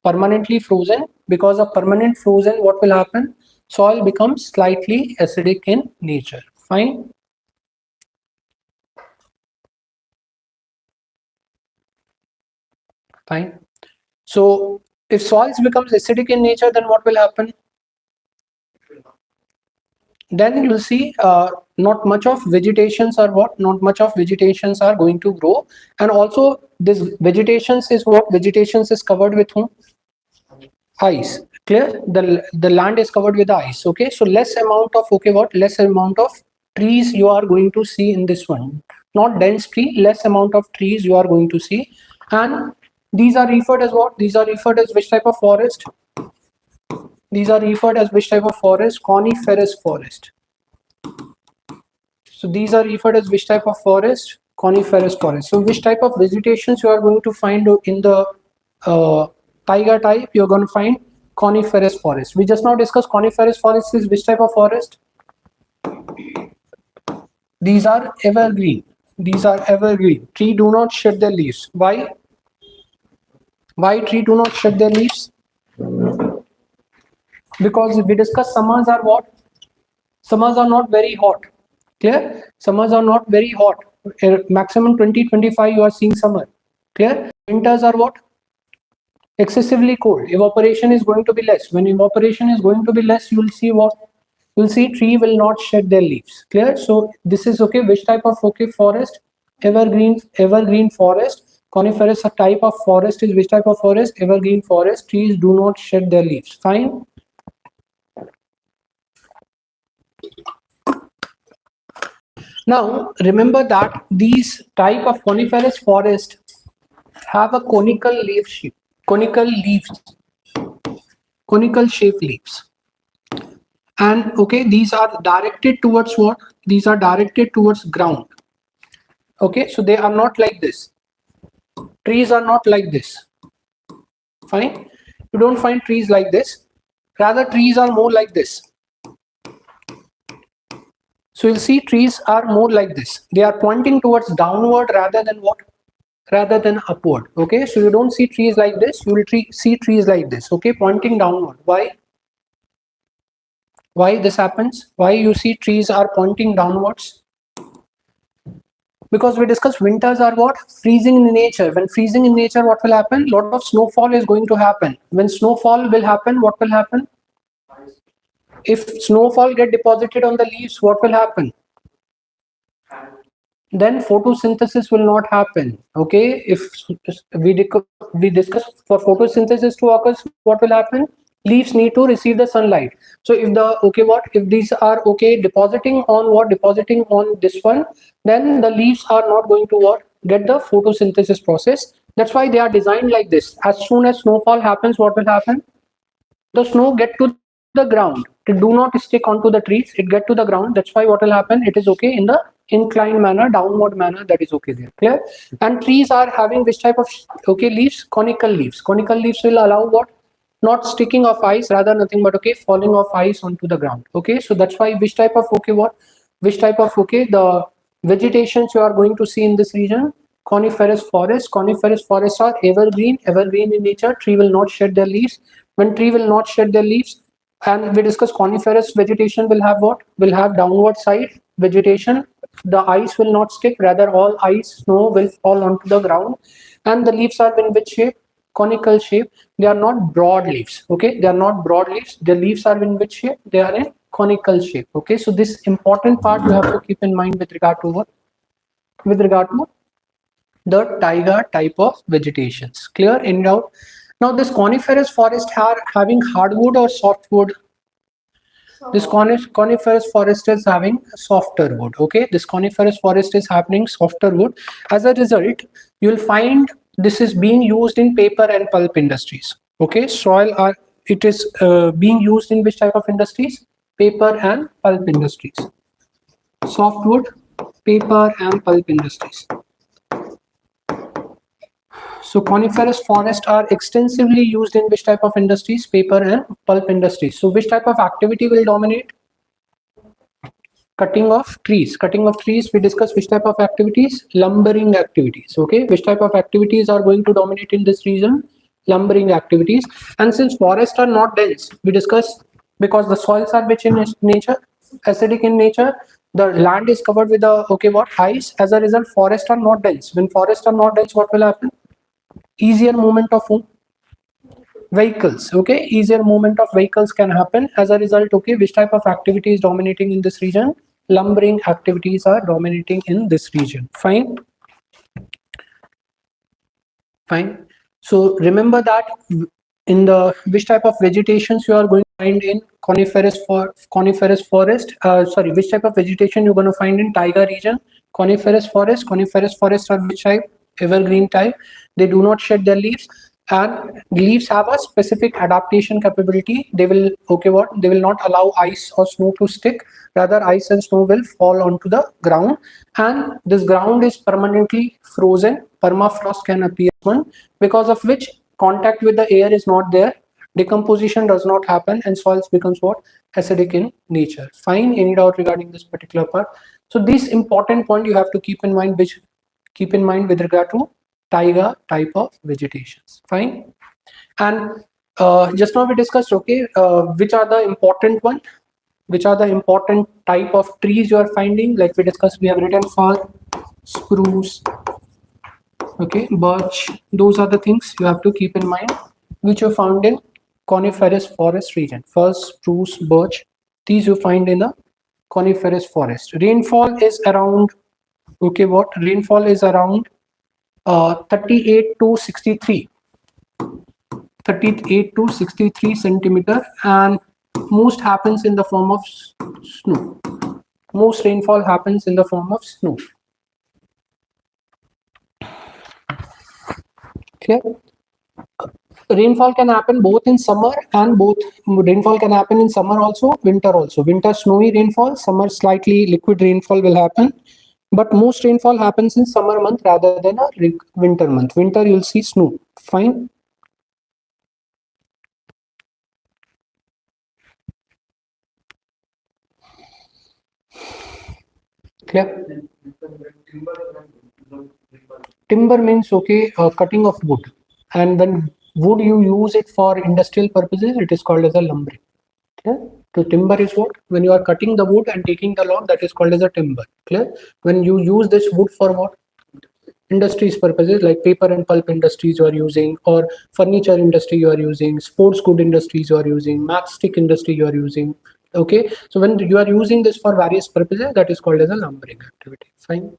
Speaker 1: permanently frozen. Because of permanent frozen, what will happen? Soil becomes slightly acidic in nature. Fine. Fine. So if soils becomes acidic in nature, then what will happen? Then you'll see not much of vegetations are what? Not much of vegetations are going to grow. And also this vegetations is what? Vegetations is covered with whom? Ice. Clear? The land is covered with ice. Okay. So less amount of, okay, what? Less amount of trees you are going to see in this one. Not dense tree, less amount of trees you are going to see. And these are referred as what? These are referred as which type of forest? These are referred as which type of forest? Coniferous forest. So these are referred as which type of forest? Coniferous forest. So which type of vegetations you are going to find in the taiga type? You're going to find coniferous forest. We just now discussed coniferous forest is which type of forest? These are evergreen. These are evergreen. Tree do not shed their leaves. Why? Why tree do not shed their leaves? Because we discussed summers are what? Summers are not very hot. Clear? Summers are not very hot. Maximum 20-25 you are seeing summer. Clear? Winters are what? Excessively cold. Evaporation is going to be less. When evaporation is going to be less, you will see what? You will see tree will not shed their leaves. Clear? So this is okay. Which type of okay forest? Evergreen forest. Coniferous type of forest is which type of forest? Evergreen forest. Trees do not shed their leaves. Fine. Now remember that these type of coniferous forest have a conical leaf shape, conical shaped leaves. And okay, these are directed towards what? These are directed towards ground. Okay, so they are not like this. Trees are not like this. Fine. You don't find trees like this. Rather, trees are more like this. So you'll see trees are more like this. They are pointing towards downward rather than what? Rather than upward. Okay, so you don't see trees like this. You will see trees like this. Okay, pointing downward. Why? Why this happens? Why you see trees are pointing downwards? Because we discussed winters are what? Freezing in nature. When freezing in nature, what will happen? A lot of snowfall is going to happen. When snowfall will happen, what will happen? If snowfall get deposited on the leaves, what will happen? Then photosynthesis will not happen. Okay, if we discuss for photosynthesis to occur, what will happen? Leaves need to receive the sunlight. So if the okay, what if these are okay depositing on what? Depositing on this one, then the leaves are not going to what? Get the photosynthesis process. That's why they are designed like this. As soon as snowfall happens, what will happen? The snow get to the ground. It do not stick onto the trees. It get to the ground. That's why what will happen? It is okay in the inclined manner, downward manner. That is okay there. Clear? And trees are having which type of okay leaves? Conical leaves. Conical leaves will allow what? Not sticking of ice, rather nothing but okay falling of ice onto the ground. Okay, so that's why which type of okay what? Which type of okay the vegetations you are going to see in this region? Coniferous forest. Coniferous forests are evergreen in nature. Tree will not shed their leaves. When tree will not shed their leaves, and we discuss coniferous vegetation will have what? Will have downward side vegetation. The ice will not stick, rather all ice, snow will fall onto the ground. And the leaves are in which shape? Conical shape. They are not broad leaves. Okay, they are not broad leaves. The leaves are in which shape? They are in conical shape. Okay, so this important part you have to keep in mind with regard to what? With regard to the taiga type of vegetations. Clear? Any doubt? Now this coniferous forest are having hardwood or softwood? This coniferous forest is having softer wood. Okay, this coniferous forest is having softer wood. As a result, you will find this is being used in paper and pulp industries. Okay, soil are, it is being used in which type of industries? Paper and pulp industries. Softwood, paper and pulp industries. So coniferous forests are extensively used in which type of industries? Paper and pulp industries. So which type of activity will dominate? Cutting of trees. Cutting of trees, we discuss which type of activities? Lumbering activities. Okay, which type of activities are going to dominate in this region? Lumbering activities. And since forests are not dense, we discuss, because the soils are rich in nature, acidic in nature, the land is covered with the, okay, what, ice. As a result, forests are not dense. When forests are not dense, what will happen? Easier movement of vehicles. Okay, easier movement of vehicles can happen. As a result, okay, which type of activity is dominating in this region? Lumbering activities are dominating in this region. Fine. Fine. So remember that in the which type of vegetations you are going to find in coniferous forest. Sorry, which type of vegetation you're going to find in taiga region? Coniferous forest. Coniferous forests are which type? Evergreen type. They do not shed their leaves, and leaves have a specific adaptation capability. They will, okay, what, they will not allow ice or snow to stick. Rather, ice and snow will fall onto the ground, and this ground is permanently frozen. Permafrost can appear one, because of which contact with the air is not there, decomposition does not happen, and soils becomes what? Acidic in nature. Fine. Any doubt regarding this particular part? So this important point you have to keep in mind, which keep in mind with regard to taiga type of vegetations. Fine. And just now we discussed, okay, which are the important one, which are the important type of trees you are finding. Like we discussed, we have written for spruce, okay, birch. Those are the things you have to keep in mind, which you found in coniferous forest region. First, spruce, birch, these you find in a coniferous forest. Rainfall is around, okay, what, rainfall is around 38 to 63 centimeter, and most happens in the form of snow. Most rainfall happens in the form of snow. Okay. Rainfall can happen both in summer, and both rainfall can happen in summer also, winter also. Winter snowy rainfall, summer slightly liquid rainfall will happen, but most rainfall happens in summer month rather than a winter month. Winter you'll see snow. Fine. Clear? Timber means, okay, cutting of wood, and when wood you use it for industrial purposes, it is called as a lumbering. Clear? So timber is what? When you are cutting the wood and taking the log, that is called as a timber. Clear? When you use this wood for what? Industries purposes, like paper and pulp industries you are using, or furniture industry you are using, sports good industries you are using, matchstick industry you are using. Okay, so when you are using this for various purposes, that is called as a lumbering activity. Fine.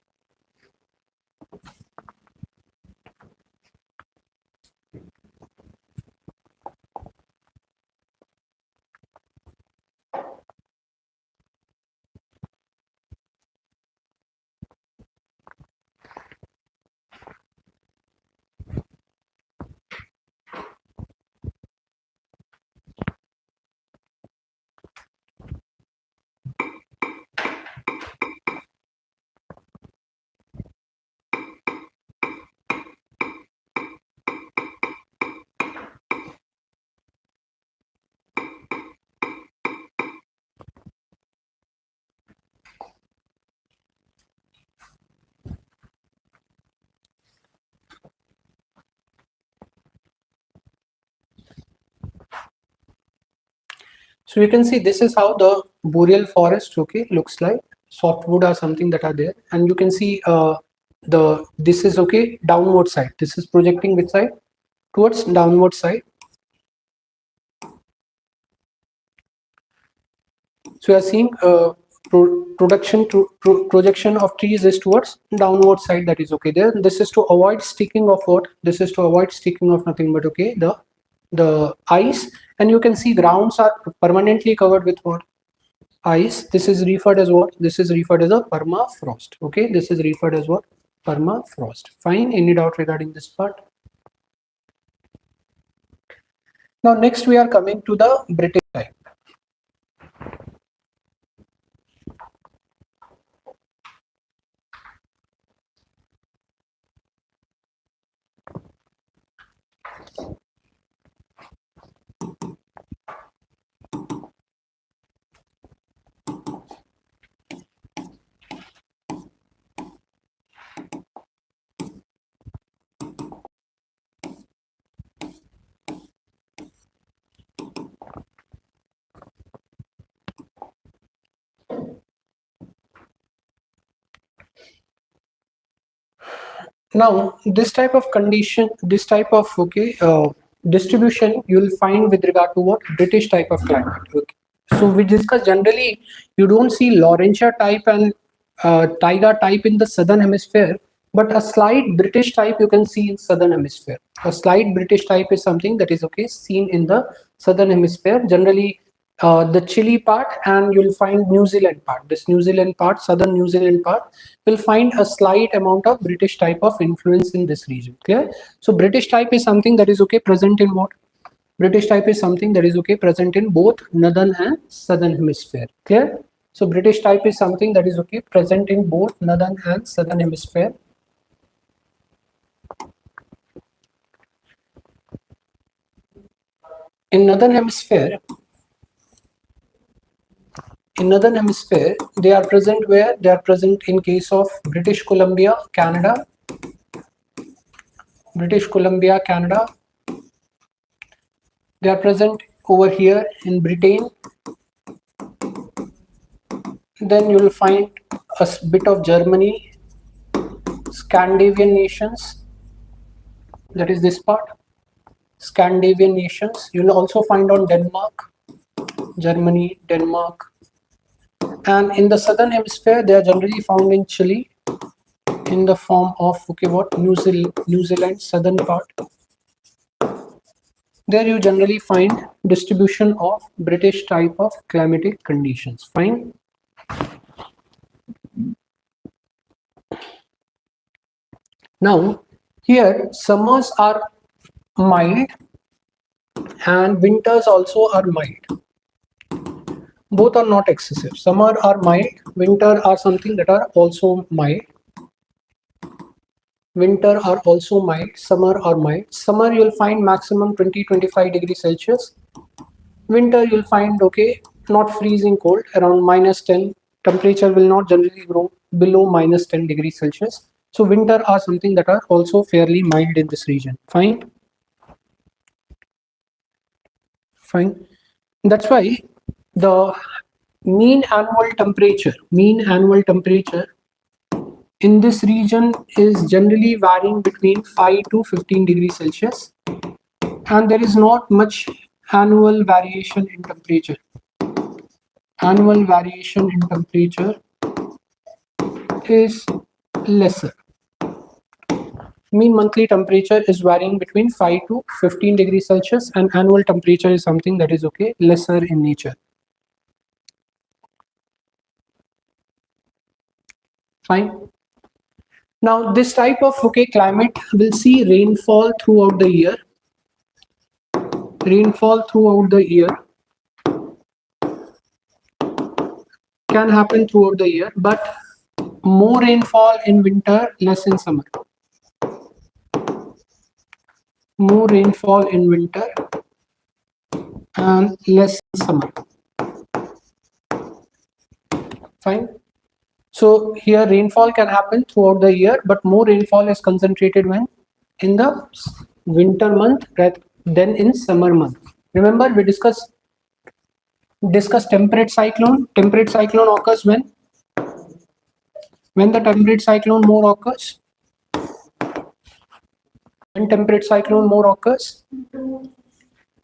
Speaker 1: So you can see this is how the boreal forest, okay, looks like. Softwood are something that are there, and you can see this is, okay, downward side. This is projecting which side? Towards downward side. So you are seeing projection of trees is towards downward side. That is okay there. This is to avoid sticking of what? This is to avoid sticking of nothing but, okay, the ice. And you can see grounds are permanently covered with what? Ice. This is referred as what? This is referred as a permafrost. Okay, this is referred as what? permafrost. Fine. Any doubt regarding this part? Now next we are coming to the British type. Now this type of condition, this type of distribution you will find with regard to what? British type of climate. Okay. So we discuss generally you don't see Laurentia type and Taiga type in the southern hemisphere, but a slight British type you can see in southern hemisphere. A slight British type is something that is seen in the southern hemisphere. Generally the Chile part, and you'll find New Zealand part. This New Zealand part, southern New Zealand part, will find a slight amount of British type of influence in this region. Clear? So British type is something that is present in what? British type is something that is present in both northern and southern hemisphere. Clear? So British type is something that is present in both northern and southern hemisphere. In northern hemisphere, they are present where? They are present in case of British Columbia, Canada. British Columbia, Canada. They are present over here in Britain. Then you will find a bit of Germany, Scandinavian nations. That is this part. Scandinavian nations. You will also find on Denmark, Germany, Denmark. And in the southern hemisphere, they are generally found in Chile in the form of New Zealand, southern part. There you generally find distribution of British type of climatic conditions. Fine. Now here summers are mild and winters also are mild. Both are not excessive. Summer are mild, winter are something that are also mild. Winter are also mild, summer are mild. Summer you'll find maximum 20-25 degrees Celsius. Winter you'll find not freezing cold, around -10. Temperature will not generally grow below -10 degrees Celsius. So winter are something that are also fairly mild in this region. Fine. Fine. That's why the mean annual temperature in this region is generally varying between 5 to 15 degrees Celsius, and there is not much annual variation in temperature. Annual variation in temperature is lesser. Mean monthly temperature is varying between 5 to 15 degrees Celsius, and annual temperature is something that is lesser in nature. Fine. Now this type of climate will see rainfall throughout the year. Rainfall throughout the year can happen throughout the year, but more rainfall in winter, less in summer. More rainfall in winter and less in summer. Fine. So here rainfall can happen throughout the year, but more rainfall is concentrated when? In the winter month rather than in summer month. Remember we discussed temperate cyclone. Temperate cyclone occurs when? When the temperate cyclone more occurs? When temperate cyclone more occurs?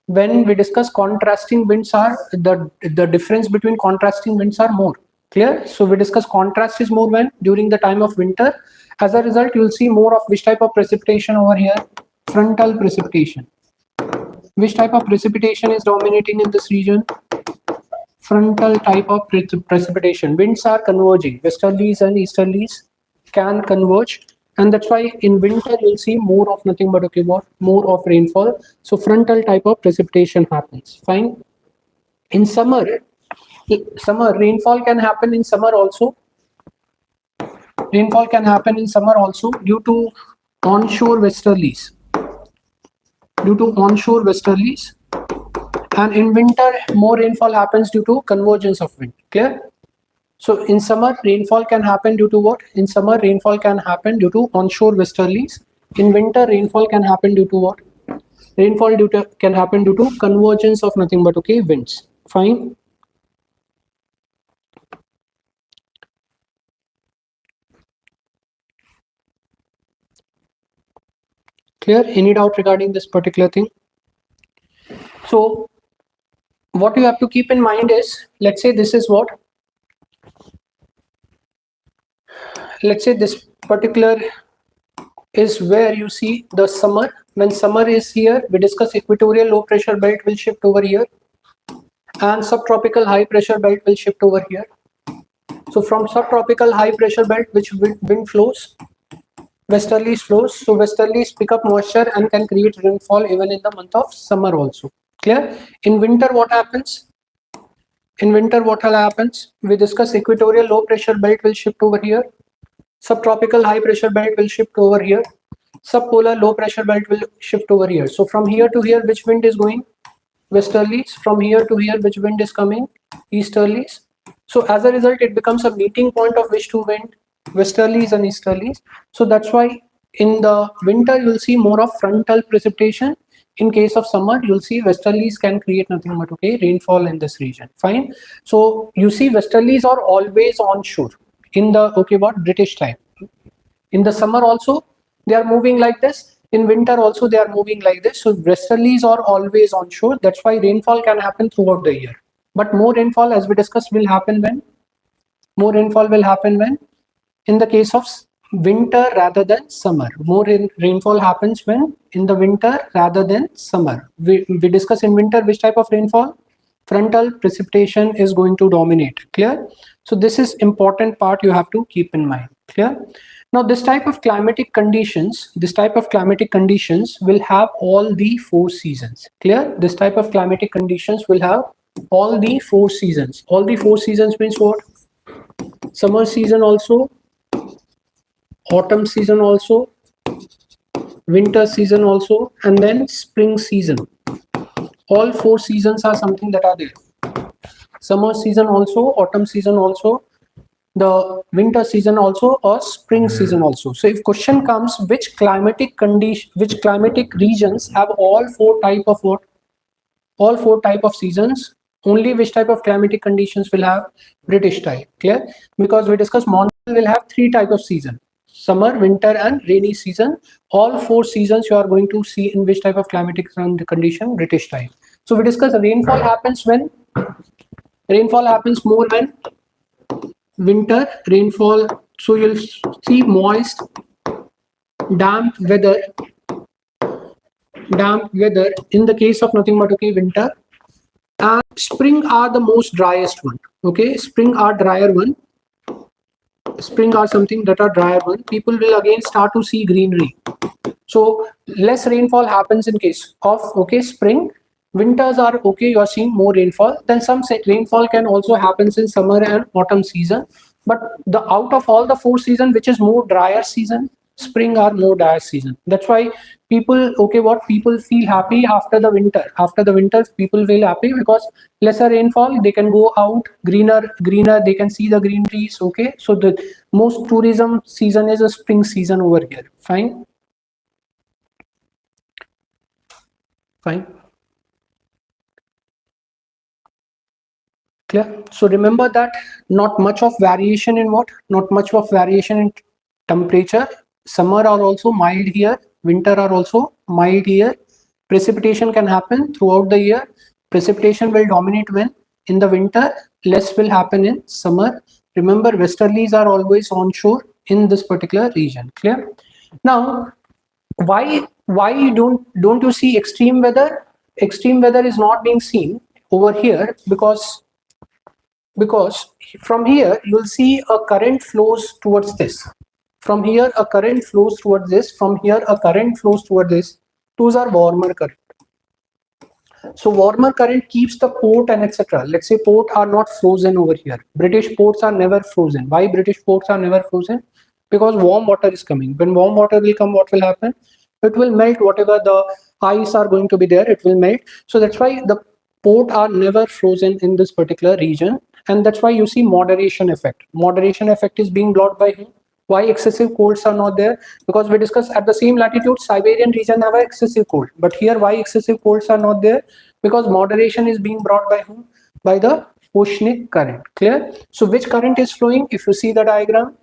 Speaker 1: When we discuss contrasting winds are, the difference between contrasting winds are more. Clear? So we discuss contrast is more when? During the time of winter. As a result, you will see more of which type of precipitation over here? Frontal precipitation. Which type of precipitation is dominating in this region? Frontal type of precipitation. Winds are converging. Westerlies and easterlies can converge, and that's why in winter you'll see more of nothing but okay what, more of rainfall. So frontal type of precipitation happens. Fine. In summer rainfall can happen in summer also. Rainfall can happen in summer also due to onshore westerlies. Due to onshore westerlies. And in winter, more rainfall happens due to convergence of wind. Clear? So in summer, rainfall can happen due to what? In summer, rainfall can happen due to onshore westerlies. In winter, rainfall can happen due to what? Rainfall can happen due to convergence of nothing but okay winds. Fine. Clear? Any doubt regarding this particular thing? So what you have to keep in mind is, let's say this is what? Let's say this particular is where you see the summer. When summer is here, we discuss equatorial low pressure belt will shift over here and subtropical high pressure belt will shift over here. So from subtropical high pressure belt, which wind flows, westerlies flows. So westerlies pick up moisture and can create rainfall even in the month of summer also. Clear? In winter, what happens? In winter, what happens? We discuss equatorial low pressure belt will shift over here. Subtropical high pressure belt will shift over here. Subpolar low pressure belt will shift over here. So from here to here, which wind is going? Westerlies. From here to here, which wind is coming? Easterlies. So as a result, it becomes a meeting point of which two wind? Westerlies and easterlies. So that's why in the winter, you'll see more of frontal precipitation. In case of summer, you'll see westerlies can create nothing but okay rainfall in this region. Fine. So you see westerlies are always onshore in the okay what British time. In the summer also they are moving like this. In winter also they are moving like this. So westerlies are always onshore. That's why rainfall can happen throughout the year. But more rainfall, as we discussed, will happen when? More rainfall will happen when? In the case of winter rather than summer. More rainfall happens when? In the winter rather than summer. We discuss in winter which type of rainfall? Frontal precipitation is going to dominate. Clear? So this is important part you have to keep in mind. Clear? Now this type of climatic conditions will have all the four seasons. Clear? This type of climatic conditions will have all the four seasons. All the four seasons means what? Summer season also, autumn season also, winter season also, and then spring season. All four seasons are something that are there. Summer season also, autumn season also, the winter season also, or spring season also. So if question comes, which climatic regions have all four type of what? All four type of seasons. Only which type of climatic conditions will have? British type. Clear? Because we discussed monsoon will have three type of season: summer, winter, and rainy season. All four seasons you are going to see in which type of climatic condition? British type. So we discussed rainfall happens when? Rainfall happens more when? Winter rainfall. So you'll see moist, damp weather in the case of nothing but okay winter. And spring are the most driest one. Okay, spring are drier one. Spring are something that are drier one. People will again start to see greenery. So less rainfall happens in case of okay spring. Winters are okay, you are seeing more rainfall. Then some rainfall can also happen in summer and autumn season. But the out of all the four seasons, which is more drier season? Spring are more drier season. That's why people feel happy after the winter. After the winter, people feel happy because lesser rainfall, they can go out, greener, they can see the green trees. Okay, so the most tourism season is a spring season over here. Fine. Clear? So remember that not much of variation in what? Not much of variation in temperature. Summer are also mild here. Winter are also mild here. Precipitation can happen throughout the year. Precipitation will dominate when? In the winter. Less will happen in summer. Remember, westerlies are always onshore in this particular region. Clear? Now, why don't you see extreme weather? Extreme weather is not being seen over here because from here you'll see a current flows towards this. From here a current flows towards this, from here a current flows towards this. Those are warmer current. So warmer current keeps the port and etc. Let's say port are not frozen over here. British ports are never frozen. Why British ports are never frozen? Because warm water is coming. When warm water will come, what will happen? It will melt whatever the ice are going to be there. It will melt. So that's why the port are never frozen in this particular region. And that's why you see moderation effect. Moderation effect is being blocked by whom? Why excessive colds are not there? Because we discussed at the same latitude, Siberian region have excessive cold. But here, why excessive colds are not there? Because moderation is being brought by whom? By the oceanic current. Clear? So which current is flowing? If you see the diagram,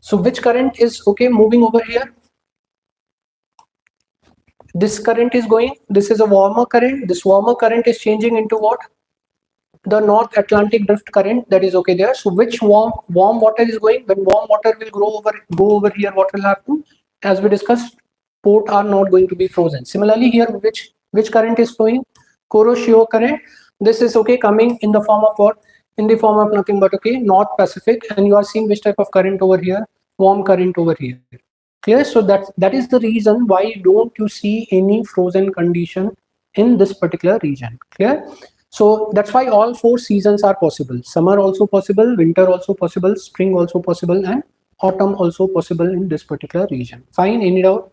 Speaker 1: so which current is okay moving over here? This current is going, this is a warmer current. This warmer current is changing into what? The North Atlantic drift current that is okay there. So which warm water is going? When warm water will go over here, what will happen? As we discussed, port are not going to be frozen. Similarly here, which current is flowing? Kuroshio current. This is okay coming in the form of what? In the form of nothing but okay North Pacific, and you are seeing which type of current over here? Warm current over here. Clear? So that is the reason why don't you see any frozen condition in this particular region. Clear? So that's why all four seasons are possible. Summer also possible, winter also possible, spring also possible, and autumn also possible in this particular region. Fine, any doubt?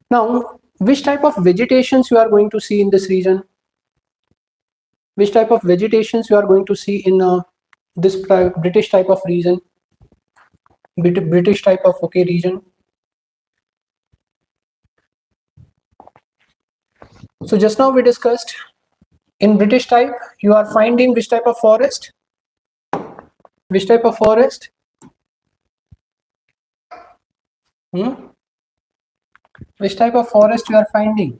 Speaker 1: Now, which type of vegetations you are going to see in this region? Which type of vegetations you are going to see in this British type of region? British type of okay region. So just now we discussed in British type, you are finding which type of forest? Which type of forest? Which type of forest you are finding?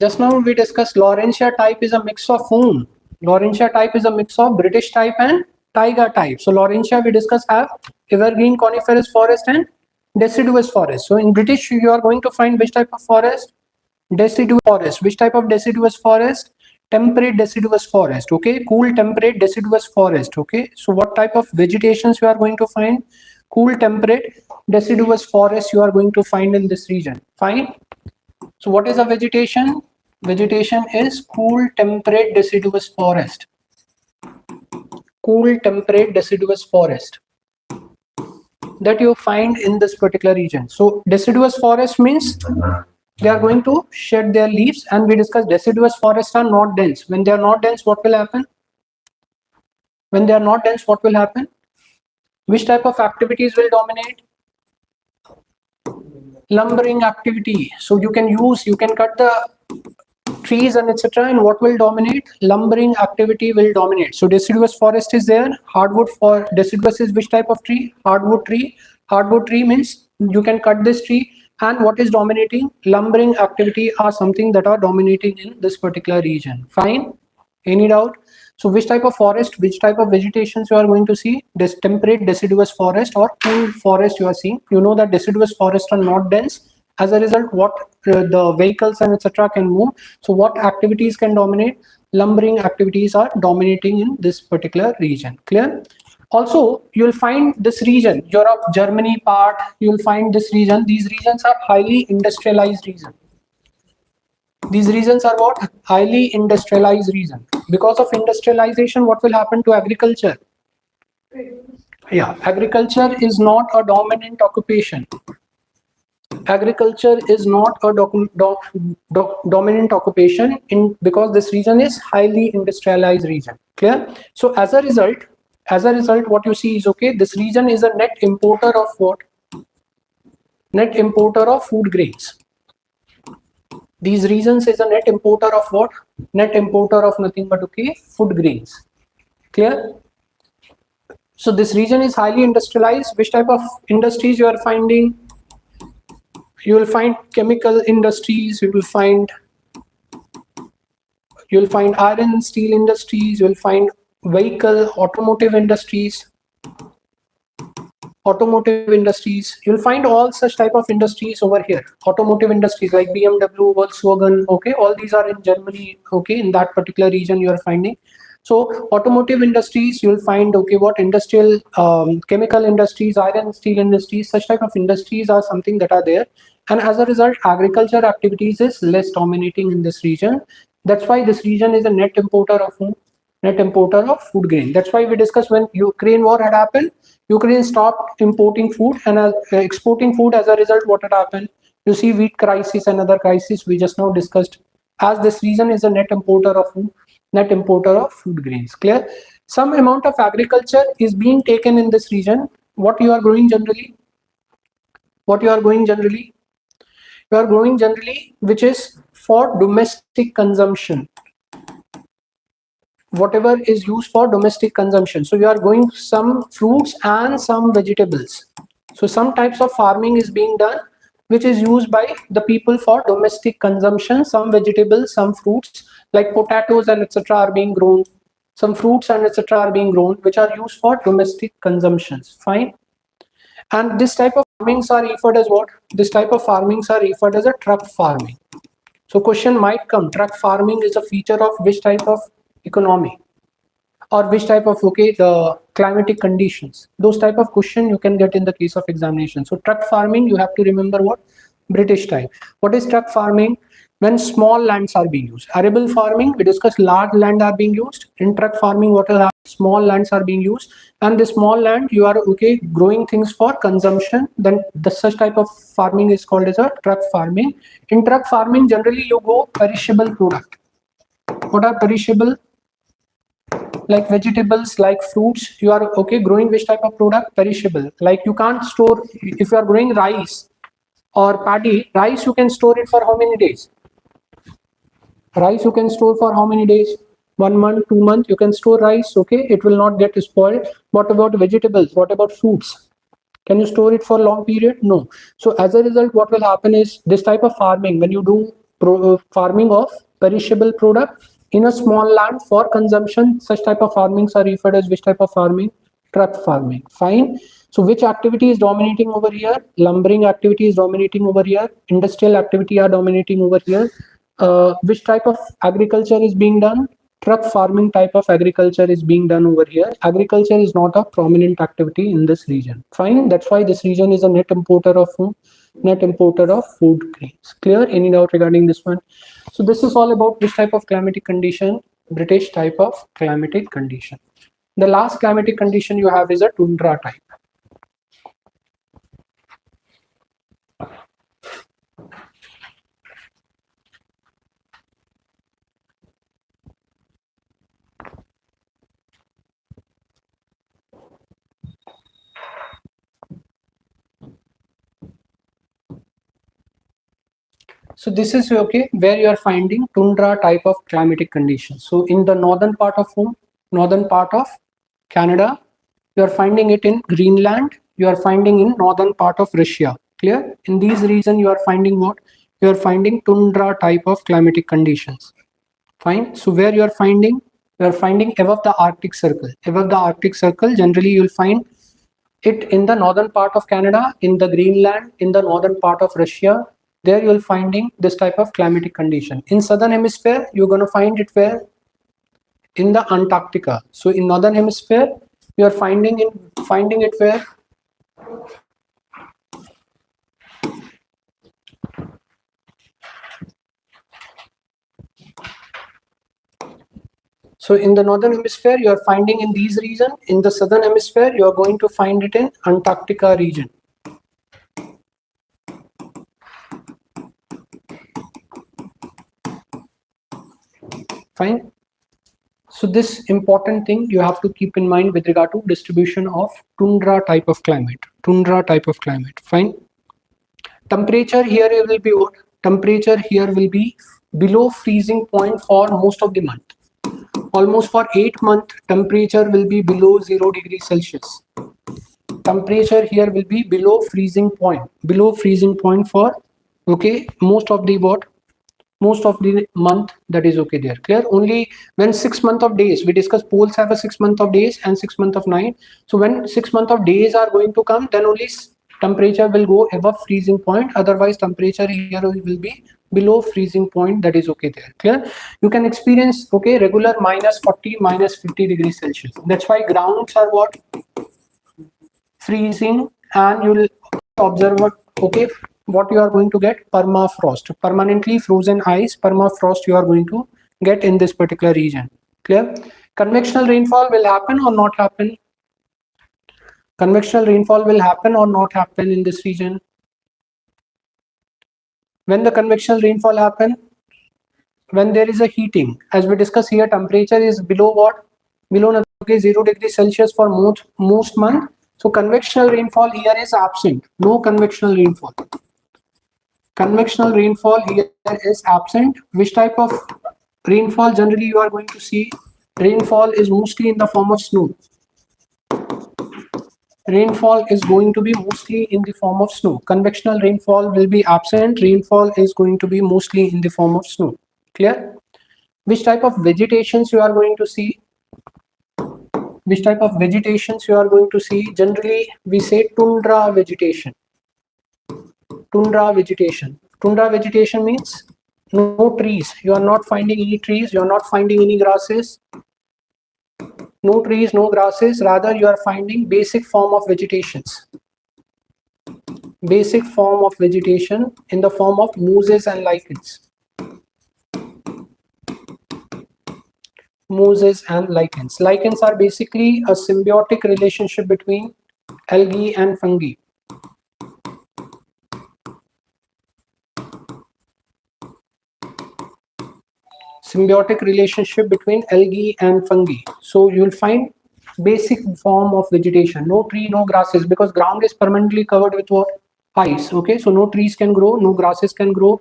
Speaker 1: Just now we discussed Laurentia type is a mix of whom? Laurentia type is a mix of British type and Taiga type. So Laurentia we discussed have evergreen coniferous forest and deciduous forest. So in British you are going to find which type of forest? Deciduous forest. Which type of deciduous forest? Temperate deciduous forest. Okay, cool temperate deciduous forest. Okay, so what type of vegetations you are going to find? Cool temperate deciduous forest you are going to find in this region. Fine. So what is a vegetation? Vegetation is cool temperate deciduous forest. Cool temperate deciduous forest that you find in this particular region. So deciduous forest means they are going to shed their leaves, and we discussed deciduous forests are not dense. When they are not dense, what will happen? When they are not dense, what will happen? Which type of activities will dominate? Lumbering activity. So you can cut the trees and etc. and what will dominate? Lumbering activity will dominate. So deciduous forest is there. Hardwood for deciduous is which type of tree? Hardwood tree. Hardwood tree means you can cut this tree, and what is dominating? Lumbering activity are something that are dominating in this particular region. Fine. Any doubt? So which type of forest, which type of vegetations you are going to see? This temperate deciduous forest or cool forest you are seeing. You know that deciduous forests are not dense. As a result, what the vehicles and etc. can move. So what activities can dominate? Lumbering activities are dominating in this particular region. Clear? Also, you'll find this region, Europe, Germany part, you'll find this region. These regions are highly industrialized region. These regions are what? Highly industrialized region. Because of industrialization, what will happen to agriculture? Yeah, agriculture is not a dominant occupation. Agriculture is not a dominant occupation because this region is highly industrialized region. Clear? So as a result, what you see is okay, this region is a net importer of what? Net importer of food grains. These regions is a net importer of what? Net importer of nothing but okay, food grains. Clear? So this region is highly industrialized. Which type of industries you are finding? You will find chemical industries, you will find iron and steel industries, you will find vehicle, automotive industries. automotive industries. You'll find all such type of industries over here. Automotive industries like BMW, Volkswagen, okay, all these are in Germany, okay, in that particular region you are finding. So automotive industries, you'll find, okay, what industrial, chemical industries, iron and steel industries, such type of industries are something that are there. And as a result, agriculture activities is less dominating in this region. That's why this region is a net importer of food, net importer of food grain. That's why we discussed when Ukraine war had happened, Ukraine stopped importing food and exporting food. As a result, what had happened? You see wheat crisis and other crisis we just now discussed. As this region is a net importer of food, net importer of food grains. Clear? Some amount of agriculture is being taken in this region. What you are growing generally? What you are growing generally? You are growing generally, which is for domestic consumption. Whatever is used for domestic consumption. So you are growing some fruits and some vegetables. So some types of farming is being done which is used by the people for domestic consumption. Some vegetables, some fruits like potatoes and etc. are being grown. Some fruits and etc. are being grown which are used for domestic consumptions. Fine. And this type of farmings are referred as what? This type of farmings are referred as a truck farming. So question might come, truck farming is a feature of which type of economy or which type of, okay, the climatic conditions. Those type of question you can get in the case of examination. So truck farming, you have to remember what? British type. What is truck farming? When small lands are being used. Arable farming, we discussed large land are being used. In truck farming, what will happen? Small lands are being used, and the small land you are, okay, growing things for consumption. Then the such type of farming is called as a truck farming. In truck farming, generally you go perishable product. What are perishable? Like vegetables, like fruits, you are, okay, growing which type of product? Perishable. Like you can't store, if you are growing rice or paddy, rice you can store it for how many days? Rice you can store for how many days? 1 month, 2 months, you can store rice, okay, it will not get spoiled. What about vegetables? What about fruits? Can you store it for a long period? No. So as a result, what will happen is this type of farming, when you do farming of perishable product in a small land for consumption, such type of farmings are referred as which type of farming? Truck farming. Fine. So which activity is dominating over here? Lumbering activity is dominating over here. Industrial activity are dominating over here. Which type of agriculture is being done? Truck farming type of agriculture is being done over here. Agriculture is not a prominent activity in this region. Fine. That's why this region is a net importer of food, net importer of food grains. Clear? Any doubt regarding this one? So this is all about which type of climatic condition? British type of climatic condition. The last climatic condition you have is a tundra type. So this is, okay, where you are finding tundra type of climatic conditions. So in the northern part of Canada, you are finding it in Greenland, you are finding in northern part of Russia. Clear? In these regions you are finding what? You are finding tundra type of climatic conditions. Fine. So where you are finding above the Arctic Circle. Above the Arctic Circle, generally you will find it in the northern part of Canada, in the Greenland, in the northern part of Russia. There you will finding this type of climatic condition. In southern hemisphere, you're going to find it where? In the Antarctica. So in northern hemisphere, you are finding it where? So in the northern hemisphere, you are finding in these regions. In the southern hemisphere, you are going to find it in Antarctica region. Fine. So this important thing you have to keep in mind with regard to distribution of tundra type of climate. Tundra type of climate. Fine. Temperature here will be what? Temperature here will be below freezing point for most of the month. Almost for 8 months, temperature will be below 0 degrees Celsius. Temperature here will be below freezing point. Below freezing point for, okay, most of the what? most of the month, that is okay there. Clear? Only when 6 month of days, we discuss poles have a 6 month of days and 6 month of night. So when 6 month of days are going to come, then only temperature will go above freezing point. Otherwise temperature here will be below freezing point, that is okay there. Clear? You can experience, okay, regular -40, -50 degrees Celsius. That's why grounds are what? Freezing, and you will observe what, okay, what you are going to get? Permafrost, permanently frozen ice, permafrost you are going to get in this particular region. Clear? Convectional rainfall will happen or not happen? Convectional rainfall will happen or not happen in this region? When the convectional rainfall happen? When there is a heating. As we discuss here, temperature is below what? Below nothing, okay, 0 degrees Celsius for most month. So convectional rainfall here is absent. No convectional rainfall. Convectional rainfall here is absent. Which type of rainfall generally you are going to see? Rainfall is mostly in the form of snow. Rainfall is going to be mostly in the form of snow. Convectional rainfall will be absent. Rainfall is going to be mostly in the form of snow. Clear? Which type of vegetations you are going to see? Which type of vegetations you are going to see? Generally, we say tundra vegetation. Tundra vegetation. Tundra vegetation means no trees. You are not finding any trees. You are not finding any grasses. No trees, no grasses. Rather, you are finding basic form of vegetations. Basic form of vegetation in the form of mosses and lichens. Mosses and lichens. Lichens are basically a symbiotic relationship between algae and fungi. Symbiotic relationship between algae and fungi. So you will find basic form of vegetation. No tree, no grasses, because ground is permanently covered with what? Ice. Okay, so no trees can grow, no grasses can grow.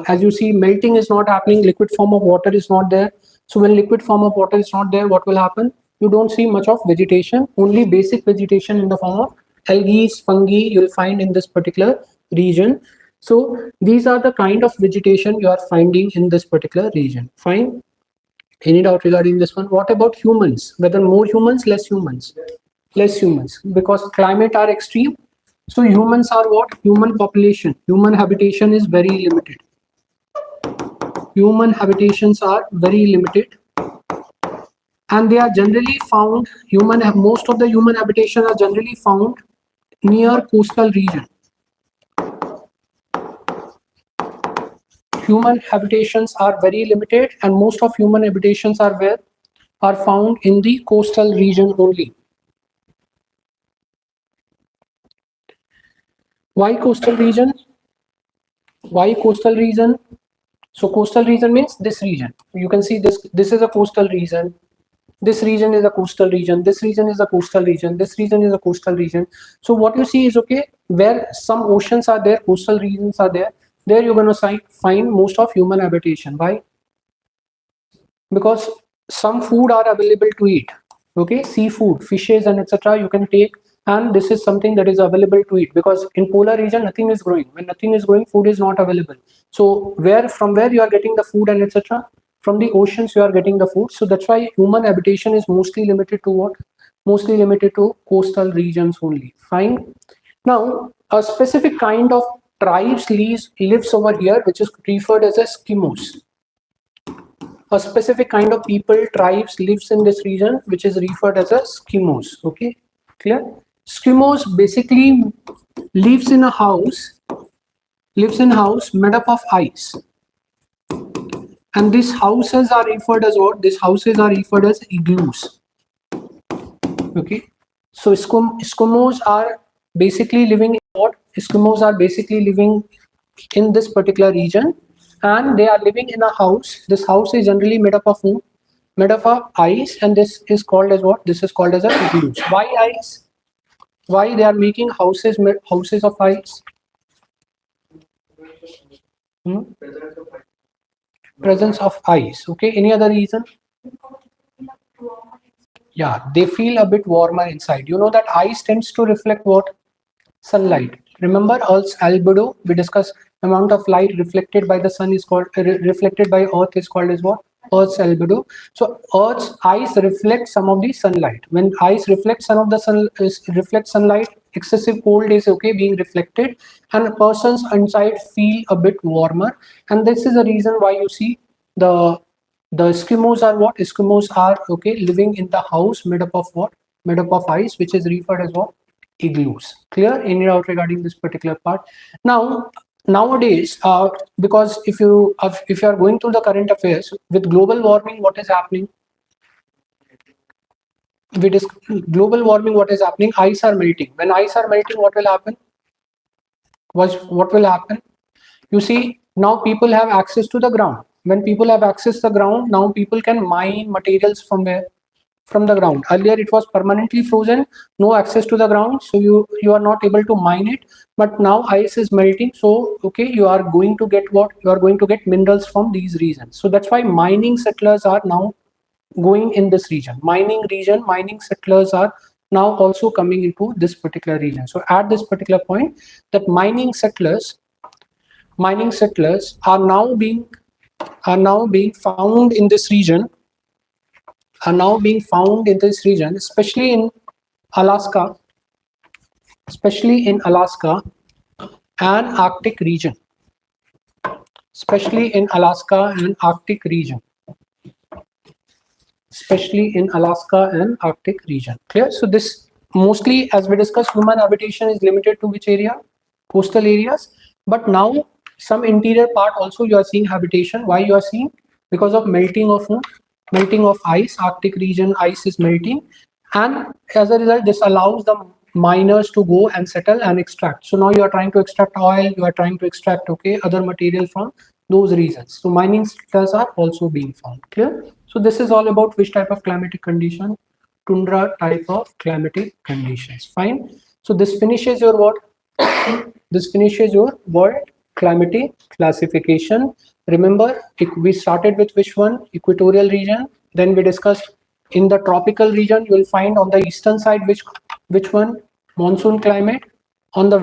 Speaker 1: As you see, melting is not happening. Liquid form of water is not there. So when liquid form of water is not there, what will happen? You don't see much of vegetation. Only basic vegetation in the form of algae, fungi you will find in this particular region. So these are the kind of vegetation you are finding in this particular region. Fine. Any doubt regarding this one? What about humans? Whether more humans, less humans? Less humans, because climate are extreme. So humans are what? Human population. Human habitation is very limited. Human habitations are very limited. And they are generally found, most of the human habitation are generally found near coastal region. Human habitations are very limited, and most of human habitations are where? Are found in the coastal region only. Why coastal region? Why coastal region? So coastal region means this region. You can see this is a coastal region. This region is a coastal region. This region is a coastal region. This region is a coastal region. So what you see is, okay, where some oceans are there, coastal regions are there, there you're going to find most of human habitation. Why? Because some food are available to eat. Okay, seafood, fishes and etc. you can take, and this is something that is available to eat, because in polar region nothing is growing. When nothing is growing, food is not available. So from where you are getting the food and etc.? From the oceans you are getting the food. So that's why human habitation is mostly limited to what? Mostly limited to coastal regions only. Fine. Now a specific kind of tribes lives over here, which is referred as Eskimos. A specific kind of people, tribes lives in this region, which is referred as Eskimos. Okay, clear? Eskimos basically lives in a house made up of ice, and these houses are referred as what? These houses are referred as igloos. Okay, so Eskimos are basically living in what? Eskimos are basically living in this particular region, and they are living in a house. This house is generally made up of food, made up of ice, and this is called as what? This is called as a igloos. Why ice? Why they are making houses of ice? Presence of ice. Okay, any other reason? Yeah, they feel a bit warmer inside. You know that ice tends to reflect what? Sunlight. Remember Earth's albedo? We discussed amount of light reflected by the sun is called reflected by earth is called as what? Earth's albedo. So earth's ice reflects some of the sunlight. When ice reflects some of the reflects sunlight, excessive cold is okay being reflected, and a person's inside feel a bit warmer. And this is the reason why you see the Eskimos are what? Eskimos are okay living in the house made up of what? Made up of ice, which is referred as what? Igloos. Clear? Any doubt regarding this particular part? Now, nowadays, because if you are going through the current affairs with global warming, what is happening? Global warming. What is happening? Ice are melting. When ice are melting, what will happen? What will happen? You see, now people have access to the ground. When people have access to the ground, now people can mine materials from where? From the ground. Earlier it was permanently frozen, no access to the ground, so you are not able to mine it. But now ice is melting, so okay, you are going to get what? You are going to get minerals from these regions. So that's why mining settlers are now going in this region. Mining settlers are now also coming into this particular region. So at this particular point, that mining settlers are now being found in this region, especially in Alaska, and Arctic region, Clear? So this mostly, as we discussed, human habitation is limited to which area? Coastal areas. But now some interior part also you are seeing habitation. Why you are seeing? Because of melting of ice. Arctic region ice is melting, and as a result, this allows the miners to go and settle and extract. So now you are trying to extract oil, you are trying to extract other material from those regions. So mining sectors are also being found. Clear? So this is all about which type of climatic condition? Tundra type of climatic conditions. Fine. So this finishes your what? This finishes your world climatic classification. Remember, we started with which one? Equatorial region. Then we discussed in the tropical region, you will find on the eastern side which one? Monsoon climate. On the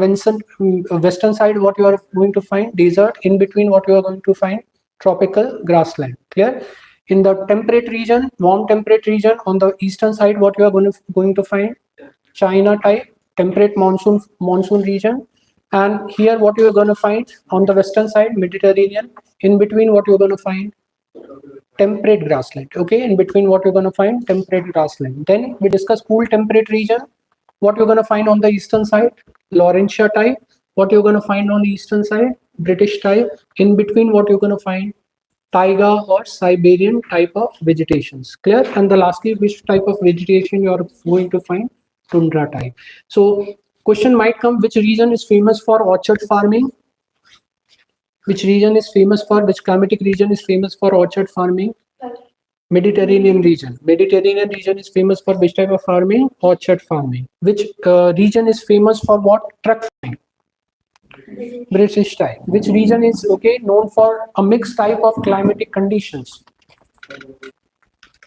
Speaker 1: western side, what you are going to find? Desert. In between, what you are going to find? Tropical grassland. Clear? In the temperate region, warm temperate region, on the eastern side, what you are going to find? China type temperate monsoon region. And here what you are going to find on the western side? Mediterranean. In between, what you are going to find? Temperate grassland. Okay, in between, what you're going to find? Temperate grassland. Then we discuss cool temperate region. What you're going to find on the eastern side? Laurentia type. What you're going to find on the eastern side? British type. In between, what you're going to find? Taiga or Siberian type of vegetations. Clear? And the lastly, which type of vegetation you are going to find? Tundra type. So question might come, which region is famous for orchard farming? Which climatic region is famous for orchard farming? Mediterranean region. Mediterranean region is famous for which type of farming? Orchard farming. Which region is famous for what? Truck farming. British type. Which region is known for a mixed type of climatic conditions?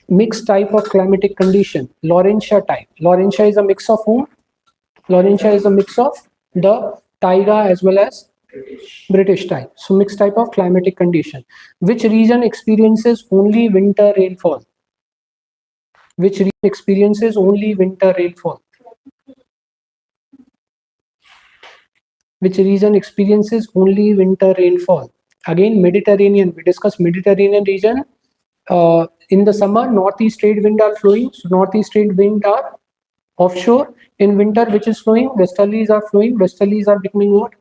Speaker 1: Mixed type of climatic condition. Laurentia type. Laurentia is a mix of whom? Laurentia is a mix of the taiga as well as British type. So mixed type of climatic condition. Which region experiences only winter rainfall? Which region experiences only winter rainfall? Which region experiences only winter rainfall? Again, Mediterranean. We discussed Mediterranean region. In the summer, northeast trade wind are flowing. So northeast trade wind are offshore. In winter, which is flowing? Westerlies are flowing. Westerlies are becoming what?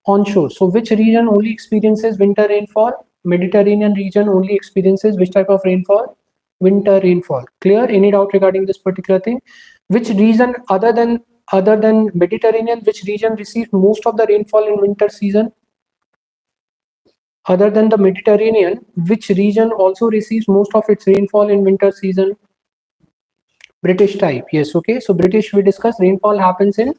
Speaker 1: Onshore. So which region only experiences winter rainfall? Mediterranean region only experiences which type of rainfall? Winter rainfall. Clear? Any doubt regarding this particular thing? Which region other than Mediterranean, which region receives most of the rainfall in winter season? Other than the Mediterranean, which region also receives most of its rainfall in winter season? British type. Yes, okay. So British, we discussed, rainfall happens in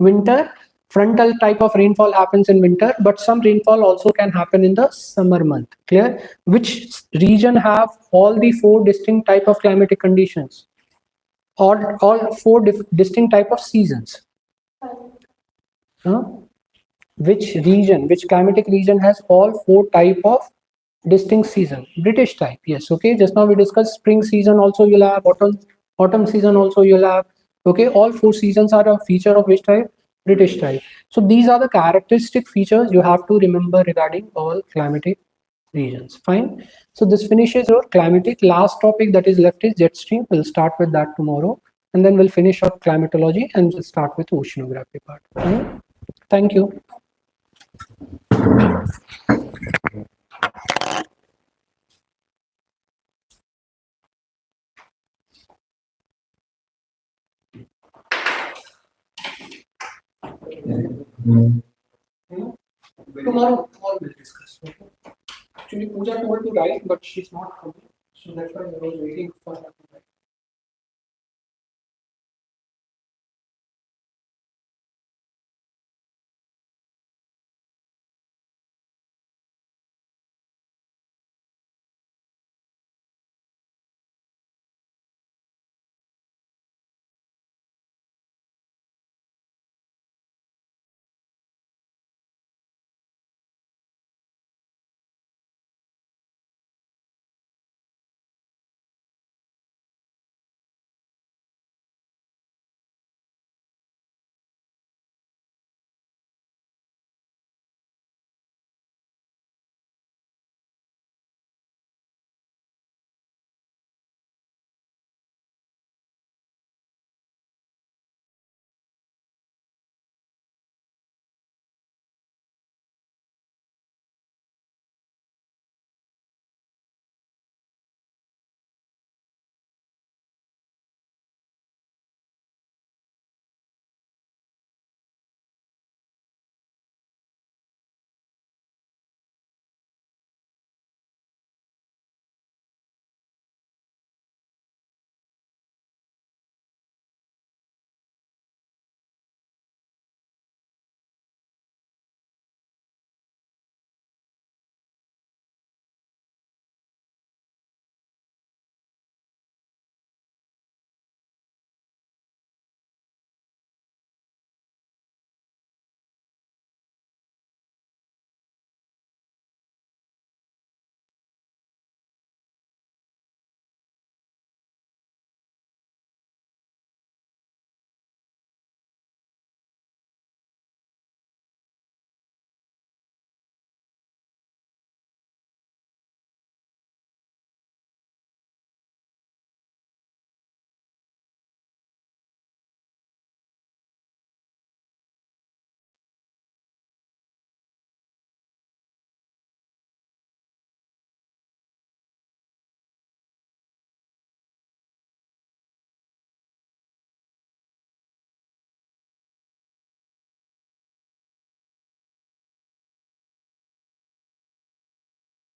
Speaker 1: winter. Frontal type of rainfall happens in winter, but some rainfall also can happen in the summer month. Clear? Which region have all the four distinct type of climatic conditions? Or all four distinct type of seasons? Huh? which region, which climatic region has all four type of distinct season? British type. Yes. Okay. Just now we discussed spring season also you'll have, autumn season also you'll have. Okay. All four seasons are a feature of which type? British type. So these are the characteristic features you have to remember regarding all climatic regions. Fine. So this finishes your climatic. Last topic that is left is jet stream. We'll start with that tomorrow, and then we'll finish up climatology and we'll start with oceanography part. Fine. Thank you. Tomorrow we'll discuss. Okay? Actually, Pooja told to write, but she's not coming, so that's why I was waiting for her.